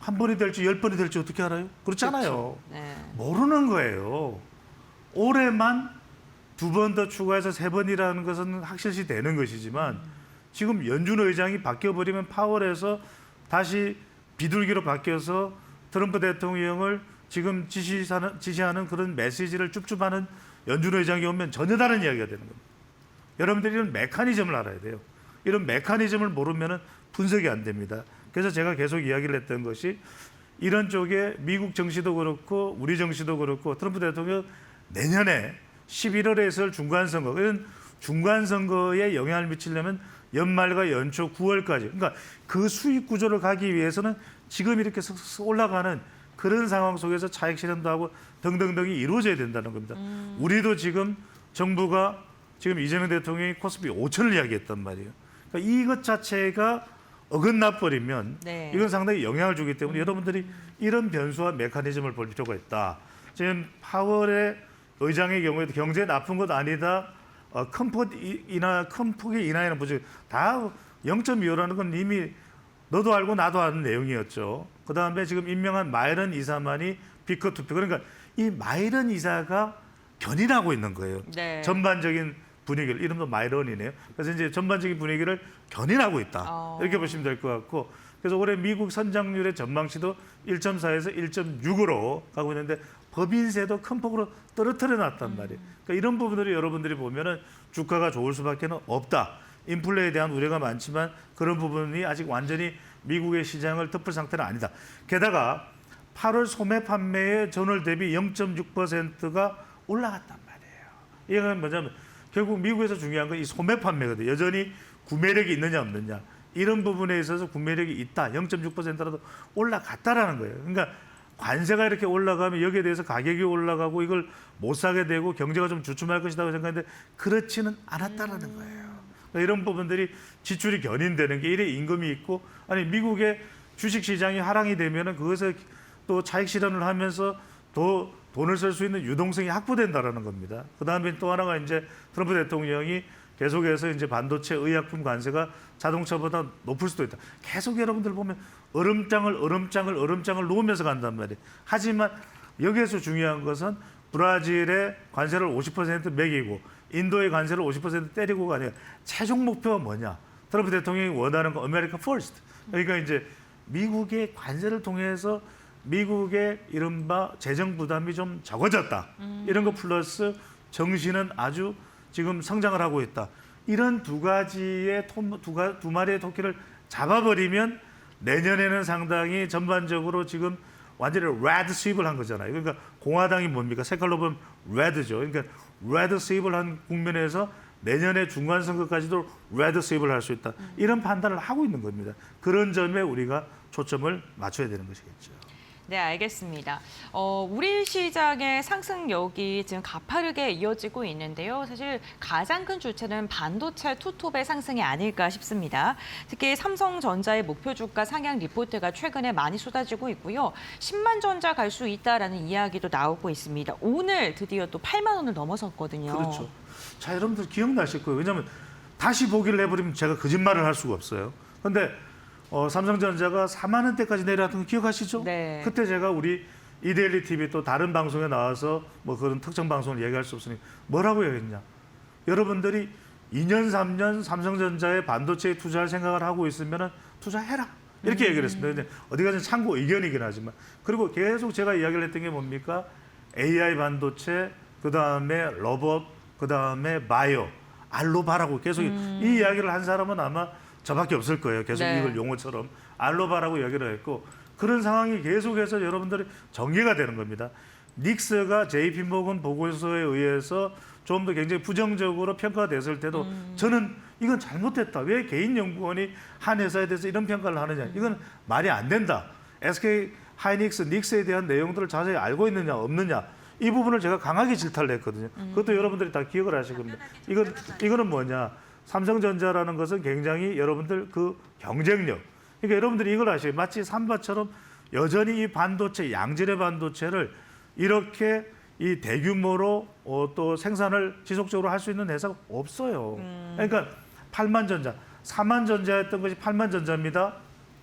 한 번이 될지 10번이 될지 어떻게 알아요? 그렇잖아요. 네. 모르는 거예요. 올해만 2번 더 추가해서 3번이라는 것은 확실시 되는 것이지만 지금 연준 의장이 바뀌어버리면 파월에서 다시 비둘기로 바뀌어서 트럼프 대통령을 지금 지시하는 그런 메시지를 쭈쭈하는 연준 의장이 오면 전혀 다른 이야기가 되는 겁니다. 여러분들이 이런 메커니즘을 알아야 돼요. 이런 메커니즘을 모르면 분석이 안 됩니다. 그래서 제가 계속 이야기를 했던 것이 이런 쪽에 미국 정치도 그렇고 우리 정치도 그렇고 트럼프 대통령 내년에 11월에 있을 중간선거, 이런 중간선거에 영향을 미치려면 연말과 연초 9월까지, 그러니까 그 수익 구조를 가기 위해서는 지금 이렇게 슥슥 올라가는 그런 상황 속에서 차익 실현도 하고 등등등이 이루어져야 된다는 겁니다. 우리도 지금 정부가 지금 이재명 대통령이 코스피 5천을 이야기했단 말이에요. 그러니까 이것 자체가 어긋나 버리면 네. 이건 상당히 영향을 주기 때문에 여러분들이 이런 변수와 메커니즘을 볼 필요가 있다. 지금 파월의 의장의 경우에도 경제 나쁜 것 아니다. 큰 폭의 인하에는 보지 다 0.25라는 건 이미 너도 알고 나도 아는 내용이었죠. 그다음에 지금 임명한 마이런 이사만이 비커 투표. 그러니까 이 마이런 이사가 견인하고 있는 거예요. 네. 전반적인 분위기를, 이름도 마이런이네요. 그래서 이제 전반적인 분위기를 견인하고 있다. 이렇게 보시면 될 것 같고, 그래서 올해 미국 성장률의 전망치도 1.4에서 1.6으로 가고 있는데 법인세도 큰 폭으로 떨어뜨려 놨단 말이에요. 그러니까 이런 부분들이 여러분들이 보면은 주가가 좋을 수밖에 없다. 인플레에 대한 우려가 많지만 그런 부분이 아직 완전히 미국의 시장을 덮을 상태는 아니다. 게다가 8월 소매 판매의 전월 대비 0.6%가 올라갔단 말이에요. 이건 뭐냐면 결국 미국에서 중요한 건 이 소매 판매거든요. 여전히 구매력이 있느냐 없느냐. 이런 부분에 있어서 구매력이 있다. 0.6%라도 올라갔다라는 거예요. 그러니까 관세가 이렇게 올라가면 여기에 대해서 가격이 올라가고 이걸 못 사게 되고 경제가 좀 주춤할 것이라고 생각했는데 그렇지는 않았다라는 거예요. 그러니까 이런 부분들이 지출이 견인되는 게 이래 임금이 있고, 아니 미국의 주식 시장이 하락이 되면은 그것에 또 차익 실현을 하면서 더 돈을 쓸 수 있는 유동성이 확보된다라는 겁니다. 그다음에 또 하나가 이제 트럼프 대통령이 계속해서 이제 반도체 의약품 관세가 자동차보다 높을 수도 있다. 계속 여러분들 보면 얼음장을 놓으면서 간단 말이에요. 하지만 여기에서 중요한 것은 브라질의 관세를 50% 매기고 인도의 관세를 50% 때리고가 아니라 최종 목표가 뭐냐. 트럼프 대통령이 원하는 건 아메리카 퍼스트. 그러니까 이제 미국의 관세를 통해서 미국의 이른바 재정 부담이 좀 적어졌다. 이런 거 플러스 정신은 아주 지금 성장을 하고 있다. 이런 두 마리의 토끼를 잡아버리면 내년에는 상당히 전반적으로 지금 완전히 레드 스윕을 한 거잖아요. 그러니까 공화당이 뭡니까? 색깔로 보면 레드죠. 그러니까 레드 스윕을 한 국면에서 내년에 중간선거까지도 레드 스윕을 할 수 있다. 이런 판단을 하고 있는 겁니다. 그런 점에 우리가 초점을 맞춰야 되는 것이겠죠. 네, 알겠습니다. 우리 시장의 상승력이 지금 가파르게 이어지고 있는데요. 사실 가장 큰 주체는 반도체 투톱의 상승이 아닐까 싶습니다. 특히 삼성전자의 목표 주가 상향 리포트가 최근에 많이 쏟아지고 있고요. 10만 전자 갈 수 있다라는 이야기도 나오고 있습니다. 오늘 드디어 또 8만 원을 넘어섰거든요. 그렇죠. 자, 여러분들 기억나실 거예요. 왜냐하면 다시 보기를 해버리면 제가 거짓말을 할 수가 없어요. 그런데 삼성전자가 4만 원대까지 내려왔던 거 기억하시죠? 네. 그때 제가 우리 이데일리 TV 또 다른 방송에 나와서 뭐 그런 특정 방송을 얘기할 수 없으니 뭐라고 얘기했냐. 여러분들이 2년, 3년 삼성전자에 반도체에 투자할 생각을 하고 있으면 투자해라. 이렇게 얘기를 했습니다. 근데 어디 가서 참고 의견이긴 하지만. 그리고 계속 제가 이야기를 했던 게 뭡니까? AI 반도체, 그다음에 로봇, 그다음에 바이오, 알로바라고 계속 이 이야기를 한 사람은 아마 저밖에 없을 거예요. 계속 네. 이걸 용어처럼 알로바라고 이야기를 했고, 그런 상황이 계속해서 여러분들이 전개가 되는 겁니다. 닉스가 JP모건 보고서에 의해서 좀 더 굉장히 부정적으로 평가가 됐을 때도 저는 이건 잘못됐다. 왜 개인 연구원이 한 회사에 대해서 이런 평가를 하느냐. 이건 말이 안 된다. SK 하이닉스, 닉스에 대한 내용들을 자세히 알고 있느냐 없느냐. 이 부분을 제가 강하게 질타를 했거든요. 그것도 여러분들이 다 기억을 하실 겁니다. 이거는 뭐냐. 삼성전자라는 것은 굉장히 여러분들 그 경쟁력. 그러니까 여러분들이 이걸 아셔요. 마치 삼바처럼 여전히 이 반도체, 양질의 반도체를 이렇게 이 대규모로 또 생산을 지속적으로 할 수 있는 회사가 없어요. 그러니까 8만 전자, 4만 전자였던 것이 8만 전자입니다.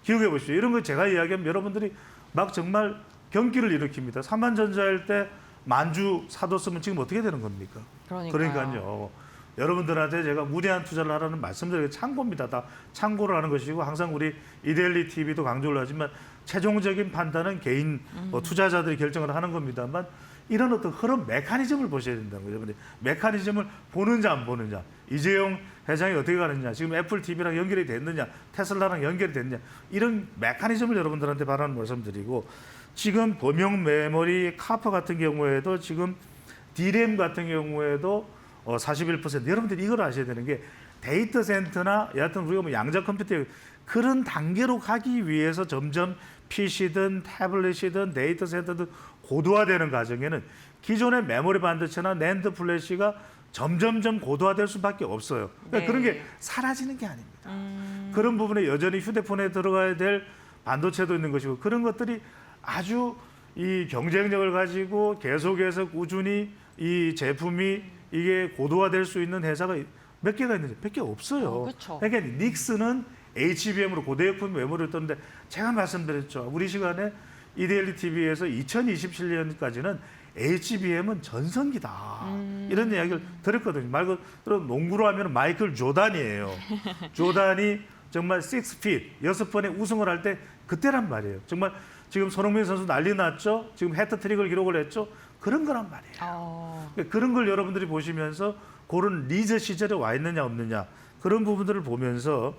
기억해 보십시오. 이런 거 제가 이야기하면 여러분들이 막 정말 경기를 일으킵니다. 삼한전자일 때 만주 사뒀으면 지금 어떻게 되는 겁니까? 그러니까요. 여러분들한테 제가 무리한 투자를 하라는 말씀드리는 참고입니다. 다 참고를 하는 것이고 항상 우리 이데일리 TV도 강조를 하지만 최종적인 판단은 개인 투자자들이 결정을 하는 겁니다만 이런 어떤 흐름 메커니즘을 보셔야 된다는 거죠. 근데 메커니즘을 보느냐 안 보느냐, 이재용 회장이 어떻게 가느냐, 지금 애플 TV랑 연결이 됐느냐, 테슬라랑 연결이 됐느냐 이런 메커니즘을 여러분들한테 바라는 말씀드리고 지금 범용 메모리 카프 같은 경우에도 지금 D램 같은 경우에도 41% 여러분들이 이걸 아셔야 되는 게 데이터 센터나 여하튼 우리가 뭐 양자 컴퓨터 그런 단계로 가기 위해서 점점 PC든 태블릿이든 데이터 센터든 고도화되는 과정에는 기존의 메모리 반도체나 낸드 플래시가 점점점 고도화될 수밖에 없어요. 그러니까 네. 그런 게 사라지는 게 아닙니다. 그런 부분에 여전히 휴대폰에 들어가야 될 반도체도 있는 것이고 그런 것들이 아주 이 경쟁력을 가지고 계속해서 꾸준히 이 제품이 이게 고도화될 수 있는 회사가 몇 개가 있는지 몇 개 없어요. 그렇죠. 그러니까 닉스는 HBM으로 고대역품 메모리를 떴는데 제가 말씀드렸죠. 우리 시간에 이데일리 TV에서 2027년까지는 HBM은 전성기다. 이런 이야기를 드렸거든요. 말 그대로 농구로 하면 마이클 조단이에요. 조단이 정말 6feet, 6번의 우승을 할 때 그때란 말이에요. 정말 지금 손흥민 선수 난리 났죠. 지금 해트트릭을 기록을 했죠. 그런 거란 말이에요. 그러니까 그런 걸 여러분들이 보시면서 그런 리저 시절에 와 있느냐 없느냐 그런 부분들을 보면서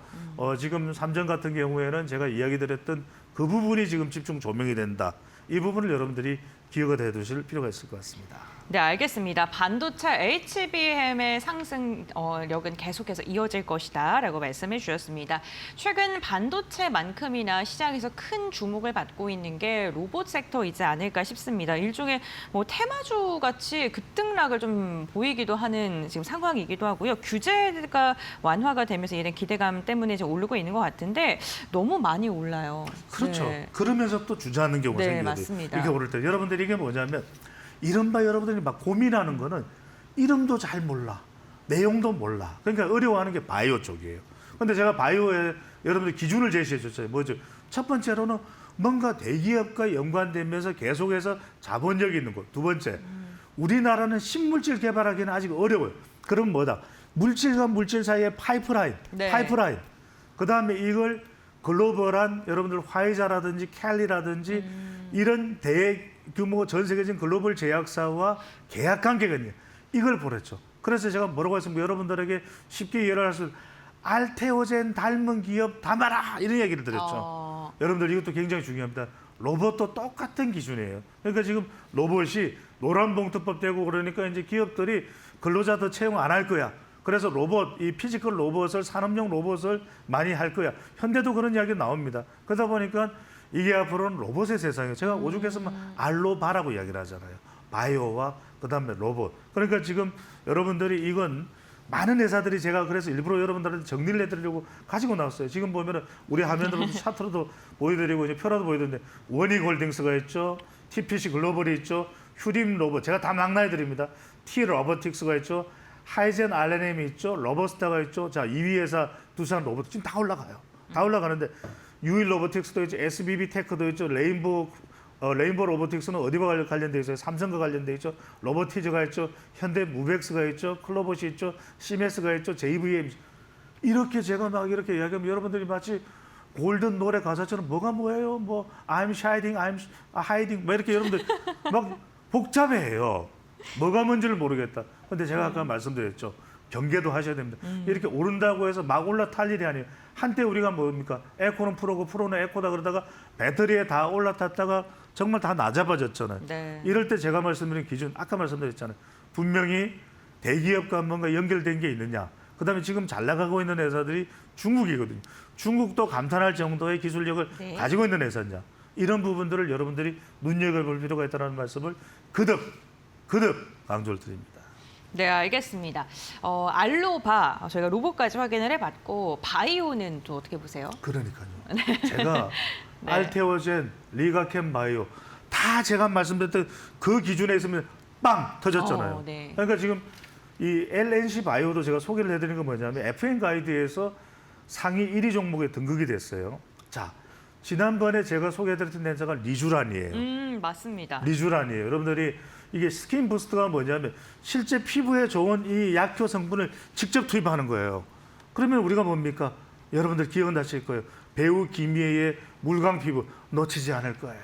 지금 삼전 같은 경우에는 제가 이야기 드렸던 그 부분이 지금 집중 조명이 된다. 이 부분을 여러분들이 기억을 해두실 필요가 있을 것 같습니다. 네, 알겠습니다. 반도체 HBM의 상승력은 계속해서 이어질 것이다라고 말씀해 주셨습니다. 최근 반도체만큼이나 시장에서 큰 주목을 받고 있는 게 로봇 섹터이지 않을까 싶습니다. 일종의 뭐 테마주 같이 급등락을 좀 보이기도 하는 지금 상황이기도 하고요. 규제가 완화가 되면서 이런 기대감 때문에 이제 오르고 있는 것 같은데 너무 많이 올라요. 그렇죠. 네. 그러면서 또 주저하는 경우가 네, 생기거든요. 맞습니다. 이렇게 오를 때 여러분들이 이게 뭐냐면 이른바 여러분들이 막 고민하는 거는 이름도 잘 몰라. 내용도 몰라. 그러니까 어려워하는 게 바이오 쪽이에요. 근데 제가 바이오에 여러분들 기준을 제시해 줬어요. 뭐죠? 첫 번째로는 뭔가 대기업과 연관되면서 계속해서 자본력이 있는 것. 두 번째, 우리나라는 신물질 개발하기는 아직 어려워요. 그럼 뭐다? 물질과 물질 사이의 파이프라인. 네. 파이프라인. 그다음에 이걸 글로벌한 여러분들 화이자라든지 캘리라든지 이런 대규모 전 세계적인 글로벌 제약사와 계약 관계가 있네요. 이걸 보랬죠. 그래서 제가 뭐라고 했습니까? 여러분들에게 쉽게 이해를 할 수 있는 알테오젠 닮은 기업 담아라 이런 얘기를 드렸죠. 여러분들 이것도 굉장히 중요합니다. 로봇도 똑같은 기준이에요. 그러니까 지금 로봇이 노란봉투법 되고 그러니까 이제 기업들이 근로자들 채용 안 할 거야. 그래서 로봇, 이 피지컬 로봇을 산업용 로봇을 많이 할 거야. 현대도 그런 이야기가 나옵니다. 그러다 보니까 이게 앞으로는 로봇의 세상이에요. 제가 오죽해서 알로바라고 이야기를 하잖아요. 바이오와 그다음에 로봇. 그러니까 지금 여러분들이 이건 많은 회사들이 제가 그래서 일부러 여러분들한테 정리를 해드리려고 가지고 나왔어요. 지금 보면은 우리 화면으로도 차트로도 보여드리고 이제 표라도 보여드리는데 원익홀딩스가 있죠. TPC 글로벌이 있죠. 휴림 로봇 제가 다 망라해드립니다. T 로보틱스가 있죠. 하이젠 RNM이 있죠. 로버스타가 있죠. 자, 2위 회사 두산 로봇 지금 다 올라가요. 다 올라가는데 유일 로보틱스도 있죠. SBB 테크도 있죠. 레인보 로보틱스는 어디와 관련돼 있어요? 삼성과 관련돼 있죠. 로보티즈가 있죠. 현대 무벡스가 있죠. 클로봇이 있죠. 시메스가 있죠. JVM 이렇게 제가 막 이렇게 이야기하면 여러분들이 마치 골든 노래 가사처럼 뭐가 뭐예요? 뭐 I'm shining, I'm hiding 뭐 이렇게 여러분들 막 복잡해요. 뭐가 뭔지를 모르겠다. 근데 제가 아까 말씀드렸죠. 경계도 하셔야 됩니다. 이렇게 오른다고 해서 막 올라탈 일이 아니에요. 한때 우리가 뭡니까? 에코는 프로고 프로는 에코다 그러다가 배터리에 다 올라탔다가 정말 다 낮아버졌잖아요. 네. 이럴 때 제가 말씀드린 기준, 아까 말씀드렸잖아요. 분명히 대기업과 뭔가 연결된 게 있느냐. 그다음에 지금 잘 나가고 있는 회사들이 중국이거든요. 중국도 감탄할 정도의 기술력을 네. 가지고 있는 회사냐. 이런 부분들을 여러분들이 눈여겨볼 필요가 있다는 말씀을 거듭 강조를 드립니다. 네, 알겠습니다. 알로바 저희가 로봇까지 확인을 해봤고 바이오는 또 어떻게 보세요? 그러니까요. 제가 네. 알테오젠, 리가캠 바이오 다 제가 말씀드렸던 그 기준에 있으면 빵 터졌잖아요. 네. 그러니까 지금 이 LNC 바이오도 제가 소개를 해드리는 건 뭐냐면 FN 가이드에서 상위 1위 종목에 등극이 됐어요. 자, 지난번에 제가 소개해드렸던 렌즈가 리쥬란이에요. 맞습니다. 리쥬란이에요. 여러분들이 이게 스킨 부스트가 뭐냐면 실제 피부에 좋은 이 약효 성분을 직접 투입하는 거예요. 그러면 우리가 뭡니까? 여러분들 기억나실 거예요. 배우 김희애의 물광 피부 놓치지 않을 거예요.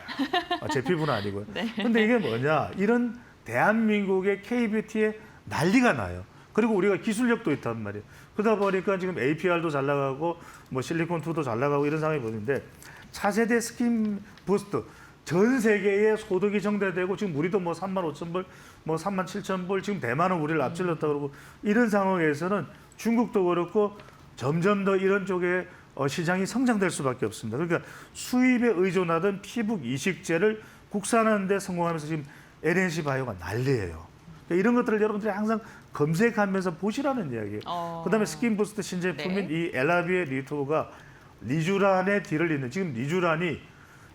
제 피부는 아니고요. 네. 근데 이게 뭐냐? 이런 대한민국의 K뷰티에 난리가 나요. 그리고 우리가 기술력도 있단 말이에요. 그러다 보니까 지금 APR도 잘 나가고 뭐 실리콘2도 잘 나가고 이런 상황이 보이는데 차세대 스킨 부스트 전 세계에 소득이 정대되고 지금 우리도 뭐 35,000불, 뭐 37,000불 지금 대만은 우리를 앞질렀다 그러고 이런 상황에서는 중국도 그렇고 점점 더 이런 쪽에 시장이 성장될 수밖에 없습니다. 그러니까 수입에 의존하던 피부 이식제를 국산하는 데 성공하면서 지금 LNC 바이오가 난리예요. 그러니까 이런 것들을 여러분들이 항상 검색하면서 보시라는 이야기예요. 그다음에 스킨 부스트 신제품인 이 엘라비의 리토가 리쥬란의 뒤를 잇는 지금 리쥬란이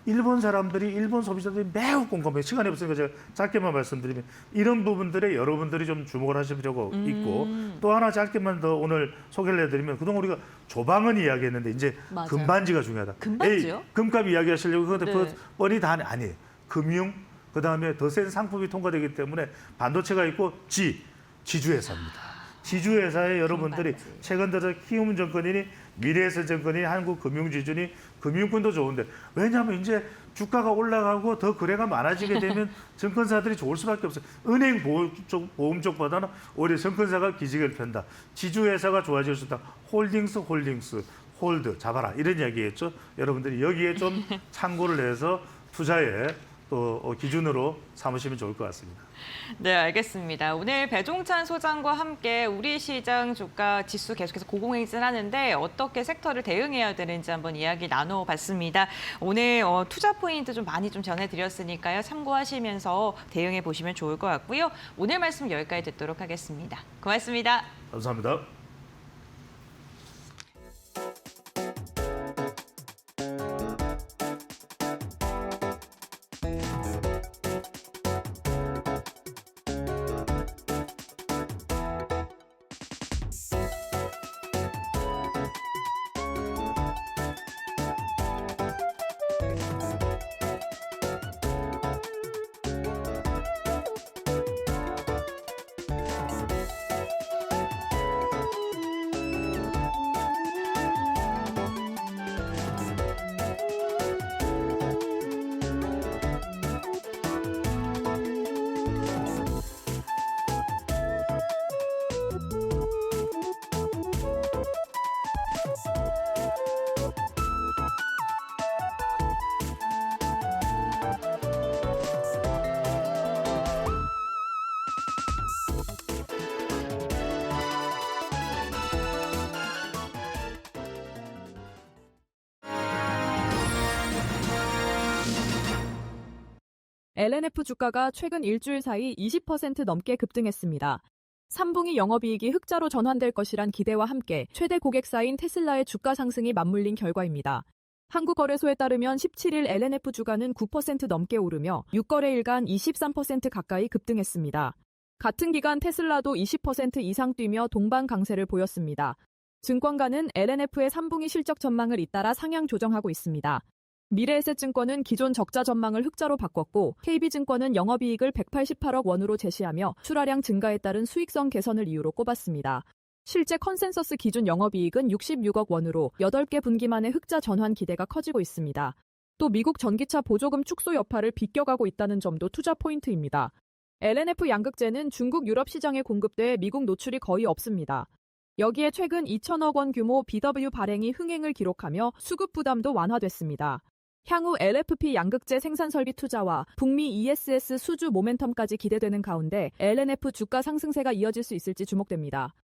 일본 사람들이 일본 소비자들이 매우 꼼꼼해요. 시간이 없으니까 제가 짧게만 말씀드리면 이런 부분들에 여러분들이 좀 주목을 하실 필요가 있고 또 하나 짧게만 더 오늘 소개를 해드리면 그동안 우리가 조방은 이야기했는데 이제 맞아요. 금반지가 중요하다. 금반지요? 금값 이야기하시려고 그런데 네. 뻔히 다 아니에요. 금융 그다음에 더 센 상품이 통과되기 때문에 반도체가 있고 지주회사입니다. 지주회사에 여러분들이 최근 들어 키움증권이니 미래에셋증권이니 한국금융지주니 금융권도 좋은데 왜냐하면 이제 주가가 올라가고 더 거래가 많아지게 되면 증권사들이 좋을 수밖에 없어요. 은행 보험 쪽보다는 오히려 증권사가 기지개를 편다. 지주회사가 좋아질 수 있다. 홀딩스, 홀드 잡아라 이런 이야기겠죠. 여러분들이 여기에 좀 참고를 해서 투자에 또 기준으로 삼으시면 좋을 것 같습니다. 네, 알겠습니다. 오늘 배종찬 소장과 함께 우리 시장 주가 지수 계속해서 고공행진하는데 어떻게 섹터를 대응해야 되는지 한번 이야기 나눠봤습니다. 오늘 투자 포인트 좀 많이 좀 전해드렸으니까요. 참고하시면서 대응해 보시면 좋을 것 같고요. 오늘 말씀 여기까지 듣도록 하겠습니다. 고맙습니다. 감사합니다. LNF 주가가 최근 일주일 사이 20% 넘게 급등했습니다. 3분기 영업이익이 흑자로 전환될 것이란 기대와 함께 최대 고객사인 테슬라의 주가 상승이 맞물린 결과입니다. 한국거래소에 따르면 17일 LNF 주가는 9% 넘게 오르며 6거래일간 23% 가까이 급등했습니다. 같은 기간 테슬라도 20% 이상 뛰며 동반 강세를 보였습니다. 증권가는 LNF의 3분기 실적 전망을 잇따라 상향 조정하고 있습니다. 미래에셋증권은 기존 적자 전망을 흑자로 바꿨고 KB증권은 영업이익을 188억 원으로 제시하며 출하량 증가에 따른 수익성 개선을 이유로 꼽았습니다. 실제 컨센서스 기준 영업이익은 66억 원으로 8개 분기 만에 흑자 전환 기대가 커지고 있습니다. 또 미국 전기차 보조금 축소 여파를 비껴가고 있다는 점도 투자 포인트입니다. LNF 양극재는 중국 유럽 시장에 공급돼 미국 노출이 거의 없습니다. 여기에 최근 2천억 원 규모 BW 발행이 흥행을 기록하며 수급 부담도 완화됐습니다. 향후 LFP 양극재 생산 설비 투자와 북미 ESS 수주 모멘텀까지 기대되는 가운데 LNF 주가 상승세가 이어질 수 있을지 주목됩니다.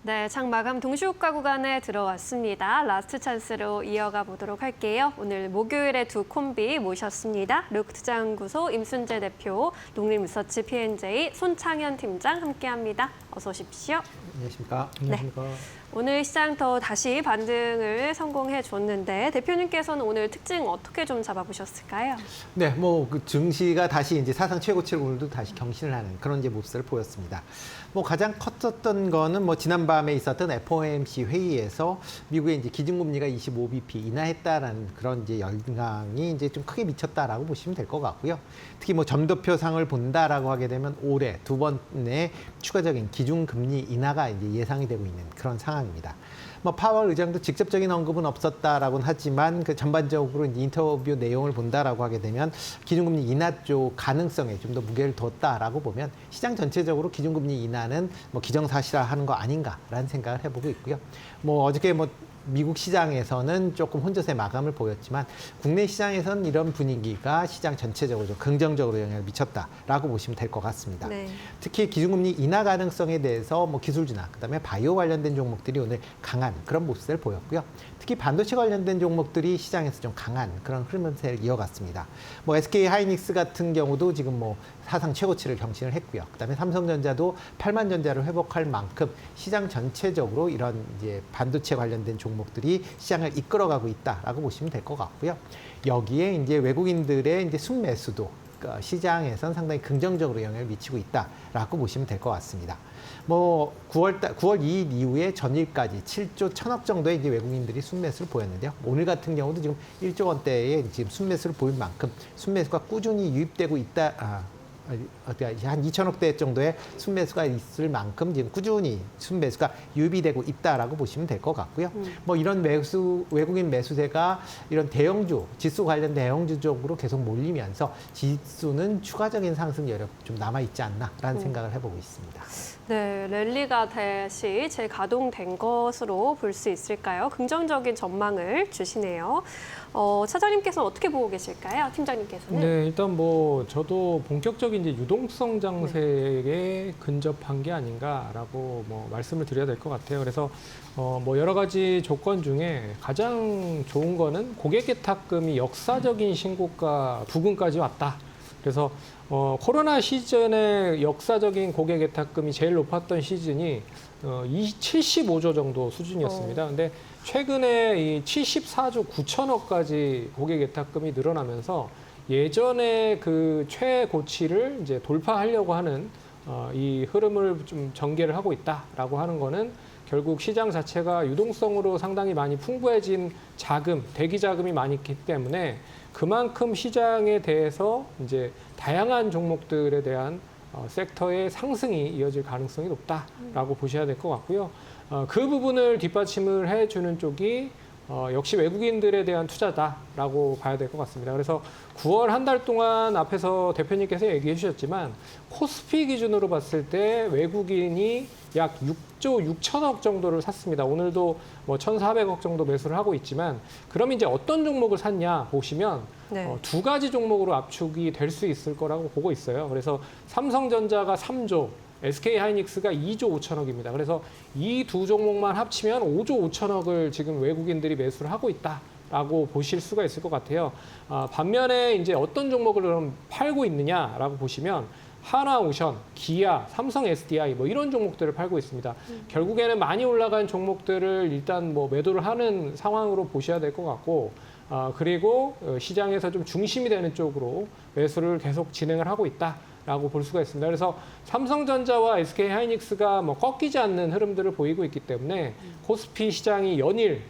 네, 장 마감 동시호가 구간에 들어왔습니다. 라스트 찬스로 이어가 보도록 할게요. 오늘 목요일에 두 콤비 모셨습니다. 룩투자연구소 임순재 대표, 농림리서치 P&J 손창현 팀장 함께합니다. 어서 오십시오. 안녕하십니까. 안녕하십니까. 오늘 시장 더 다시 반등을 성공해 줬는데 대표님께서는 오늘 특징 어떻게 좀 잡아보셨을까요? 네, 그 증시가 다시 이제 사상 최고치를 오늘도 다시 경신을 하는 그런 이제 모습을 보였습니다. 가장 컸었던 거는 지난밤에 있었던 FOMC 회의에서 미국의 이제 기준금리가 25bp 인하했다라는 그런 이제 영향이 이제 좀 크게 미쳤다라고 보시면 될 것 같고요. 특히 점도표상을 본다라고 하게 되면 올해 두 번의 추가적인 기준금리 인하가 이제 예상이 되고 있는 그런 상황입니다. 파월 의장도 직접적인 언급은 없었다라고는 하지만 그 전반적으로 이제 인터뷰 내용을 본다라고 하게 되면 기준금리 인하 쪽 가능성에 좀 더 무게를 뒀다라고 보면 시장 전체적으로 기준금리 인하는 기정사실화하는 거 아닌가라는 생각을 해보고 있고요. 어저께 미국 시장에서는 조금 혼조세 마감을 보였지만 국내 시장에서는 이런 분위기가 시장 전체적으로 좀 긍정적으로 영향을 미쳤다라고 보시면 될 것 같습니다. 네. 특히 기준금리 인하 가능성에 대해서 기술주나 그다음에 바이오 관련된 종목들이 오늘 강한 그런 모습을 보였고요. 특히 반도체 관련된 종목들이 시장에서 좀 강한 그런 흐름을 이어갔습니다. SK 하이닉스 같은 경우도 지금 사상 최고치를 경신을 했고요. 그다음에 삼성전자도 8만 전자를 회복할 만큼 시장 전체적으로 이런 이제 반도체 관련된 종목들이 시장을 이끌어가고 있다라고 보시면 될 것 같고요. 여기에 이제 외국인들의 이제 순매수도 시장에선 상당히 긍정적으로 영향을 미치고 있다라고 보시면 될 것 같습니다. 9월 2일 이후에 전일까지 7조 1천억 정도의 이제 외국인들이 순매수를 보였는데요. 오늘 같은 경우도 지금 1조 원대의 지금 순매수를 보일 만큼 순매수가 꾸준히 유입되고 있다. 한 2천억 대 정도의 순매수가 있을 만큼 지금 꾸준히 순매수가 유입이 되고 있다라고 보시면 될 것 같고요. 이런 외국인 매수세가 이런 대형주, 지수 관련 대형주 쪽으로 계속 몰리면서 지수는 추가적인 상승 여력 좀 남아있지 않나라는 생각을 해보고 있습니다. 네, 랠리가 다시 재가동된 것으로 볼 수 있을까요? 긍정적인 전망을 주시네요. 차장님께서는 어떻게 보고 계실까요? 팀장님께서는? 네, 일단 저도 본격적인 이제 유동성 장세에 근접한 게 아닌가라고 말씀을 드려야 될 것 같아요. 그래서 여러 가지 조건 중에 가장 좋은 거는 고객 예탁금이 역사적인 신고가 부근까지 왔다. 그래서 코로나 시즌에 역사적인 고객 예탁금이 제일 높았던 시즌이 75조 정도 수준이었습니다. 근데 최근에 이 74조 9천억까지 고객 예탁금이 늘어나면서 예전에 그 최고치를 이제 돌파하려고 하는 이 흐름을 좀 전개를 하고 있다라고 하는 거는 결국 시장 자체가 유동성으로 상당히 많이 풍부해진 자금, 대기 자금이 많이 있기 때문에 그만큼 시장에 대해서 이제 다양한 종목들에 대한 섹터의 상승이 이어질 가능성이 높다라고 보셔야 될 것 같고요. 그 부분을 뒷받침을 해주는 쪽이 역시 외국인들에 대한 투자다라고 봐야 될 것 같습니다. 그래서 9월 한 달 동안 앞에서 대표님께서 얘기해 주셨지만 코스피 기준으로 봤을 때 외국인이 약 6조 6천억 정도를 샀습니다. 오늘도 1,400억 정도 매수를 하고 있지만 그럼 이제 어떤 종목을 샀냐 보시면 네. 두 가지 종목으로 압축이 될 수 있을 거라고 보고 있어요. 그래서 삼성전자가 3조, SK 하이닉스가 2조 5천억입니다. 그래서 이 두 종목만 합치면 5조 5천억을 지금 외국인들이 매수를 하고 있다라고 보실 수가 있을 것 같아요. 반면에 이제 어떤 종목을 그럼 팔고 있느냐라고 보시면 하나오션, 기아, 삼성 SDI 이런 종목들을 팔고 있습니다. 결국에는 많이 올라간 종목들을 일단 매도를 하는 상황으로 보셔야 될 것 같고 그리고 시장에서 좀 중심이 되는 쪽으로 매수를 계속 진행을 하고 있다라고 볼 수가 있습니다. 그래서 삼성전자와 SK 하이닉스가 꺾이지 않는 흐름들을 보이고 있기 때문에 코스피 시장이 연일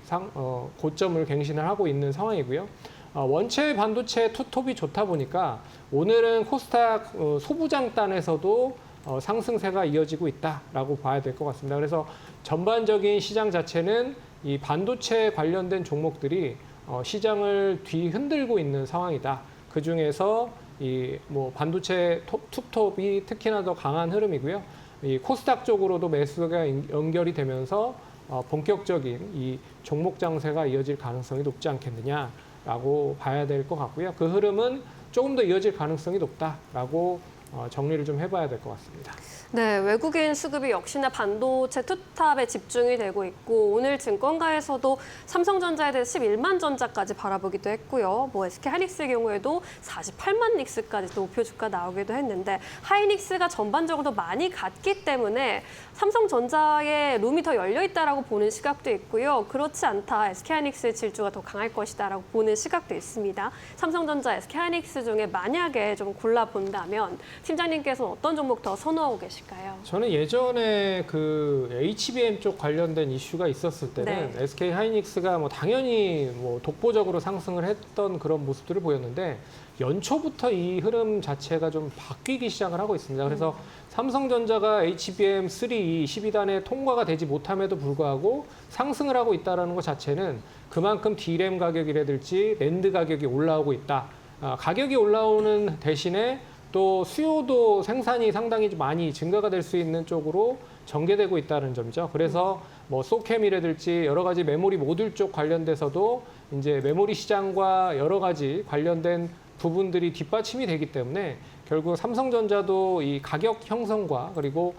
고점을 갱신을 하고 있는 상황이고요. 원체 반도체 투톱이 좋다 보니까 오늘은 코스닥 소부장단에서도 상승세가 이어지고 있다라고 봐야 될 것 같습니다. 그래서 전반적인 시장 자체는 이 반도체 관련된 종목들이 시장을 뒤흔들고 있는 상황이다. 그 중에서 이 반도체 투톱이 특히나 더 강한 흐름이고요. 이 코스닥 쪽으로도 매수가 연결이 되면서 본격적인 이 종목 장세가 이어질 가능성이 높지 않겠느냐라고 봐야 될 것 같고요. 그 흐름은 조금 더 이어질 가능성이 높다라고 정리를 좀 해봐야 될 것 같습니다. 네, 외국인 수급이 역시나 반도체 투탑에 집중이 되고 있고 오늘 증권가에서도 삼성전자에 대해서 11만 전자까지 바라보기도 했고요. 뭐 SK하이닉스의 경우에도 48만 닉스까지 또 목표 주가 나오기도 했는데 하이닉스가 전반적으로 많이 갔기 때문에 삼성전자의 룸이 더 열려 있다라고 보는 시각도 있고요. 그렇지 않다. SK하이닉스의 질주가 더 강할 것이다라고 보는 시각도 있습니다. 삼성전자, SK하이닉스 중에 만약에 좀 골라본다면 팀장님께서는 어떤 종목 더 선호하고 계실까요? 저는 예전에 그 HBM 쪽 관련된 이슈가 있었을 때는 네. SK하이닉스가 뭐 당연히 뭐 독보적으로 상승을 했던 그런 모습들을 보였는데 연초부터 이 흐름 자체가 좀 바뀌기 시작을 하고 있습니다. 그래서 삼성전자가 HBM3 12단에 통과가 되지 못함에도 불구하고 상승을 하고 있다는 것 자체는 그만큼 D램 가격이라든지 낸드 가격이 올라오고 있다. 가격이 올라오는 대신에 또 수요도 생산이 상당히 좀 많이 증가가 될 수 있는 쪽으로 전개되고 있다는 점이죠. 그래서 뭐 소캠이라든지 여러 가지 메모리 모듈 쪽 관련돼서도 이제 메모리 시장과 여러 가지 관련된 부분들이 뒷받침이 되기 때문에 결국 삼성전자도 이 가격 형성과 그리고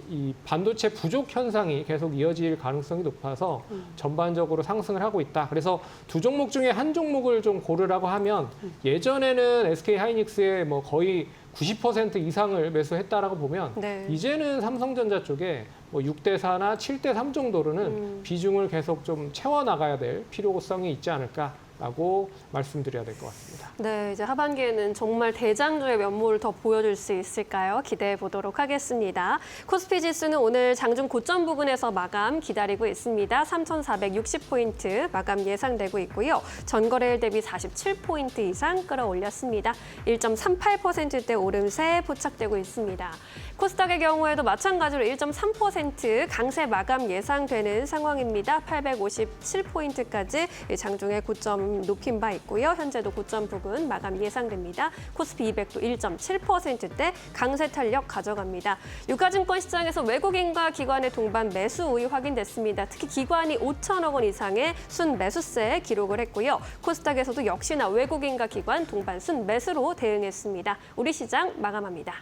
이 반도체 부족 현상이 계속 이어질 가능성이 높아서 전반적으로 상승을 하고 있다. 그래서 두 종목 중에 한 종목을 좀 고르라고 하면 예전에는 SK하이닉스의 뭐 거의 90% 이상을 매수했다라고 보면 네. 이제는 삼성전자 쪽에 뭐 6대4나 7대3 정도로는 비중을 계속 좀 채워나가야 될 필요성이 있지 않을까라고 말씀드려야 될 것 같습니다. 네, 이제 하반기에는 정말 대장주의 면모를 더 보여줄 수 있을까요? 기대해 보도록 하겠습니다. 코스피 지수는 오늘 장중 고점 부근에서 마감 기다리고 있습니다. 3,460포인트 마감 예상되고 있고요. 전거래일 대비 47포인트 이상 끌어올렸습니다. 1.38%대 오름세 포착되고 있습니다. 코스닥의 경우에도 마찬가지로 1.3% 강세 마감 예상되는 상황입니다. 857포인트까지 장중에 고점 높인 바 있고요. 현재도 고점 부근 마감 예상됩니다. 코스피 200도 1.7%대 강세 탄력 가져갑니다. 유가증권 시장에서 외국인과 기관의 동반 매수 우위 확인됐습니다. 특히 기관이 5천억 원 이상의 순 매수세 기록을 했고요. 코스닥에서도 역시나 외국인과 기관 동반 순 매수로 대응했습니다. 우리 시장 마감합니다.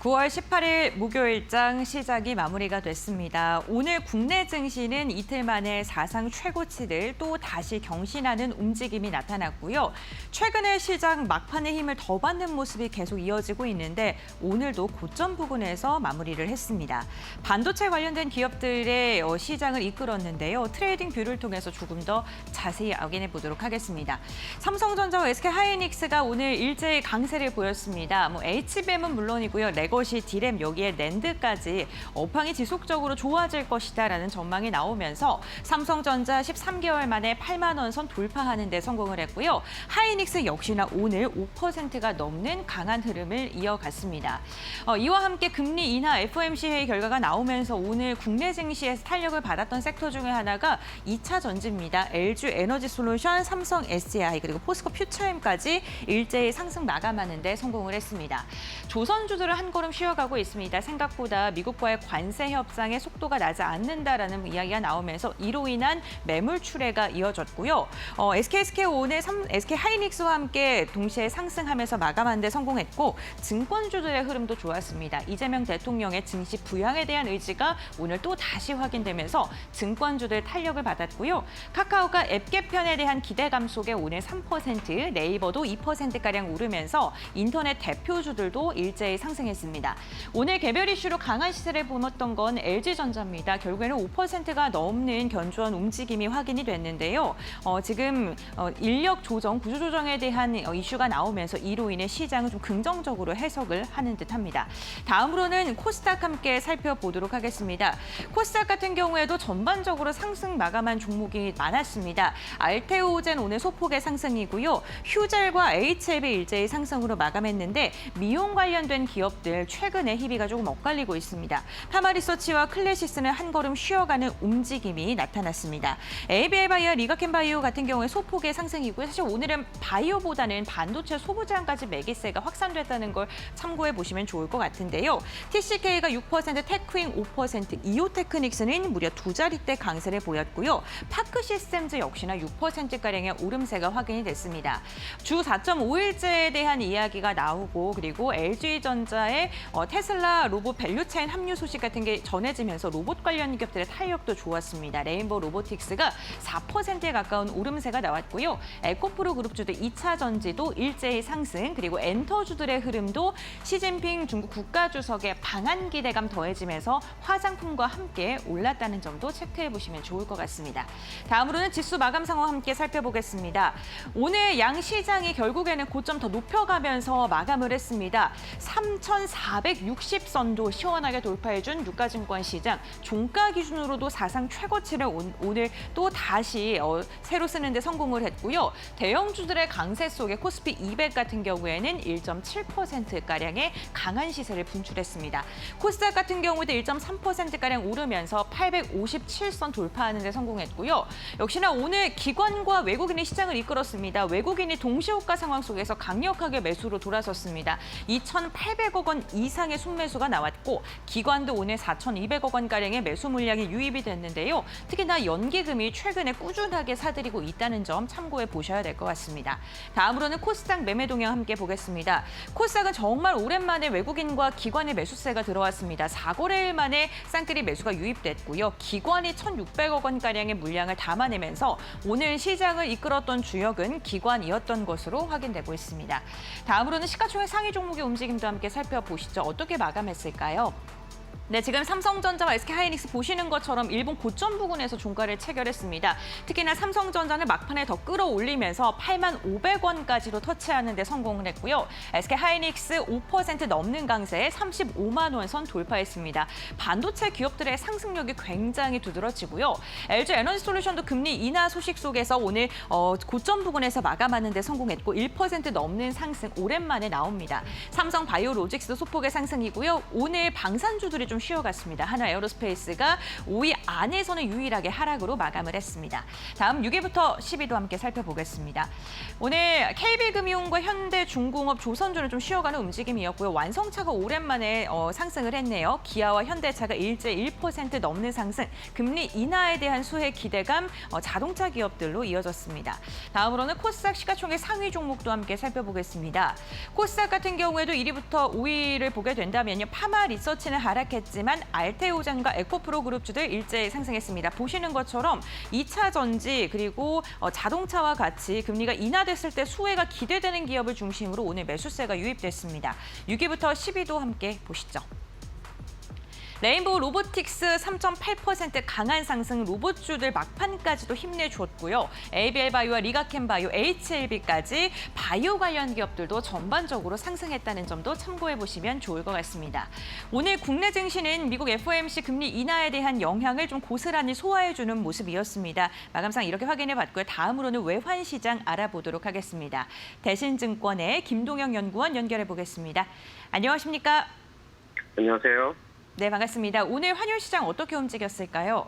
(9월 18일) 목요일장 시작이 마무리가 됐습니다. 오늘 국내 증시는 이틀 만에 사상 최고치를 또 다시 경신하는 움직임이 나타났고요. 최근에 시장 막판의 힘을 더 받는 모습이 계속 이어지고 있는데 오늘도 고점 부근에서 마무리를 했습니다. 반도체 관련된 기업들의 시장을 이끌었는데요. 트레이딩 뷰를 통해서 조금 더 자세히 확인해 보도록 하겠습니다. 삼성전자와 SK하이닉스가 오늘 일제히 강세를 보였습니다. HBM은 물론이고요. 레거시, D램, 여기에 낸드까지 업황이 지속적으로 좋아질 것이다라는 전망이 나오면서 삼성전자 13개월 만에 8만 원 선 돌파하는 데 성공을 했고요. 하이닉스 역시나 오늘 5%가 넘는 강한 흐름을 이어갔습니다. 이와 함께 금리 인하 FOMC 회의 결과가 나오면서 오늘 국내 증시에서 탄력을 받았던 섹터 중에 하나가 2차 전지입니다. LG 에너지솔루션, 삼성 SDI 그리고 포스코 퓨처엠까지 일제히 상승 마감하는 데 성공을 했습니다. 조선주들은 한 걸음 쉬어가고 있습니다. 생각보다 미국과의 관세 협상의 속도가 나지 않는다라는 이야기가 나오면서 이로 인한 매물 출회가 이어졌고요. SK 오늘 SK하이닉스와 함께 동시에 상승하면서 마감하는 데 성공했고 증권주들의 흐름도 좋았습니다. 이재명 대통령의 증시 부양에 대한 의지가 오늘 또 다시 확인되면서 증권주들 탄력을 받았고요. 카카오가 앱 개편에 대한 기대감 속에 오늘 3%, 네이버도 2%가량 오르면서 인터넷 대표주들도 일제히 상승했습니다. 오늘 개별 이슈로 강한 시세를 보였던 건 LG전자입니다. 결국에는 5%가 넘는 견조한 움직임이 확인이 됐는데요. 지금 인력 조정, 구조 조정에 대한 이슈가 나오면서 이로 인해 시장은 좀 긍정적으로 해석을 하는 듯합니다. 다음으로는 코스닥 함께 살펴보도록 하겠습니다. 코스닥 같은 경우에도 전반적으로 상승 마감한 종목이 많았습니다. 알테오젠 오늘 소폭의 상승이고요. 휴젤과 HLB 일제히 상승으로 마감했는데 미용 관련된 기업들 오늘 최근에 희비가 조금 엇갈리고 있습니다. 파마리서치와 클래시스는 한 걸음 쉬어가는 움직임이 나타났습니다. ABL 바이오와 리가켄 바이오 같은 경우에 소폭의 상승이고요. 사실 오늘은 바이오보다는 반도체 소부장까지 매기세가 확산됐다는 걸 참고해 보시면 좋을 것 같은데요. TCK가 6%, 테크윙 5%, 이오테크닉스는 무려 두 자릿대 강세를 보였고요. 파크 시스템즈 역시나 6%가량의 오름세가 확인이 됐습니다. 주 4.5일째에 대한 이야기가 나오고 그리고 LG전자의 테슬라 로봇 밸류체인 합류 소식 같은 게 전해지면서 로봇 관련 기업들의 탄력도 좋았습니다. 레인보우 로보틱스가 4%에 가까운 오름세가 나왔고요. 에코프로 그룹주들 2차 전지도 일제히 상승, 그리고 엔터주들의 흐름도 시진핑 중국 국가주석의 방한 기대감 더해지면서 화장품과 함께 올랐다는 점도 체크해 보시면 좋을 것 같습니다. 다음으로는 지수 마감 상황 함께 살펴보겠습니다. 오늘 양 시장이 결국에는 고점 더 높여가면서 마감을 했습니다. 3,460선도 시원하게 돌파해준 유가증권 시장. 종가 기준으로도 사상 최고치를 오늘 또 다시 새로 쓰는 데 성공을 했고요. 대형주들의 강세 속에 코스피 200 같은 경우에는 1.7%가량의 강한 시세를 분출했습니다. 코스닥 같은 경우도 1.3%가량 오르면서 857선 돌파하는 데 성공했고요. 역시나 오늘 기관과 외국인이 시장을 이끌었습니다. 외국인이 동시호가 상황 속에서 강력하게 매수로 돌아섰습니다. 2,800억 원 이상의 순매수가 나왔고 기관도 오늘 4,200억 원가량의 매수 물량이 유입이 됐는데요. 특히나 연기금이 최근에 꾸준하게 사들이고 있다는 점 참고해 보셔야 될 것 같습니다. 다음으로는 코스닥 매매 동향 함께 보겠습니다. 코스닥은 정말 오랜만에 외국인과 기관의 매수세가 들어왔습니다. 4거래일 만에 쌍끌이 매수가 유입됐고요. 기관이 1,600억 원가량의 물량을 담아내면서 오늘 시장을 이끌었던 주역은 기관이었던 것으로 확인되고 있습니다. 다음으로는 시가총액 상위 종목의 움직임도 함께 살펴보시죠. 어떻게 마감했을까요? 네, 지금 삼성전자와 SK하이닉스 보시는 것처럼 일본 고점 부근에서 종가를 체결했습니다. 특히나 삼성전자는 막판에 더 끌어올리면서 85,500원까지로 터치하는 데 성공을 했고요. SK하이닉스 5% 넘는 강세에 35만 원 선 돌파했습니다. 반도체 기업들의 상승력이 굉장히 두드러지고요. LG에너지솔루션도 금리 인하 소식 속에서 오늘 고점 부근에서 마감하는 데 성공했고 1% 넘는 상승 오랜만에 나옵니다. 삼성바이오로직스도 소폭의 상승이고요. 오늘 방산주들이 좀 쉬어갔습니다. 하나에어로스페이스가 5위 안에서는 유일하게 하락으로 마감을 했습니다. 다음 6위부터 10위도 함께 살펴보겠습니다. 오늘 KB금융과 현대중공업, 조선주는 좀 쉬어가는 움직임이었고요. 완성차가 오랜만에 상승을 했네요. 기아와 현대차가 일제 1% 넘는 상승, 금리 인하에 대한 수혜 기대감, 자동차 기업들로 이어졌습니다. 다음으로는 코스닥 시가총액 상위 종목도 함께 살펴보겠습니다. 코스닥 같은 경우에도 1위부터 5위를 보게 된다면요. 파마리서치는 하락했지만 알테오젠과 에코프로 그룹주들 일제히 상승했습니다. 보시는 것처럼 2차 전지 그리고 자동차와 같이 금리가 인하됐을 때 수혜가 기대되는 기업을 중심으로 오늘 매수세가 유입됐습니다. 6위부터 10위도 함께 보시죠. 레인보우 로보틱스 3.8% 강한 상승, 로봇주들 막판까지도 힘내줬고요. ABL 바이오와 리가켄 바이오, HLB까지 바이오 관련 기업들도 전반적으로 상승했다는 점도 참고해 보시면 좋을 것 같습니다. 오늘 국내 증시는 미국 FOMC 금리 인하에 대한 영향을 좀 고스란히 소화해주는 모습이었습니다. 마감상 이렇게 확인해 봤고요. 다음으로는 외환 시장 알아보도록 하겠습니다. 대신증권의 김동영 연구원 연결해 보겠습니다. 안녕하십니까? 안녕하세요. 네, 반갑습니다. 오늘 환율 시장 어떻게 움직였을까요?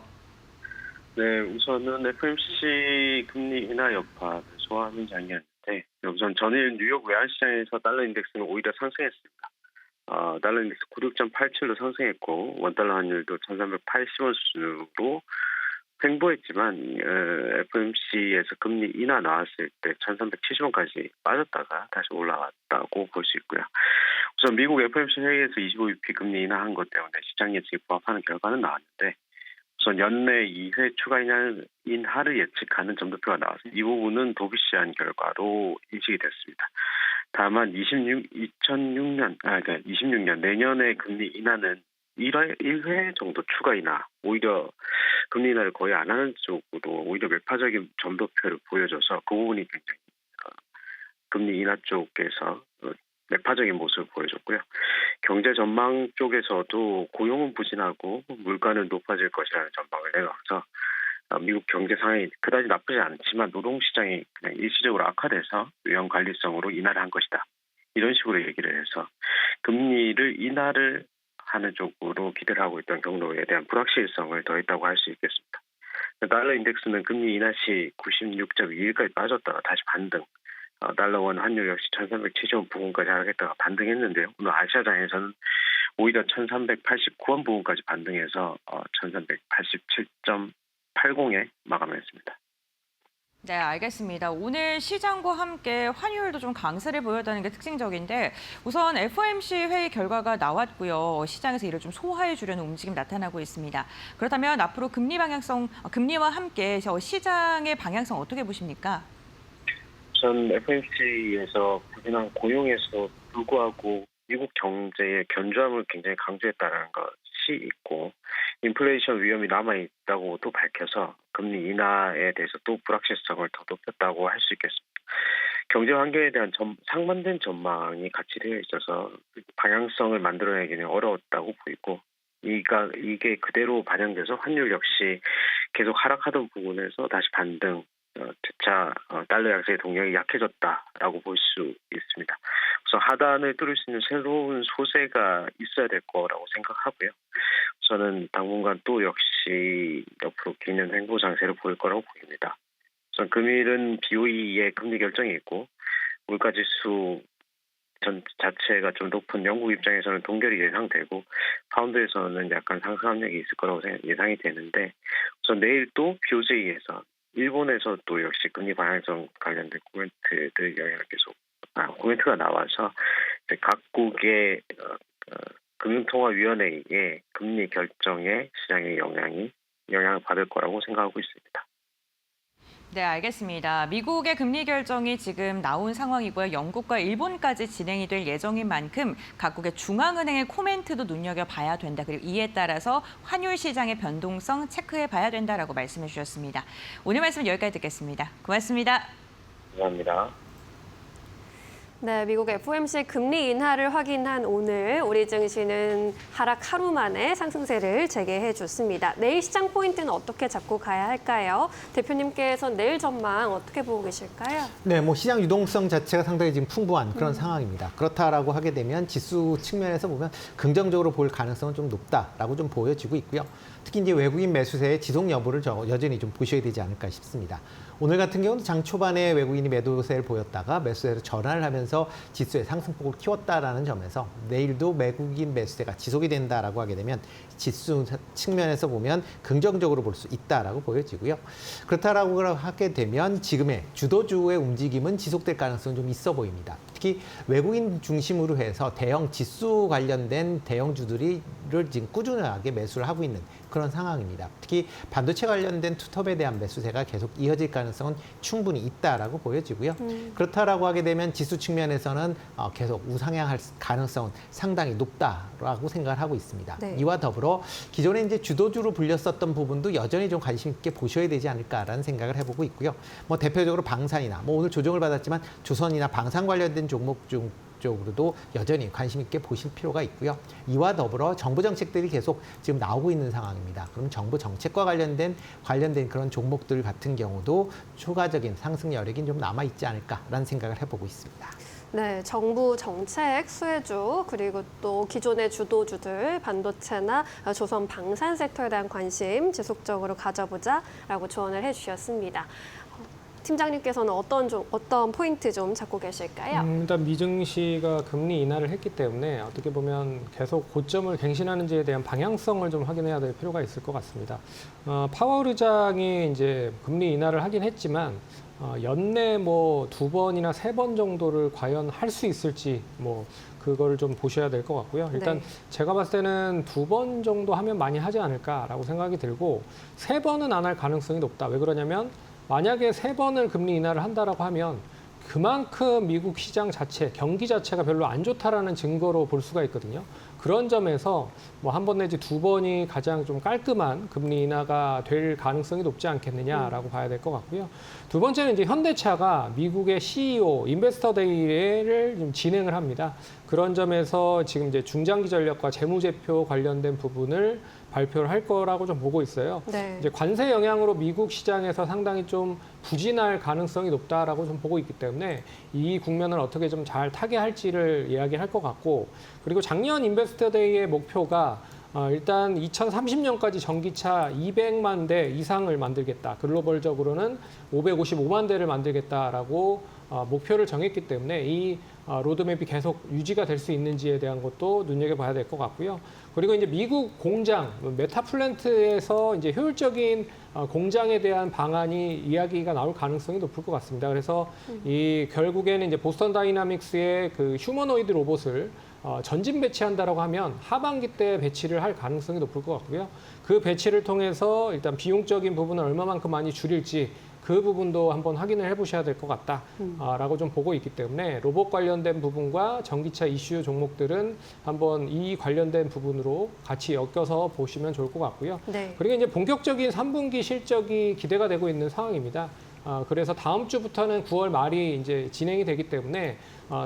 네, 우선은 FOMC 금리 인하 여파를 소화하는 장이었는데 우선 전일 뉴욕 외환시장에서 달러 인덱스는 오히려 상승했습니다. 달러 인덱스 96.87로 상승했고 원달러 환율도 1,380원 수준으로 횡보했지만 FOMC에서 금리 인하 나왔을 때 1,370원까지 빠졌다가 다시 올라왔다고 볼 수 있고요. 우선 미국 FOMC 회의에서 25bp 금리 인하한 것 때문에 시장 예측에 부합하는 결과는 나왔는데 우선 연내 2회 추가 인하를 예측하는 점도표가 나와서 이 부분은 도비시한 결과로 인식이 됐습니다. 다만 26년 내년에 금리 인하는 1회 정도 추가 인하, 오히려 금리 인하를 거의 안 하는 쪽으로 오히려 매파적인 점도표를 보여줘서 그 부분이 굉장히 금리 인하 쪽에서 매파적인 모습을 보여줬고요. 경제 전망 쪽에서도 고용은 부진하고 물가는 높아질 것이라는 전망을 내놓아서 미국 경제 상황이 그다지 나쁘지 않지만 노동시장이 그냥 일시적으로 악화돼서 위험 관리성으로 인하를 한 것이다. 이런 식으로 얘기를 해서 금리를 인하를 하는 쪽으로 기대를 하고 있던 경로에 대한 불확실성을 더했다고 할 수 있겠습니다. 달러 인덱스는 금리 인하 시 96.21까지 빠졌다가 다시 반등. 달러 원 환율 역시 1370원 부근까지 하락했다가 반등했는데요. 오늘 아시아장에서는 오히려 1389원 부근까지 반등해서 1387.80에 마감했습니다. 네, 알겠습니다. 오늘 시장과 함께 환율도 좀 강세를 보였다는 게 특징적인데 우선 FOMC 회의 결과가 나왔고요. 시장에서 이를 좀 소화해 주려는 움직임 나타나고 있습니다. 그렇다면 앞으로 금리와 함께 시장의 방향성 어떻게 보십니까? 우선 FOMC에서 부진한 고용에서 불구하고 미국 경제의 견조함을 굉장히 강조했다는 것이 있고 인플레이션 위험이 남아있다고도 밝혀서 금리 인하에 대해서 또 불확실성을 더 높였다고 할 수 있겠습니다. 경제 환경에 대한 상반된 전망이 같이 되어 있어서 방향성을 만들어내기는 어려웠다고 보이고 이게 그대로 반영돼서 환율 역시 계속 하락하던 부분에서 다시 반등, 재차 달러 약세의 동력이 약해졌다라고 볼 수 있습니다. 우선 하단을 뚫을 수 있는 새로운 소세가 있어야 될 거라고 생각하고요. 저는 당분간 또 역시 옆으로 기는 횡보 장세를 보일 거라고 보입니다. 우선 금일은 BOE의 금리 결정이 있고 물가지수 자체가 좀 높은 영국 입장에서는 동결이 예상되고 파운드에서는 약간 상승 압력이 있을 거라고 예상이 되는데 우선 내일 또 BOJ에서 일본에서 또 역시 금리 방향성 관련된 코멘트들 영향을 코멘트가 나와서 이제 각국의 금융통화위원회의 금리 결정에 시장의 영향을 받을 거라고 생각하고 있습니다. 네, 알겠습니다. 미국의 금리 결정이 지금 나온 상황이고요. 영국과 일본까지 진행이 될 예정인 만큼 각국의 중앙은행의 코멘트도 눈여겨봐야 된다. 그리고 이에 따라서 환율 시장의 변동성 체크해봐야 된다라고 말씀해 주셨습니다. 오늘 말씀 여기까지 듣겠습니다. 고맙습니다. 감사합니다. 네, 미국 FOMC 금리 인하를 확인한 오늘 우리 증시는 하락 하루 만에 상승세를 재개해 줬습니다. 내일 시장 포인트는 어떻게 잡고 가야 할까요? 대표님께서는 내일 전망 어떻게 보고 계실까요? 네, 시장 유동성 자체가 상당히 지금 풍부한 그런 상황입니다. 그렇다라고 하게 되면 지수 측면에서 보면 긍정적으로 볼 가능성은 좀 높다라고 좀 보여지고 있고요. 특히 이제 외국인 매수세의 지속 여부를 여전히 좀 보셔야 되지 않을까 싶습니다. 오늘 같은 경우는 장 초반에 외국인이 매도세를 보였다가 매수세로 전환을 하면서 지수의 상승폭을 키웠다라는 점에서 내일도 외국인 매수세가 지속이 된다라고 하게 되면 지수 측면에서 보면 긍정적으로 볼 수 있다라고 보여지고요. 그렇다라고 하게 되면 지금의 주도주의 움직임은 지속될 가능성은 좀 있어 보입니다. 특히 외국인 중심으로 해서 대형 지수 관련된 대형주들을 지금 꾸준하게 매수를 하고 있는 그런 상황입니다. 특히 반도체 관련된 투톱에 대한 매수세가 계속 이어질 가능성은 충분히 있다라고 보여지고요. 그렇다라고 하게 되면 지수 측면에서는 계속 우상향할 가능성은 상당히 높다라고 생각을 하고 있습니다. 네. 이와 더불어 기존에 이제 주도주로 불렸었던 부분도 여전히 좀 관심 있게 보셔야 되지 않을까라는 생각을 해보고 있고요. 대표적으로 방산이나 오늘 조정을 받았지만 조선이나 방산 관련된 종목 쪽으로도 여전히 관심 있게 보실 필요가 있고요. 이와 더불어 정부 정책들이 계속 지금 나오고 있는 상황입니다. 그럼 정부 정책과 관련된 그런 종목들 같은 경우도 추가적인 상승 여력이 좀 남아 있지 않을까라는 생각을 해보고 있습니다. 네, 정부 정책 수혜주 그리고 또 기존의 주도주들 반도체나 조선 방산 섹터에 대한 관심 지속적으로 가져보자라고 조언을 해주셨습니다. 팀장님께서는 어떤 포인트 좀 잡고 계실까요? 일단 미증시가 금리 인하를 했기 때문에 어떻게 보면 계속 고점을 갱신하는지에 대한 방향성을 좀 확인해야 될 필요가 있을 것 같습니다. 파월 의장이 이제 금리 인하를 하긴 했지만 연내 2번이나 3번 정도를 과연 할 수 있을지 그거를 좀 보셔야 될 것 같고요. 일단 제가 봤을 때는 2번 정도 하면 많이 하지 않을까라고 생각이 들고 3번은 안 할 가능성이 높다. 왜 그러냐면 만약에 3번을 금리 인하를 한다라고 하면 그만큼 미국 시장 자체, 경기 자체가 별로 안 좋다라는 증거로 볼 수가 있거든요. 그런 점에서 1번 내지 2번이 가장 좀 깔끔한 금리 인하가 될 가능성이 높지 않겠느냐라고 봐야 될 것 같고요. 두 번째는 이제 현대차가 미국의 CEO, 인베스터 데이를 좀 진행을 합니다. 그런 점에서 지금 이제 중장기 전략과 재무제표 관련된 부분을 발표를 할 거라고 좀 보고 있어요. 네. 이제 관세 영향으로 미국 시장에서 상당히 좀 부진할 가능성이 높다라고 좀 보고 있기 때문에 이 국면을 어떻게 좀 잘 타개할지를 이야기할 것 같고, 그리고 작년 인베스터데이의 목표가 일단 2030년까지 전기차 200만 대 이상을 만들겠다. 글로벌적으로는 555만 대를 만들겠다라고 목표를 정했기 때문에 이 로드맵이 계속 유지가 될 수 있는지에 대한 것도 눈여겨봐야 될 것 같고요. 그리고 이제 미국 공장, 메타플랜트에서 이제 효율적인 공장에 대한 방안이 이야기가 나올 가능성이 높을 것 같습니다. 그래서 이 결국에는 이제 보스턴 다이나믹스의 그 휴머노이드 로봇을 전진 배치한다라고 하면 하반기 때 배치를 할 가능성이 높을 것 같고요. 그 배치를 통해서 일단 비용적인 부분을 얼마만큼 많이 줄일지 그 부분도 한번 확인을 해보셔야 될 것 같다라고 좀 보고 있기 때문에 로봇 관련된 부분과 전기차 이슈 종목들은 한번 이 관련된 부분으로 같이 엮여서 보시면 좋을 것 같고요. 네. 그리고 이제 본격적인 3분기 실적이 기대가 되고 있는 상황입니다. 그래서 다음 주부터는 9월 말이 이제 진행이 되기 때문에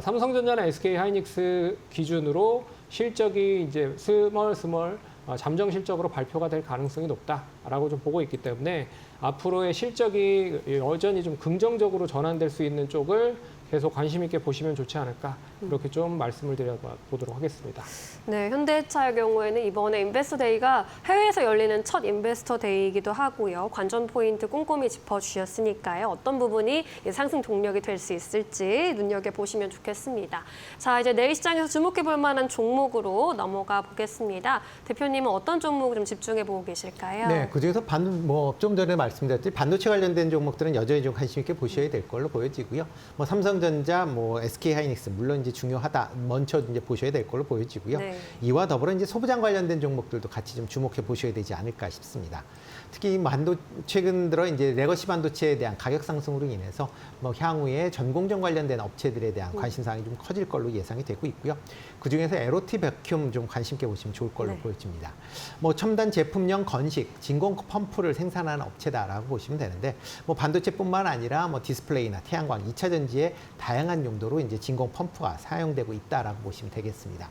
삼성전자나 SK 하이닉스 기준으로 실적이 이제 스멀 잠정 실적으로 발표가 될 가능성이 높다라고 좀 보고 있기 때문에 앞으로의 실적이 여전히 좀 긍정적으로 전환될 수 있는 쪽을 계속 관심 있게 보시면 좋지 않을까, 그렇게 좀 말씀을 드려보도록 하겠습니다. 네, 현대차의 경우에는 이번에 인베스터데이가 해외에서 열리는 첫 인베스터데이이기도 하고요. 관전 포인트 꼼꼼히 짚어주셨으니까요. 어떤 부분이 상승 동력이 될 수 있을지 눈여겨보시면 좋겠습니다. 자, 이제 내일 시장에서 주목해볼 만한 종목으로 넘어가 보겠습니다. 대표님은 어떤 종목을 좀 집중해보고 계실까요? 네, 그중에서 좀 전에 말씀드렸듯이 반도체 관련된 종목들은 여전히 좀 관심 있게 보셔야 될 걸로 보여지고요. 삼성전자, SK 하이닉스 물론 이제 중요하다, 먼저 이제 보셔야 될 걸로 보여지고요. 네. 이와 더불어 이제 소부장 관련된 종목들도 같이 좀 주목해 보셔야 되지 않을까 싶습니다. 특히 최근 들어 이제 레거시 반도체에 대한 가격 상승으로 인해서 향후에 전공정 관련된 업체들에 대한 관심사항이 좀 커질 걸로 예상이 되고 있고요. 그중에서 에로티 백큐ම් 좀 관심 있게 보시면 좋을 걸로 보여집니다. 첨단 제품용 건식, 진공 펌프를 생산하는 업체다라고 보시면 되는데 반도체뿐만 아니라 디스플레이나 태양광, 2차 전지의 다양한 용도로 이제 진공 펌프가 사용되고 있다라고 보시면 되겠습니다.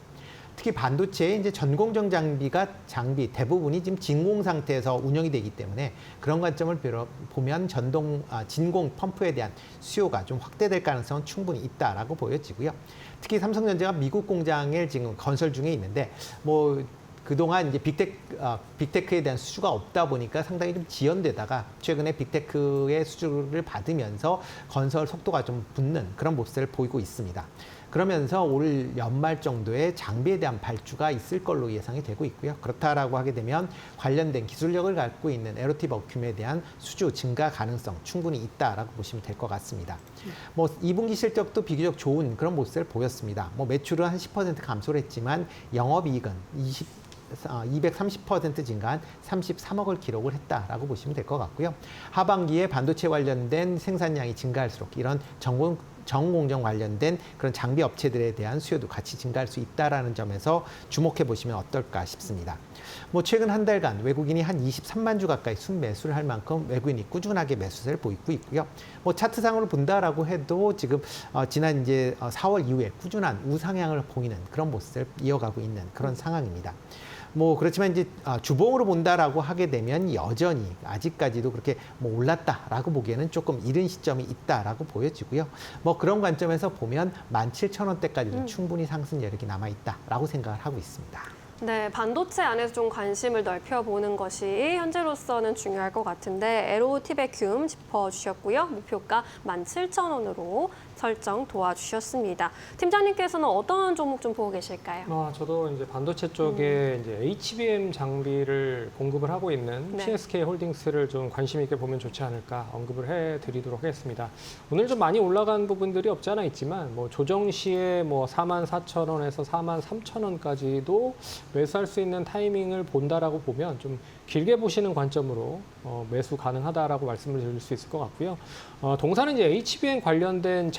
특히 반도체의 이제 전공정 장비 대부분이 지금 진공 상태에서 운영이 되기 때문에 그런 관점을 보면 진공 펌프에 대한 수요가 좀 확대될 가능성은 충분히 있다라고 보여지고요. 특히 삼성전자가 미국 공장을 지금 건설 중에 있는데 그동안 이제 빅테크에 대한 수주가 없다 보니까 상당히 좀 지연되다가 최근에 빅테크의 수주를 받으면서 건설 속도가 좀 붙는 그런 모습을 보이고 있습니다. 그러면서 올 연말 정도에 장비에 대한 발주가 있을 걸로 예상이 되고 있고요. 그렇다라고 하게 되면 관련된 기술력을 갖고 있는 에로티 버큐움에 대한 수주 증가 가능성 충분히 있다라고 보시면 될 것 같습니다. 2분기 실적도 비교적 좋은 그런 모습을 보였습니다. 매출은 한 10% 감소를 했지만 영업이익은 230% 증가한 33억을 기록을 했다라고 보시면 될 것 같고요. 하반기에 반도체 관련된 생산량이 증가할수록 이런 전공정 관련된 그런 장비 업체들에 대한 수요도 같이 증가할 수 있다라는 점에서 주목해 보시면 어떨까 싶습니다. 최근 한 달간 외국인이 한 23만 주 가까이 순매수를 할 만큼 외국인이 꾸준하게 매수세를 보이고 있고요. 차트상으로 본다라고 해도 지금 지난 이제 4월 이후에 꾸준한 우상향을 보이는 그런 모습을 이어가고 있는 그런 상황입니다. 그렇지만 이제 주봉으로 본다라고 하게 되면 여전히 아직까지도 그렇게 올랐다라고 보기에는 조금 이른 시점이 있다라고 보여지고요. 그런 관점에서 보면 17,000원대까지도 충분히 상승 여력이 남아 있다라고 생각을 하고 있습니다. 네, 반도체 안에서 좀 관심을 넓혀보는 것이 현재로서는 중요할 것 같은데 에로티 백큐움 짚어주셨고요. 목표가 17,000원으로 설정 도와주셨습니다. 팀장님께서는 어떤 종목 좀 보고 계실까요? 저도 이제 반도체 쪽에 이제 HBM 장비를 공급을 하고 있는 PSK 홀딩스를 좀 관심 있게 보면 좋지 않을까 언급을 해드리도록 하겠습니다. 오늘 좀 많이 올라간 부분들이 없지 않아 있지만 조정 시에 44,000원에서 43,000원까지도 매수할 수 있는 타이밍을 본다라고 보면 좀 길게 보시는 관점으로 매수 가능하다라고 말씀을 드릴 수 있을 것 같고요. 동사는 이제 HBM 관련된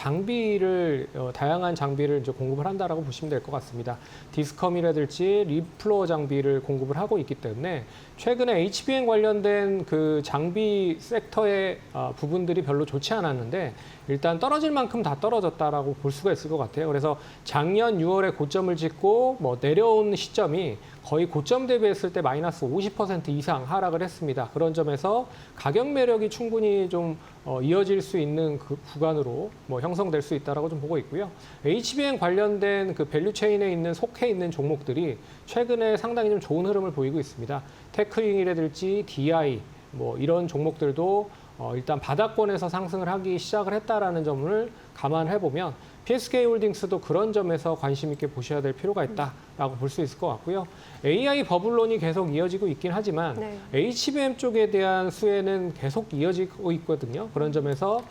다양한 장비를 이제 공급을 한다라고 보시면 될 것 같습니다. 디스컴이라든지 리플러 장비를 공급을 하고 있기 때문에 최근에 HBM 관련된 그 장비 섹터의 부분들이 별로 좋지 않았는데 일단 떨어질 만큼 다 떨어졌다라고 볼 수가 있을 것 같아요. 그래서 작년 6월에 고점을 찍고 내려온 시점이 거의 고점 대비했을 때 마이너스 50% 이상 하락을 했습니다. 그런 점에서 가격 매력이 충분히 좀 이어질 수 있는 그 구간으로 뭐 형성될 수 있다라고 좀 보고 있고요. HBM 관련된 그 밸류 체인에 있는 속해 있는 종목들이 최근에 상당히 좀 좋은 흐름을 보이고 있습니다. 테크윙이라든지 DI 뭐 이런 종목들도 일단 바닥권에서 상승을 하기 시작을 했다라는 점을 감안해 보면 PSK홀딩스도 그런 점에서 관심 있게 보셔야 될 필요가 있다라고 볼 수 있을 것 같고요. AI 버블론이 계속 이어지고 있긴 하지만 네. HBM 쪽에 대한 수혜는 계속 이어지고 있거든요. 그런 점에서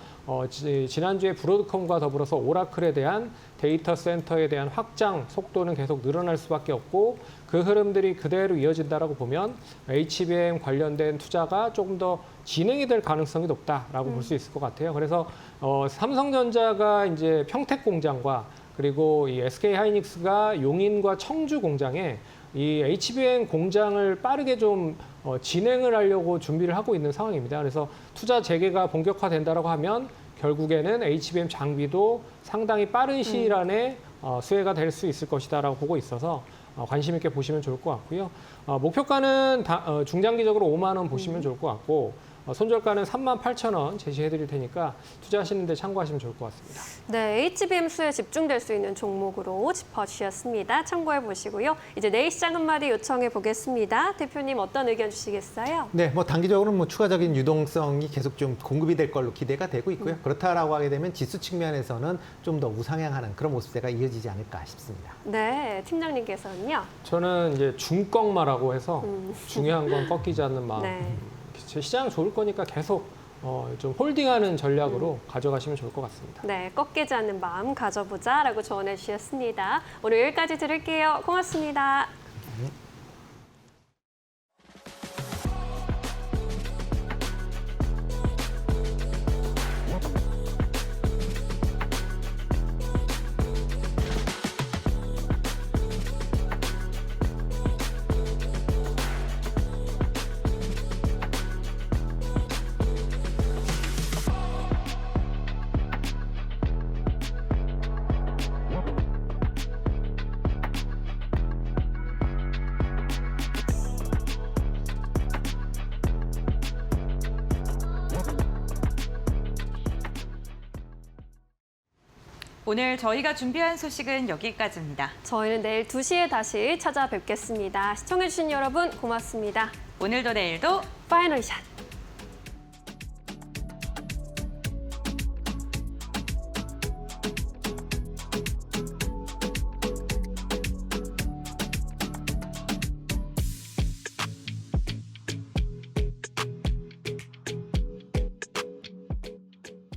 지난주에 브로드컴과 더불어서 오라클에 대한 데이터 센터에 대한 확장 속도는 계속 늘어날 수밖에 없고 그 흐름들이 그대로 이어진다라고 보면 HBM 관련된 투자가 조금 더 진행이 될 가능성이 높다라고 볼 수 있을 것 같아요. 그래서 삼성전자가 이제 평택 공장과 그리고 이 SK하이닉스가 용인과 청주 공장에 이 HBM 공장을 빠르게 좀 진행을 하려고 준비를 하고 있는 상황입니다. 그래서 투자 재개가 본격화된다라고 하면 결국에는 HBM 장비도 상당히 빠른 시일 안에 수혜가 될 수 있을 것이다라고 보고 있어서 관심 있게 보시면 좋을 것 같고요. 목표가는 중장기적으로 5만 원 보시면 좋을 것 같고 손절가는 38,000원 제시해드릴 테니까 투자하시는 데 참고하시면 좋을 것 같습니다. 네, HBM 수에 집중될 수 있는 종목으로 짚어주셨습니다. 참고해 보시고요. 이제 내일 시장 한마디 요청해 보겠습니다. 대표님 어떤 의견 주시겠어요? 네, 뭐 단기적으로는 뭐 추가적인 유동성이 계속 좀 공급이 될 걸로 기대가 되고 있고요. 그렇다라고 하게 되면 지수 측면에서는 좀 더 우상향하는 그런 모습세가 이어지지 않을까 싶습니다. 네, 팀장님께서는요? 저는 이제 중꺾마라고 해서 중요한 건 꺾이지 않는 마음. 네. 시장 좋을 거니까 계속 좀 홀딩하는 전략으로 가져가시면 좋을 것 같습니다. 네, 꺾이지 않는 마음 가져보자라고 조언해 주셨습니다. 오늘 여기까지 들을게요. 고맙습니다. 오늘 저희가 준비한 소식은 여기까지입니다. 저희는 내일 2시에 다시 찾아뵙겠습니다. 시청해주신 여러분 고맙습니다. 오늘도 내일도 파이널 샷!